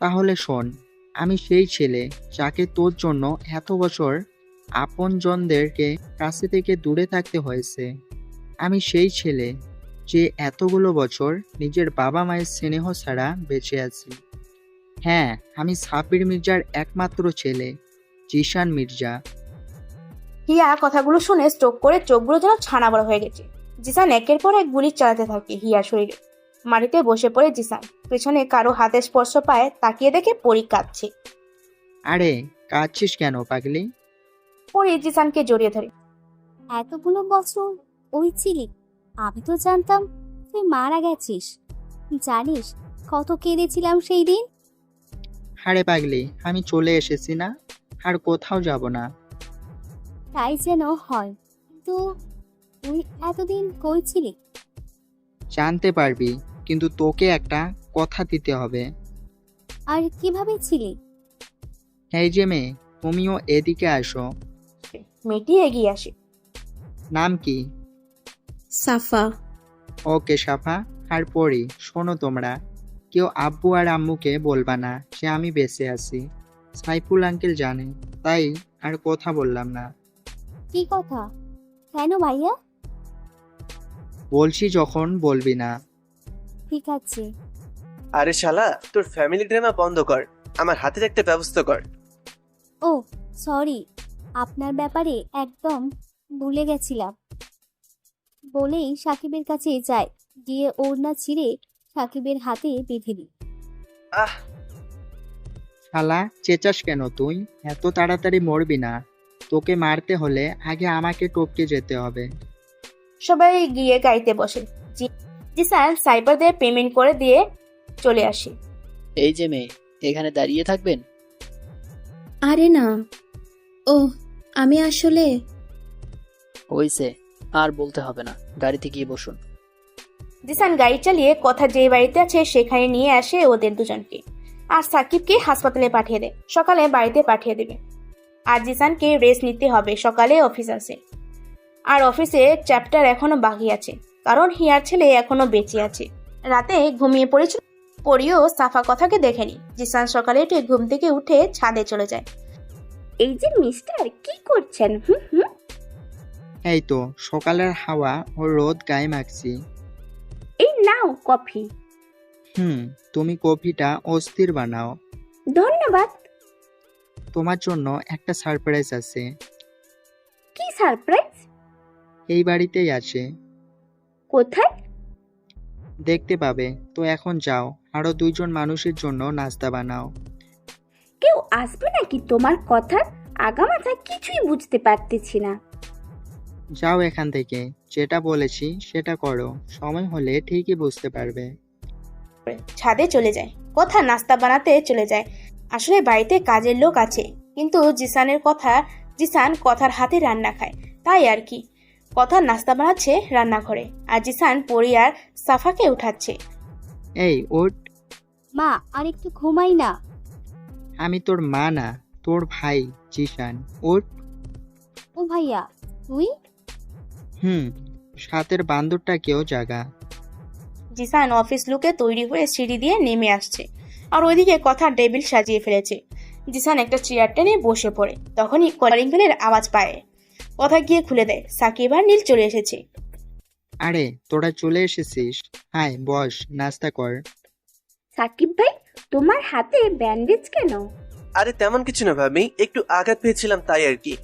S2: তাহলে শোন, আমি সেই ছেলে যাকে তোর জন্য এত বছর আপনজনদেরকে কাছে থেকে দূরে থাকতে হয়েছে। আমি সেই ছেলে যে এতগুলো বছর নিজের বাবা মায়ের স্নেহ ছাড়া বেঁচে আছি। হ্যাঁ, আমি সাব্বির মির্জার একমাত্র ছেলে, জিসান মির্জা।
S1: হিয়া কথাগুলো শুনে স্ট্রোক করে চোখগুলো যেন ছানা বড় হয়ে গেছে। জিসান একের পর এক গুলি চালাতে থাকে হিয়ার শরীরে। মাটিতে বসে পড়ে জিসান। পেছনে কারো হাতে স্পর্শ পায়, তাকিয়ে দেখে পরি কাঁদছে।
S2: আরে কাঁদছিস কেন পাগলি?
S1: পরি জিসানকে জড়িয়ে ধরে।
S18: এতগুলো বছর ওই ছিলি? আমি তো জানতাম তুই মারা গেছিস। জানিস কত কেঁদেছিলাম সেই দিন?
S2: আরে পাগলি, আমি চলে এসেছি না, আর কোথাও যাব না।
S18: তাই যেন হয়। তো তুই এতদিন কই ছিলি?
S2: জানতে পারবি, কিন্তু তোকে একটা কথা দিতে হবে।
S18: আর কিভাবে ছিলি?
S2: এই যে মেয়ে, তুমিও এদিকে আসো।
S1: মেয়েটি এগিয়ে আসে।
S2: নাম কি?
S11: সাফা।
S2: ওকে সাফা। আর পড়ি, শোনো তোমরা, কেউ আব্বু আর আম্মুকে বলবা না যে আমি বেঁচে আছি। সাইফুল আঙ্কেল জানে, তাই আর কথা বললাম না।
S18: কি কথা? কেন ভাইয়া?
S2: বলছি যখন বলবি না।
S18: ঠিক আছে।
S7: আরে শালা, তোর ফ্যামিলি ড্রামা বন্ধ কর। আমার হাতের একটা ব্যবস্থা কর।
S18: ও সরি, আপনার ব্যাপারে একদম ভুলে গেছিলাম। বলেই সাকিবের কাছে যায়, গিয়ে ওড়না ছিঁড়ে সাকিবের হাতে বেঁধে দিই।
S7: আহ,
S2: শালা চেঁচাস কেন তুই? এত তাড়াতাড়ি মরবি না। তোকে মারতে হলে আগে আমাকে টপকে যেতে হবে।
S1: সবাই গিয়ে গাড়িতে বসে। জিসান সাইবারদের পেমেন্ট করে দিয়ে চলে আসে।
S6: এই যে মেয়ে, এখানে দাঁড়িয়ে থাকবেন?
S11: আরে না, ও আমি আসলে
S6: হইছে, আর বলতে হবে না, গাড়িতে গিয়ে বসুন।
S1: জিসান গাড়ি চালিয়ে কথা যে বাড়িতে আছে সেখানে নিয়ে আসে ওদের দুজনকে, আর সাকিবকে হাসপাতালে পাঠিয়ে দেয়। সকালে বাড়িতে পাঠিয়ে দেবে। আর জিসানকে রেস্ট নিতে হবে, সকালে অফিস আছে। আর অফিসে চ্যাপ্টার এখনো বাকি আছে, কারণ হিয়ার ছেলে এখনো বেঁচে আছে। রাতে ঘুমিয়ে পড়েছিল পরিও সাফা কথাকে দেখেনি। জিসান সকালে উঠে ঘুম থেকে উঠে ছাদে চলে যায়।
S8: এই যে মিস্টার, কি করছেন? হুম হুম।
S2: এই তো সকালের হাওয়া ও রোদ গায়ে মাখছি।
S8: এই নাও কফি।
S2: তুমি কফিটা অস্থির বানাও।
S8: ধন্যবাদ।
S2: তোমার জন্য একটা সারপ্রাইজ আছে।
S8: কি সারপ্রাইজ?
S2: এই বাড়িতেই আছে।
S8: কোথায়?
S2: দেখতে পাবে। তো এখন যাও, আরো 2 জন মানুষের জন্য নাস্তা বানাও।
S8: কেউ আসবে নাকি? তোমার কথার আগামাথা কিছুই বুঝতে পারতেছি না।
S2: যাও এখান থেকে, যেটা বলেছি সেটা করো, সময় হলে ঠিকই বুঝতে পারবে।
S1: ছাদে চলে যায়। কথা নাস্তা বানাতে চলে যায়। আসলে বাড়িতে কাজের লোক আছে, কিন্তু জিসান কথার হাতে রান্না খায়, তাই আর কি। কথা নাস্তা বানাচ্ছে রান্নাঘরে, আর জিসান পরি আর সাফাকে উঠাচ্ছে।
S2: এই ওঠ।
S18: মা আর একটু ঘুমাই না।
S2: আমি তোর মা না, তোর ভাই জিসান। ওঠ।
S18: ও ভাইয়া তুই?
S2: সাথের বান্দরটাকেও জাগা।
S1: জিসান অফিস লুকে তৈরি হয়ে সিঁড়ি দিয়ে নেমে আসছে, আর ওইদিকে কথা টেবিল সাজিয়ে ফেলেছে। জিসান একটা চেয়ার টেনে বসে পড়ে। তখনই কলিং বেলের আওয়াজ পায়। কথা গিয়ে খুলে দেয়। সাকিব আর নীল চলে এসেছে।
S2: আরে তোরা চলে এসেছিস, হাই বস, নাস্তা কর।
S8: সাকিব ভাই, তোমার হাতে ব্যান্ডেজ কেন?
S7: আরে তেমন কিছু না ভাবি, একটু আঘাত পেয়েছিলাম তাই আর কি।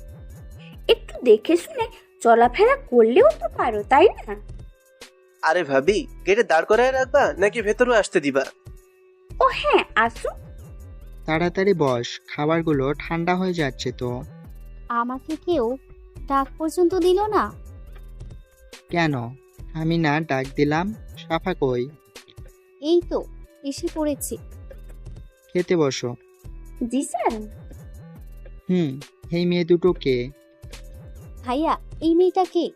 S8: একটু দেখে শুনে চলাফেরা করলেও তো পারো, তাই না?
S7: আরে ভাবি, গেটে দাঁড় করায় রাখবা নাকি ভেতরে আসতে দিবা?
S8: ও হ্যাঁ, আসো।
S2: তাড়াতাড়ি বস, খাবারগুলো ঠান্ডা হয়ে যাচ্ছে তো।
S18: আমাকে কেউ ডাক পর্যন্ত দিল না।
S2: কেন? আমি না ডাক দিলাম? সাফা কই?
S18: এই তো এসে পড়েছি।
S2: খেতে বসো।
S8: জিসান।
S2: এই মেয়ে দুটো কে?
S18: ভাইয়া এই মেয়েটা কে?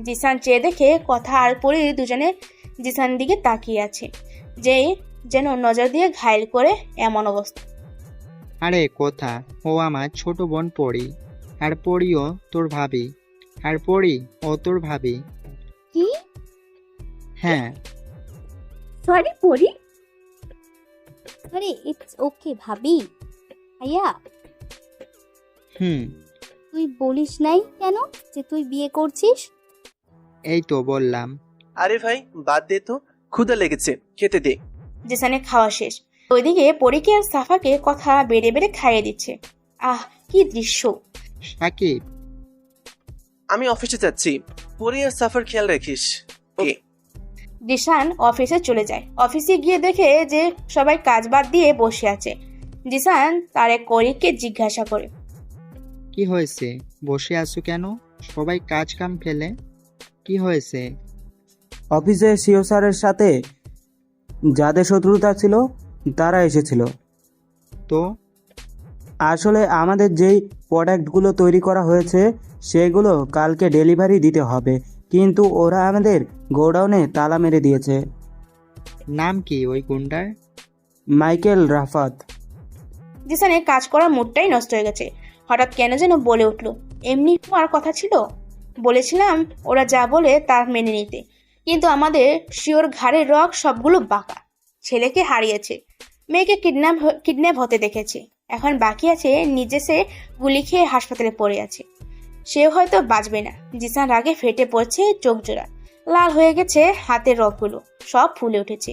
S1: জিসান চেয়ে দেখে কথা আর পরি দুজনে জিসান দিকে তাকিয়ে আছে, যে যেন নজর দিয়ে ঘায়েল করে এমন অবস্থা।
S2: আরে কথা, ও আমার ছোট বোন পরি, আর পরিও তোর ভাবি, আর পরি ও তোর ভাবি।
S18: কি?
S2: হ্যাঁ।
S8: সরি পরি।
S18: আরে ইটস ওকে ভাবি। ভাইয়া তুই বলিস নাই কেন যে তুই বিয়ে করছিস?
S2: এই তো বললাম।
S7: আরে ভাই বাদ দে তো, ক্ষুধা লেগেছে, খেতে দে।
S1: জিসানের খাওয়া শেষ। ওইদিকে পরীকে আর সাফাকে কথা বেড়ে বেড়ে খাইয়ে দিচ্ছে। আহ কি দৃশ্য!
S2: সাকিব,
S7: আমি অফিসে যাচ্ছি, পরি আর সাফার খেয়াল রাখিস। ওকে।
S1: জিসান অফিসে চলে যায়। অফিসে গিয়ে দেখে যে সবাই কাজ বাদ দিয়ে বসে আছে। জিসান তার এক কলিগকে জিজ্ঞাসা করে,
S2: কি হয়েছে? বসে আছো কেন? সবাই কাজ কাম ফেলে। কি হয়েছে?
S16: অফিসে সিও স্যারের সাথে যাদের শত্রুতা ছিল তারা এসেছিল।
S2: তো
S16: আসলে আমাদের যেই প্রোডাক্টগুলো তৈরি করা হয়েছে সেগুলো কালকে ডেলিভারি দিতে হবে, কিন্তু ওরা আমাদের গোডাউনে তালা মেরে দিয়েছে।
S2: নাম কি ওই গুন্ডার?
S16: মাইকেল রাফাত।
S1: জিসানের কাজ করার মুডটাই নষ্ট হয়ে গেছে। হঠাৎ কেন যেন বলে উঠল, এমনি হওয়ার কথা ছিল। বলেছিলাম ওরা যা বলে তা মেনে নিতে, কিন্তু আমাদের শিওর ঘাড়ের রক সবগুলো বাঁকা। ছেলেকে হারিয়েছে, মেয়েকে কিডন্যাপ হতে দেখেছে, এখন বাকি আছে নিজে সে গুলি খেয়ে হাসপাতালে পড়ে আছে। সেও হয়তো বাঁচবে না। জিসান রাগে ফেটে পড়ছে, চোখ জোড়া লাল হয়ে গেছে, হাতের রগগুলো সব ফুলে উঠেছে।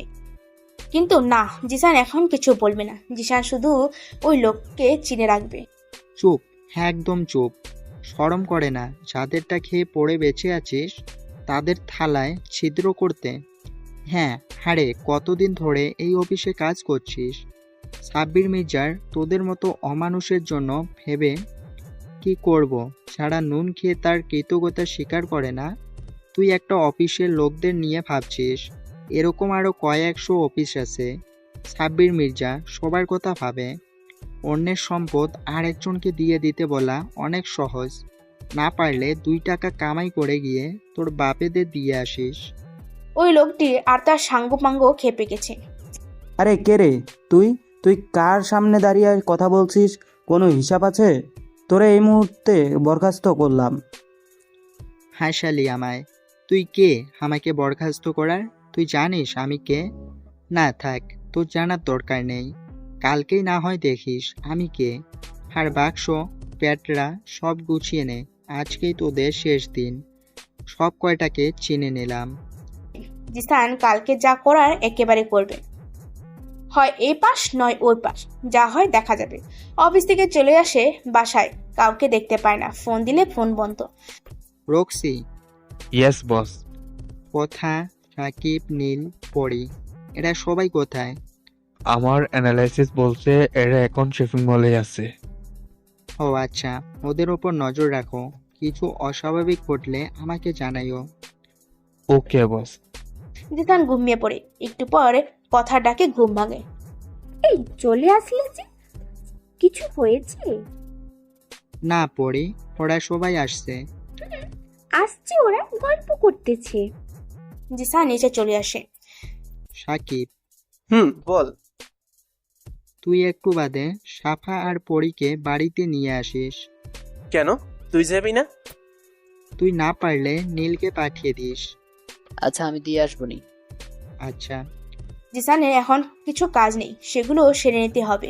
S1: কিন্তু না, জিসান এখন কিছু বলবে না। জিসান শুধু ওই লোককে চিনে রাখবে।
S2: চুপ, হ্যাঁ একদম চুপ। শরম করে না যাদেরটা খেয়ে পড়ে বেঁচে আছিস তাদের থালায় ছিদ্র করতে? হ্যাঁ, হারে কতদিন ধরে এই অফিসে কাজ করছিস? সাব্বির মির্জার তোদের মতো অমানুষের জন্য ভেবে কি করব, যারা নুন খেয়ে তার কৃতজ্ঞতা স্বীকার করে না? তুই একটা অফিসের লোকদের নিয়ে ভাবছিস। এরকম আরও কয়েকশো অফিস আছে। সাব্বির মির্জা সবার কথা ভাবে। অন্যের সম্পদ আরেকজনকে দিয়ে দিতে বলা অনেক সহজ। না পারলে 2 টাকা কামাই করে গিয়ে তোর বাপেদের দিয়ে আসিস।
S1: ওই লোকটি আর তার সাঙ্গপাঙ্গ খেপে গেছে।
S16: আরে কে রে তুই? তুই কার সামনে দাঁড়িয়ে কথা বলছিস? কোনো হিসাব আছে? তোরে এই মুহূর্তে বরখাস্ত করলাম।
S2: হাসালি আমায়। তুই কে আমাকে বরখাস্ত করার? তুই জানিস আমি কে? না থাক, তোর জানার দরকার নেই। কালকেই না হয় দেখিস আমি কে। আর বাক্স প্যাটরা সব গুছিয়ে নে, আজকেই তোদের শেষ দিন। সব কয়টাকে চিনে নিলাম।
S1: জিসান কালকে যা করার একেবারে করবে, হয় এই পাশ নয় ওই পাশ, যা হয় দেখা যাবে। অফিস থেকে চলে আসে বাসায়, কাউকে দেখতে পায় না। ফোন দিলে ফোন বন্ধ।
S2: রক্সি।
S13: Yes boss.
S2: কথা, সাকিব, নীল, পরি, এরা সবাই কোথায়?
S13: আমার অ্যানালাইসিস বলছে এরা এখন শপিং মলে আছে।
S2: ও আচ্ছা, ওদের ওপর নজর রাখো। কিছু অস্বাভাবিক ঘটলে আমাকে জানাইও।
S13: ওকে বস।
S1: জিসান ঘুমিয়ে পড়ে। একটু পরে কথা ডাকে ঘুম ভাঙে।
S8: এই চলে আসলে যে, কিছু হয়েছে?
S2: না পরি, ওরা সবাই আসছে।
S8: আসছে, ওরা গল্প করতেছে।
S1: জিসান নিচে চলে আসে।
S2: সাকিব,
S7: বল।
S2: তুই একটু বাদে সাফা আর পরীকে বাড়িতে নিয়ে আসিস।
S7: কেন, তুই যাবি না?
S2: তুই না পারলে নীলকে পাঠিয়ে দিস।
S6: আচ্ছা, আমি দিয়ে আসবনি।
S2: আচ্ছা।
S1: জিসানের এখন কিছু কাজ নেই, সেগুলো সেরে নিতে হবে।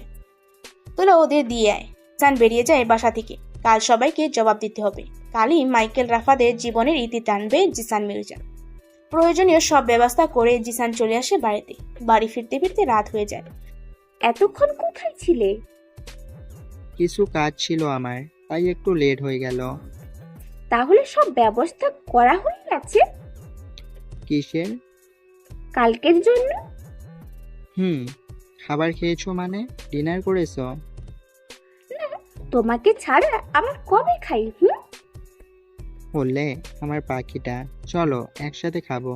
S1: তোরা ওদের দিয়ে আয়। জিসান বেরিয়ে যায় বাসা থেকে। কাল সবাইকে জবাব দিতে হবে। কালই মাইকেল রাফাদের জীবনের ইতি টানবে জিসান মির্জা। প্রয়োজনীয় সব ব্যবস্থা করে জিসান চলে আসে বাড়িতে। বাড়ি ফিরতে ফিরতে রাত হয়ে যায়।
S8: এতক্ষণ কোথায় ছিলে?
S2: কিছু কাজ ছিল আমার, তাই একটু লেট হয়ে গেল।
S8: তাহলে সব ব্যবস্থা করা হয়ে গেছে?
S2: কিসের?
S8: কালকের জন্য।
S2: খাবার খেয়েছো মানে ডিনার করেছো?
S8: না, তোমাকে ছাড়া আমার কবে খাই?
S2: বললে আমার পাখিটা, চলো একসাথে খাবো।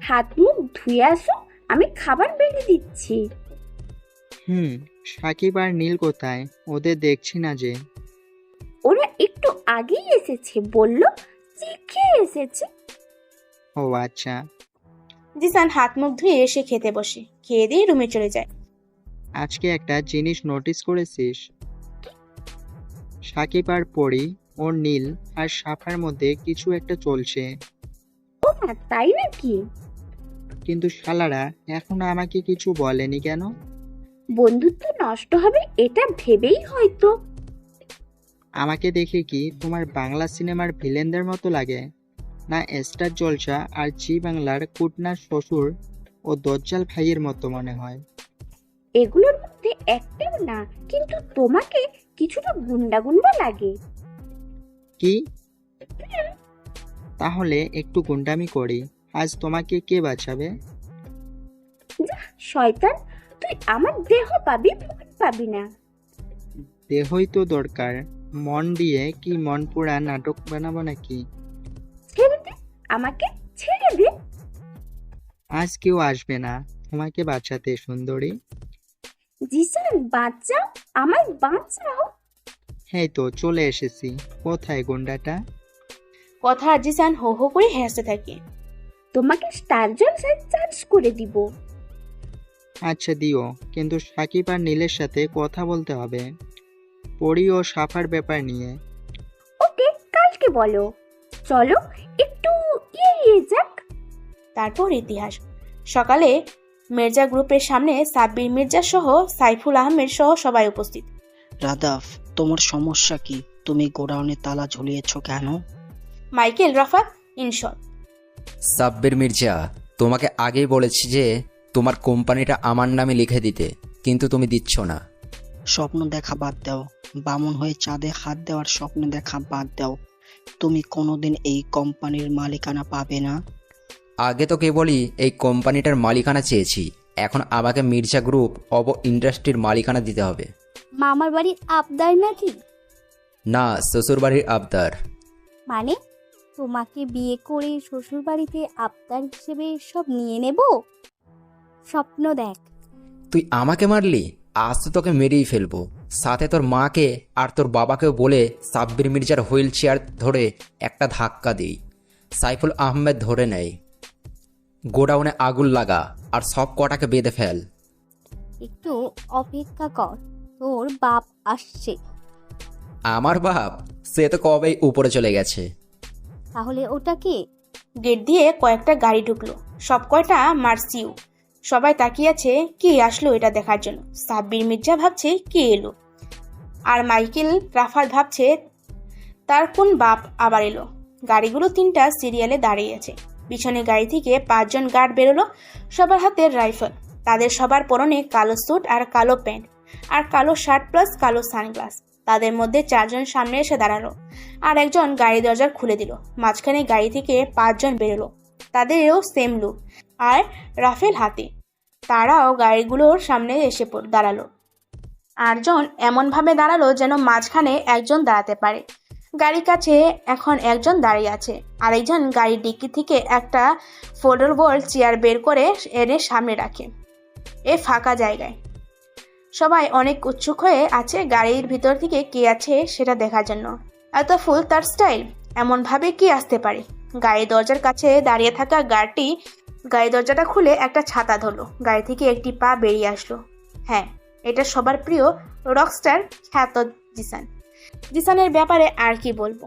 S8: হাত মুখ ধুয়ে আসো, আমি খাবার বেড়ে দিচ্ছি।
S2: সাকিব আর নীল কোথায়? ওদের দেখছি না যে।
S8: ওরা একটু আগেই এসেছে, বলল যে খেয়ে এসেছে।
S2: ও আচ্ছা।
S1: জিসান হাত মুখ ধুয়ে এসে খেতে বসে। খেয়ে দিয়ে রুমে চলে যায়।
S2: আজকে একটা জিনিস নোটিস করেছিস? সাকিব আর পরি, ওর নীল আর সাফার মধ্যে কিছু একটা চলছে।
S8: ও মা, তাই নাকি?
S2: কিন্তু শালারা এখনো আমাকে কিছু বলেনি কেন?
S8: বন্ধুত্ব নষ্ট হবে এটা ভেবেই হয়তো।
S2: আমাকে দেখে কি তোমার বাংলা সিনেমার ভিলেনদের মতো লাগে? না স্টার জলসা আর জি বাংলার কুটনার শ্বশুর ও দজ্জাল ভাইয়ের মতো মনে হয়?
S8: এগুলোর মধ্যে একটাও না, কিন্তু তোমাকে কিছুটা গুন্ডা গুন্ডা লাগে।
S2: কি? তাহলে একটু গুন্ডামি করি। আজ তোমাকে কে বাঁচাবে?
S8: যা শয়তান, তুই আমার দেহ পাবি, মন পাবি না।
S2: দেহই তো দরকার, মন দিয়ে কি মন পোড়া নাটক বানাবো নাকি?
S8: ছেড়ে দে আমাকে, ছেড়ে দে।
S2: আজ কেউ আসবে না তোমাকে বাঁচাতে সুন্দরী।
S8: জিসান বাঁচাও, আমায় বাঁচাও।
S2: এই তো চলে এসেছি। কোথায় গুন্ডাটা?
S1: কথা জিসান হো হো করে হেসে থাকে।
S8: তোমাকে স্টার জলসায় চার্জ করে দিব।
S2: আচ্ছা দিও, কিন্তু সাকিব আর নীলের সাথে কথা বলতে হবে, পরি ও সাফার ব্যাপার নিয়ে।
S8: ওকে, কালকে বলো। চলো একটু এগিয়ে যাক।
S1: তারপর ইতিহাস। সকালে মির্জা গ্রুপের সামনে সাব্বির মির্জা সহ সাইফুল আহমেদ সহ সবাই উপস্থিত।
S4: রাদাফ, তোমার সমস্যা কি? তুমি গোডাউনে তালা ঝুলিয়েছ কেন?
S1: মাইকেল রাফাত ইনশট।
S19: সাব্বির মির্জা, তোমাকে আগেই বলেছি যে তোমার কোম্পানিটা আমার নামে লিখে দিতে, কিন্তু তুমি দিচ্ছ না।
S4: স্বপ্ন দেখা বাদ দাও, বামুন হয়ে চাঁদে হাত দেওয়ার স্বপ্ন দেখা বাদ দাও। তুমি কোনোদিন এই কোম্পানির মালিকানা পাবে না।
S19: আগে তো কেবলই এই কোম্পানিটার মালিকানা চেয়েছি, এখন আমাকে মির্জা গ্রুপ অব ইন্ডাস্ট্রির মালিকানা দিতে হবে।
S18: মামার বাড়ির আবদার নাকি?
S19: না, শ্বশুরবাড়ির আবদার।
S18: মানে তোমাকে বিয়ে করে শ্বশুর বাড়িতে আবদার হিসেবে সব নিয়ে নেব? স্বপ্ন দেখ।
S19: তুই আমাকে মারলি, আজ তো তোকে মেরেই ফেলবো, সাথে তোর মাকে আর তোর বাবাকেও বলে সাব্বির মির্জার হুইল চেয়ার ধরে একটা ধাক্কা দিই, সাইফুল আহমেদ ধরে নেয়, গোডাউনে আগুন লাগা আর সব কটাকে বেঁধে ফেল।
S18: একটু অপেক্ষা কর, তোর বাপ আসছে।
S19: আমার বাপ? সে তো কবেই উপরে চলে গেছে।
S18: তাহলে ওটা কে?
S1: গেট দিয়ে কয়েকটা গাড়ি ঢুকলো, সব কয়টা মার্সিউ। সবাই তাকিয়ে আছে কি আসলো এটা দেখার জন্য। সাব্বির মির্জা ভাবছে কে এলো, আর মাইকেল রাফাত ভাবছে তার কোন বাপ আবার এলো। গাড়িগুলো 3টা সিরিয়ালে দাঁড়িয়ে আছে। পিছনে গাড়ি থেকে 5 জন গার্ড বেরোলো, সবার হাতে রাইফেল। তাদের সবার পরনে কালো স্যুট আর কালো প্যান্ট আর কালো শার্ট প্লাস কালো সানগ্লাস। তাদের মধ্যে 4 জন সামনে এসে দাঁড়ালো, আর একজন গাড়ি দরজা খুলে দিল। মাঝখানে গাড়ি থেকে 5 জন বেরোলো, তাদেরও সেম লুক আর রাফেল হাতে। তারাও গাড়িগুলোর সামনে এসে দাঁড়ালো। 8 জন এমনভাবে দাঁড়ালো যেন মাঝখানে একজন দাঁড়াতে পারে। গাড়ির কাছে এখন একজন দাঁড়িয়ে আছে, আরেকজন গাড়ির ডিক্কি থেকে একটা ফোল্ডেবল চেয়ার বের করে এনে সামনে রাখে এ ফাঁকা জায়গায়। সবাই অনেক উৎসুক হয়ে আছে গাড়ির ভিতর থেকে কে আছে সেটা দেখার জন্য। এত ফুল তার স্টাইল, এমনভাবে কি আসতে পারে? গাড়ির দরজার কাছে দাঁড়িয়ে থাকা গাড়িটি গাড়ির দরজাটা খুলে একটা ছাতা ধরলো। গাড়ি থেকে একটি পা বেরিয়ে আসলো। হ্যাঁ, এটা সবার প্রিয় রকস্টার খ্যাত জিসান। জিসানের ব্যাপারে আর কি বলবো?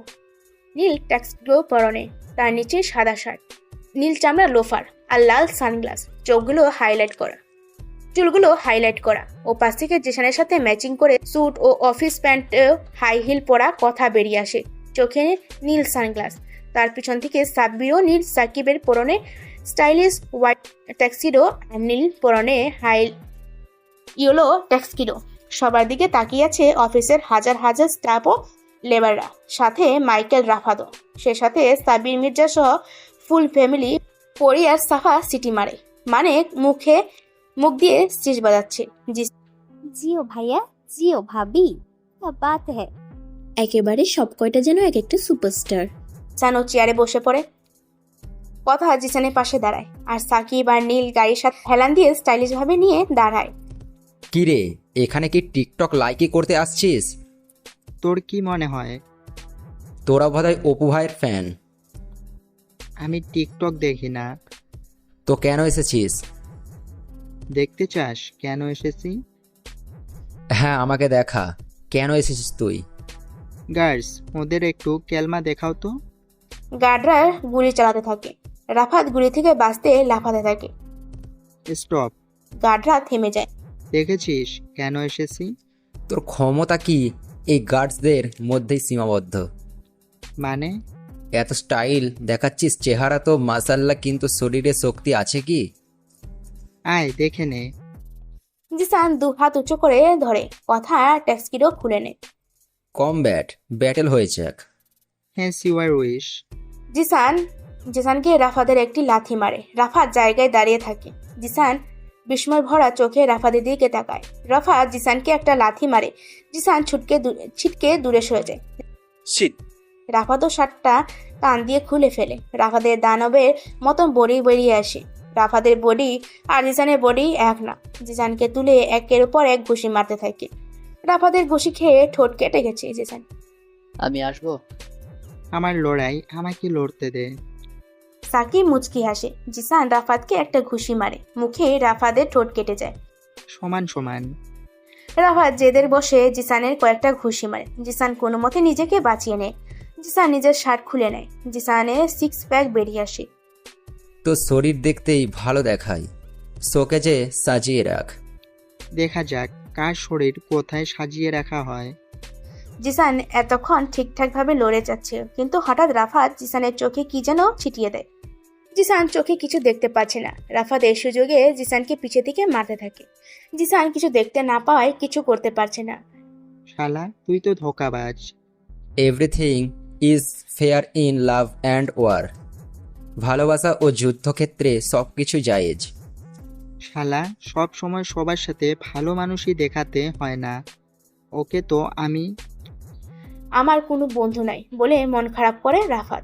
S1: নীল ট্যাক্সিডো পরনে, তার নিচে সাদা শার্ট, নীল চামড়া লোফার আর লাল সানগ্লাস, চোখগুলো হাইলাইট করা, চুলগুলো হাইলাইট করা। ও পাশ থেকে জিসানের সাথে ম্যাচিং করে স্যুট ও অফিস প্যান্ট হাই হিল পরা কথা বেরিয়ে আসে, চোখে নীল সানগ্লাস। তার পিছন থেকে সাব্বিরও নীল, সাকিবের পরনে স্টাইলিশ হোয়াইট ট্যাক্সিডো আর নীল পরনে হাই ইয়েলো ট্যাক্সিডো। সবার দিকে তাকিয়ে আছে অফিসের হাজার হাজার স্টাফ ও লেবাররা, সাথে মাইকেল রাফাদো। সে সাথে সাব্বির মির্জা সহ ফুল ফ্যামিলি পরিয়ার সাফা সিটি মারে, মানে মুখ দিয়ে চিজ বাজাচ্ছে।
S18: জিও ভাইয়া, জিও ভাবি, বাত হ্যাঁ।
S11: একেবারে সব কয়টা যেন এক একটা সুপারস্টার।
S1: সানো চেয়ারে বসে পড়ে, কথা জিসানের পাশে দাঁড়ায়, আর সাকিব আর নীল গাড়ির সাথে হেলান দিয়ে স্টাইলিশ ভাবে নিয়ে দাঁড়ায়।
S19: কি রে, এখানে কি টিকটক লাইকি করতে আসছিস?
S2: তোর কি মনে হয়?
S19: তোরা বোধহয় অপু ভাইয়ের ফ্যান।
S2: আমি টিকটক দেখি না।
S19: তো কেন এসেছিস?
S2: দেখতে চাস কেন এসেছি?
S19: হ্যাঁ, আমাকে দেখা। কেন এসেছিস তুই?
S2: গার্লস, ওদের একটু ক্যালমা দেখাও তো।
S1: গার্ডরা গুলি চালাতে থাকে, রাফাত গুলি থেকে বাঁচতে লাফাতে থাকে।
S2: স্টপ।
S1: গার্ডরা থেমে যায়।
S2: দেখেছিস কেন এসেছি?
S19: তোর ক্ষমতা কি এই গার্ডসদের মধ্যেই সীমাবদ্ধ?
S2: মানে?
S19: এত স্টাইল দেখাচ্ছিস, চেহারা তো মাশাআল্লাহ, কিন্তু শরীরে শক্তি আছে কি?
S2: আয় দেখে নে।
S1: জিসান 2 হাত উঁচু করে ধরে, কথা ট্যাক্সিডো খুলে নেয়।
S19: কমব্যাট ব্যাটেল হয়েছে এক।
S2: হ্যাঁ, ইউর উইশ।
S1: জিসানকে রাফাদের একটি লাথি মারে। রাফাত জায়গায় দাঁড়িয়ে থাকে। জিসান বিস্ময় ভরা চোখে রাফাদের দিকে তাকায়। রাফাত জিসানকে একটা লাথি মারে। জিসান ছিটকে দূরে সরে যায়।
S7: শিট।
S1: রাফাতও শার্টটা টান দিয়ে খুলে ফেলে। রাফাদের দানবের মতন বডি বেরিয়ে আসে। রাফাদের বডি আর জিসানের বডি এক না। জিসানকে তুলে একের উপর এক ঘুষি মারতে থাকে। রাফাদের ঘুষি খেয়ে ঠোঁট কেটে গেছে জিসান।
S6: আমি আসবো?
S2: আমার লড়াই, আমাকে লড়তে দে।
S1: সাকিব মুচকি হাসে। জিসান রাফাতকে একটা ঘুষি মারে, মুখে রাফাদের ঠোঁট কেটে যায়।
S2: সমান সমান।
S1: রাফাত জেদের বসে জিসানের কয়েকটা ঘুষি মারে। জিসান কোনো মতে নিজেকে বাঁচিয়ে নেয়। জিসান নিজের শার্ট খুলে নেয়। জিসানের 6 প্যাক বেরিয়ে আসে।
S19: তো শরীর দেখতেই ভালো দেখায়, শোকেজে সাজিয়ে রাখ।
S2: দেখা যাক কার শরীর কোথায় সাজিয়ে রাখা হয়।
S1: জিসান এতক্ষণ ঠিকঠাক ভাবে লড়ে যাচ্ছে, কিন্তু হঠাৎ রাফাত জিসানের চোখে কি যেন ছিটিয়ে দেয়। জিসান চোখে কিছু দেখতে পাচ্ছে না। রাফাত এই সুযোগে জিসানকে পিছে থেকে মারতে থাকে। জিসান কিছু দেখতে না পাওয়ায় কিছু করতে পারছে না।
S2: শালা তুই তো ধোঁকাবাজ।
S19: Everything is fair in love and war. ভালোবাসা ও যুদ্ধক্ষেত্রে সব কিছু জায়েজ।
S2: শালা সব সময় সবার সাথে ভালো মানুষই দেখাতে হয় না। ওকে তো আমি
S1: আমার কোনো বন্ধু নাই বলে মন খারাপ করে রাফাত।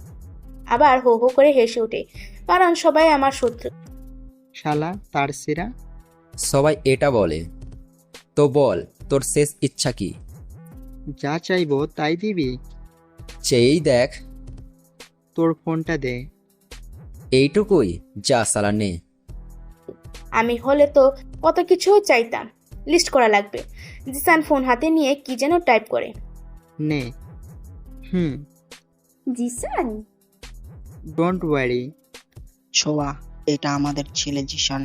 S1: আবার হো হো করে হেসে ওঠে, কারণ সবাই আমার শত্রু।
S2: শালা তার সেরা।
S19: সবাই এটা বলে। তো বল, তোর শেষ ইচ্ছা কি?
S2: যা চাইবো তাই দিবি?
S19: চেয়েই দেখ।
S2: তোর ফোনটা দে।
S19: এইটুকুই? যা সালা নে।
S1: আমি হলে তো কত কিছু চাইতাম, লিস্ট করা লাগবে। জিসান ফোন হাতে নিয়ে কি যেন টাইপ করে।
S2: নে।
S8: Zisan,
S2: don't worry.
S4: ছোয়া, এটা আমাদের ছেলে জিসান।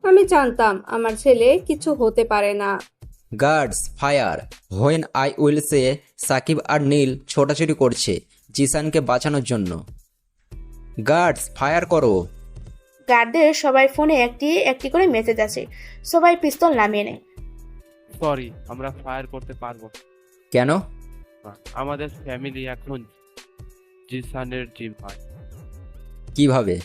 S3: আমি জানতাম আমার ছেলে কিছু হতে পারে না।
S19: Guards fire when I will say. Sakib আর নীল ছোটাছুটি করছে জিসানকে বাঁচানোর জন্য। গার্ডস ফায়ার করো।
S1: গার্ডদের সবাই ফোনে একটি একটি করে মেসেজ আছে। সবাই পিস্তল নামিয়ে নেয়।
S20: সরি, আমরা ফায়ার করতে পারবো না।
S19: কেন?
S20: আমাদের ফ্যামিলি এখন জিসানের জিম্মায়।
S19: কিভাবে?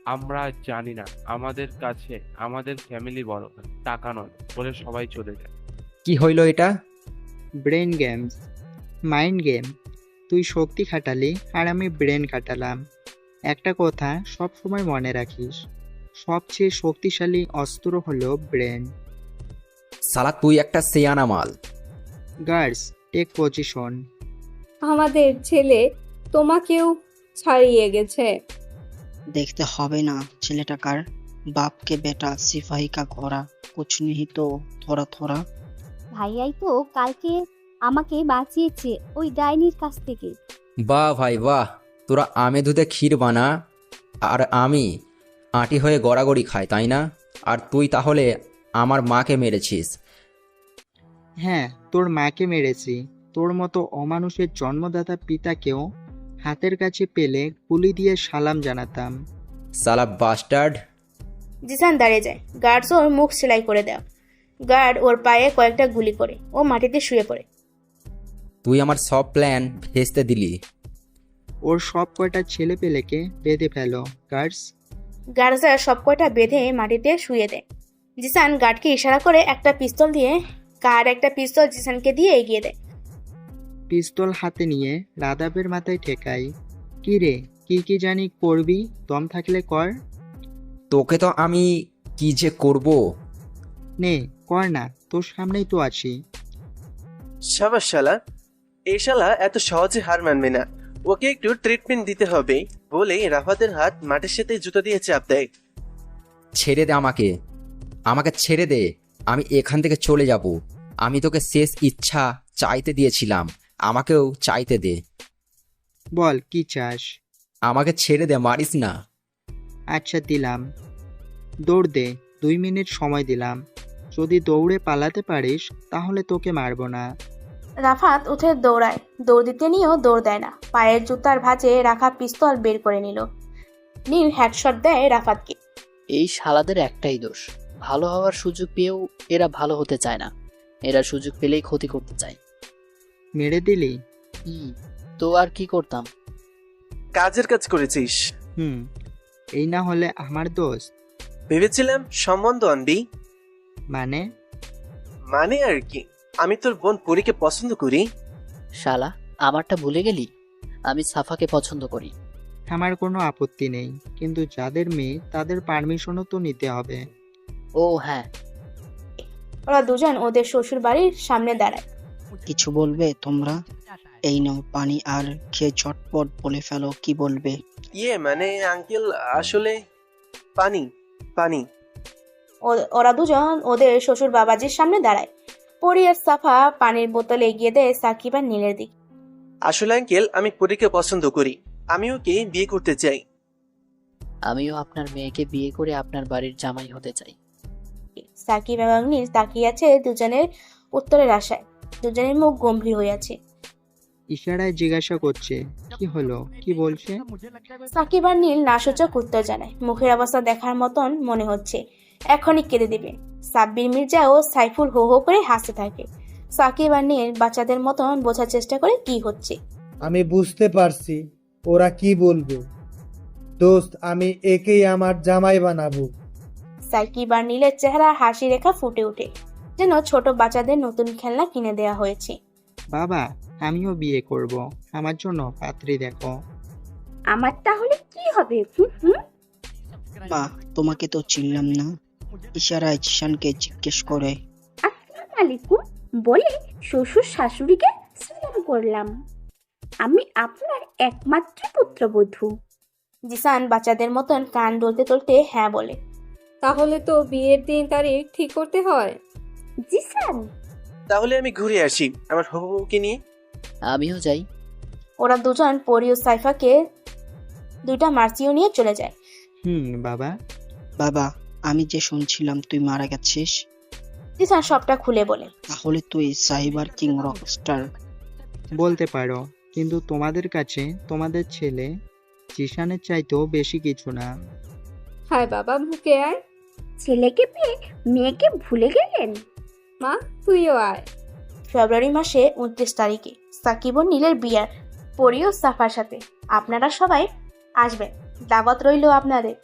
S20: আমরা জানি না। আমাদের কাছে আমাদের ফ্যামিলি বড়, টাকা নয় বলে সবাই চলে যায়।
S19: কি হইল এটা?
S2: Brain games, mind game. তুই শক্তি খাটালি আর আমি ব্রেন খাটালাম। একটা কথা সব সময় মনে রাখিস, সবচেয়ে শক্তিশালী অস্ত্র হলো ব্রেন।
S19: সালা তুই একটা সেয়ানা মাল।
S2: Guards take position.
S3: আমাদের ছেলে তোমাকেও ছাড়িয়ে গেছে।
S4: দেখতে হবে না ছেলেটা কার। बाप के बेटा सिपाही का घोड़ा कुछ नहीं तो थोड़ा थोड़ा।
S18: ভাইয়াই তো কালকে আমাকে বাঁচিয়েছে ওই ডাইনির কাছ থেকে।
S19: বাহ ভাই বাহ, তোরা আমে দুধে ক্ষীর বানা আর আমি আঁটি হয়ে গড়াগড়ি খাই, তাই না? আর তুই তাহলে আমার মাকে মেরেছিস।
S2: হ্যাঁ, তোর মাকে মেরেছি। তোর মতো অমানুষের জন্মদাতা পিতাকেও হাতের কাছে পেলে গুলি দিয়ে সালাম জানাতাম।
S19: সালা বাস্টার্ড।
S1: জিসান দাঁড়িয়ে যায়। গার্ডস ওর মুখ সেলাই করে দেয়। গার্ড ওর পায়ে কয়েকটা গুলি করে ও মাটিতে শুয়ে পড়ে।
S19: তুই আমার সব প্ল্যান ভেস্তে দিলি।
S2: ওর সব কয়টা ছেলে পেলেকে বেঁধে ফেলো গার্ডস।
S1: গার্ডসরা সব কয়টা বেঁধে মাটিতে শুয়ে দেয়। জিসান গার্ডকে ইশারা করে একটা পিস্তল দিয়ে গার্ড একটা পিস্তল জিসানকে দিয়ে এগিয়ে দেয়।
S2: পিস্তল হাতে নিয়ে রাদাবের মাথায় ঠেকাই। কি রে, কি জানি করবি, দম থাকলে কর।
S19: তোকে তো আমি কি যে করব।
S2: নে কর না, তোর সামনেই তো আছি।
S7: সাবাস শালা, এই শালা এত সহজে হার মানবে না। ওকে একটু ট্রিটমেন্ট দিতে হবে বলেই রাফাতের হাত মাটির সাথে জুতো দিয়ে চাপ দেয়।
S19: ছেড়ে দে আমাকে, আমাকে ছেড়ে দে। আমি এখান থেকে চলে যাব। আমি তোকে শেষ ইচ্ছা চাইতে দিয়েছিলাম, আমাকেও চাইতে দে।
S2: বল কি চাস?
S19: আমাকে ছেড়ে দে, মারিস না।
S2: আচ্ছা দিলাম, দৌড় দে। 2 মিনিট সময় দিলাম। যদি দৌড়ে পালাতে পারিস তাহলে তোকে মারবো না।
S1: রাফাত উঠে দৌড়ায়। দৌড় দিতে নিয়েও দৌড় দেয় না। পায়ের জুতার ভাঁজে রাখা পিস্তল বের করে নিল। নীল হেডশট দেয় রাফাতকে।
S6: এই শালাদের একটাই দোষ, ভালো হওয়ার সুযোগ পেয়েও এরা ভালো হতে চায় না। এরা সুযোগ পেলেই ক্ষতি করতে চায়।
S2: মেরে দিলি?
S6: তো আর কি করতাম?
S7: কাজের কাজ করেছিস।
S2: এই না হলে আমার দোষ।
S7: ভেবেছিলাম সম্বন্ধ আনবি। মানে আর কি, আমি তোর বোন পরীকে পছন্দ করি।
S6: শালা আমারটা ভুলে গেলি? আমি সাফাকে পছন্দ করি।
S2: আমার কোনো আপত্তি নেই, কিন্তু যাদের মেয়ে তাদের পারমিশনও তো নিতে হবে।
S6: ও হ্যাঁ।
S1: ওরা দুজন ওদের শ্বশুর বাড়ির সামনে দাঁড়ায়।
S4: কিছু বলবে তোমরা? এই নাও পানি, আর খেয়ে ঝটপট বলে ফেলো কি বলবে।
S7: মানে আঙ্কেল, আসলে পানি।
S1: ওরা দুজন ওদের শ্বশুর বাবাজির সামনে দাঁড়ায়। পরি আর সাফা পানির বোতল এগিয়ে দেয় সাকিব আর নীলের দিকে।
S7: আসলে আঙ্কেল, আমি পরীকে পছন্দ করি। আমি ওকে বিয়ে করতে চাই।
S6: আমিও আপনার মেয়েকে বিয়ে করে আপনার বাড়ির জামাই হতে চাই।
S1: সাকিব এবং নীল তাকিয়ে আছে দুজনের উত্তরের আশায়। দুজনের মুখ গম্ভীর হয়ে আছে।
S2: ইশারায় জিজ্ঞাসা করছে কি হলো, কি বলছে।
S1: সাকিব আর নীল নাসূচক উত্তর জানায়। মুখের অবস্থা দেখার মতন মনে হচ্ছে এখনই কেঁদে দিবে। সাব্বির মির্জা ও সাইফুল হো হো করে হাসতে থাকে। সাকিব আর নীল বাচ্চাদের মতন বোঝার চেষ্টা করে কি হচ্ছে।
S15: আমি বুঝতে পারছি ওরা কি বলবে। দোস্ত, আমি একেই আমার জামাই বানাবো।
S1: সাকিব আর নীলের চেহারা হাসি রেখা ফুটে ওঠে, যেন ছোট বাচ্চাদের নতুন খেলনা কিনে দেওয়া হয়েছে।
S2: বাবা, আমিও বিয়ে করব, আমার জন্য পাত্রী দেখো।
S8: আমার তাহলে কি হবে? হুম হুম।
S4: মা, তোমাকে তো চিনলাম না। ইশারায় জিশানকে জিজ্ঞেস করে।
S8: আসসালামু আলাইকুম বলে শ্বশুর শাশুড়িকে সালাম করলাম। আমি আপনার একমাত্র পুত্রবধূ।
S1: জিসান বাচ্চাদের মতন কান ডলতে টলতে হ্যাঁ বলে।
S3: তাহলে তো বিয়ের দিন তারিখ ঠিক করতে হয়।
S8: জিসান,
S7: তাহলে আমি ঘুরে আসি আমার হবু বউকে নিয়ে।
S6: আমিও যাই।
S1: ওরা দুজন পরি ও সাইফাকে দুইটা মার্সিও নিয়ে চলে যায়।
S2: বাবা।
S4: বাবা, আমি যে শুনছিলাম তুই মারা গেছিস।
S1: জিসান সবটা খুলে বলে।
S4: তাহলে তুই সাইবার কিং রকস্টার।
S2: বলতে পারো, কিন্তু তোমাদের কাছে তোমাদের ছেলে জিশানের চাইতেও বেশি কিছু না।
S3: হায় বাবা, মুখে আয়।
S8: ছেলেকে পেয়ে মেয়েকে ভুলে গেলেন?
S3: মা, তুইও আয়।
S1: ফেব্রুয়ারি মাসে 29 তারিখে সাকিব ও নীলের বিয়ার পরি ও সাফার সাথে। আপনারা সবাই আসবেন, দাওয়াত রইল আপনাদের।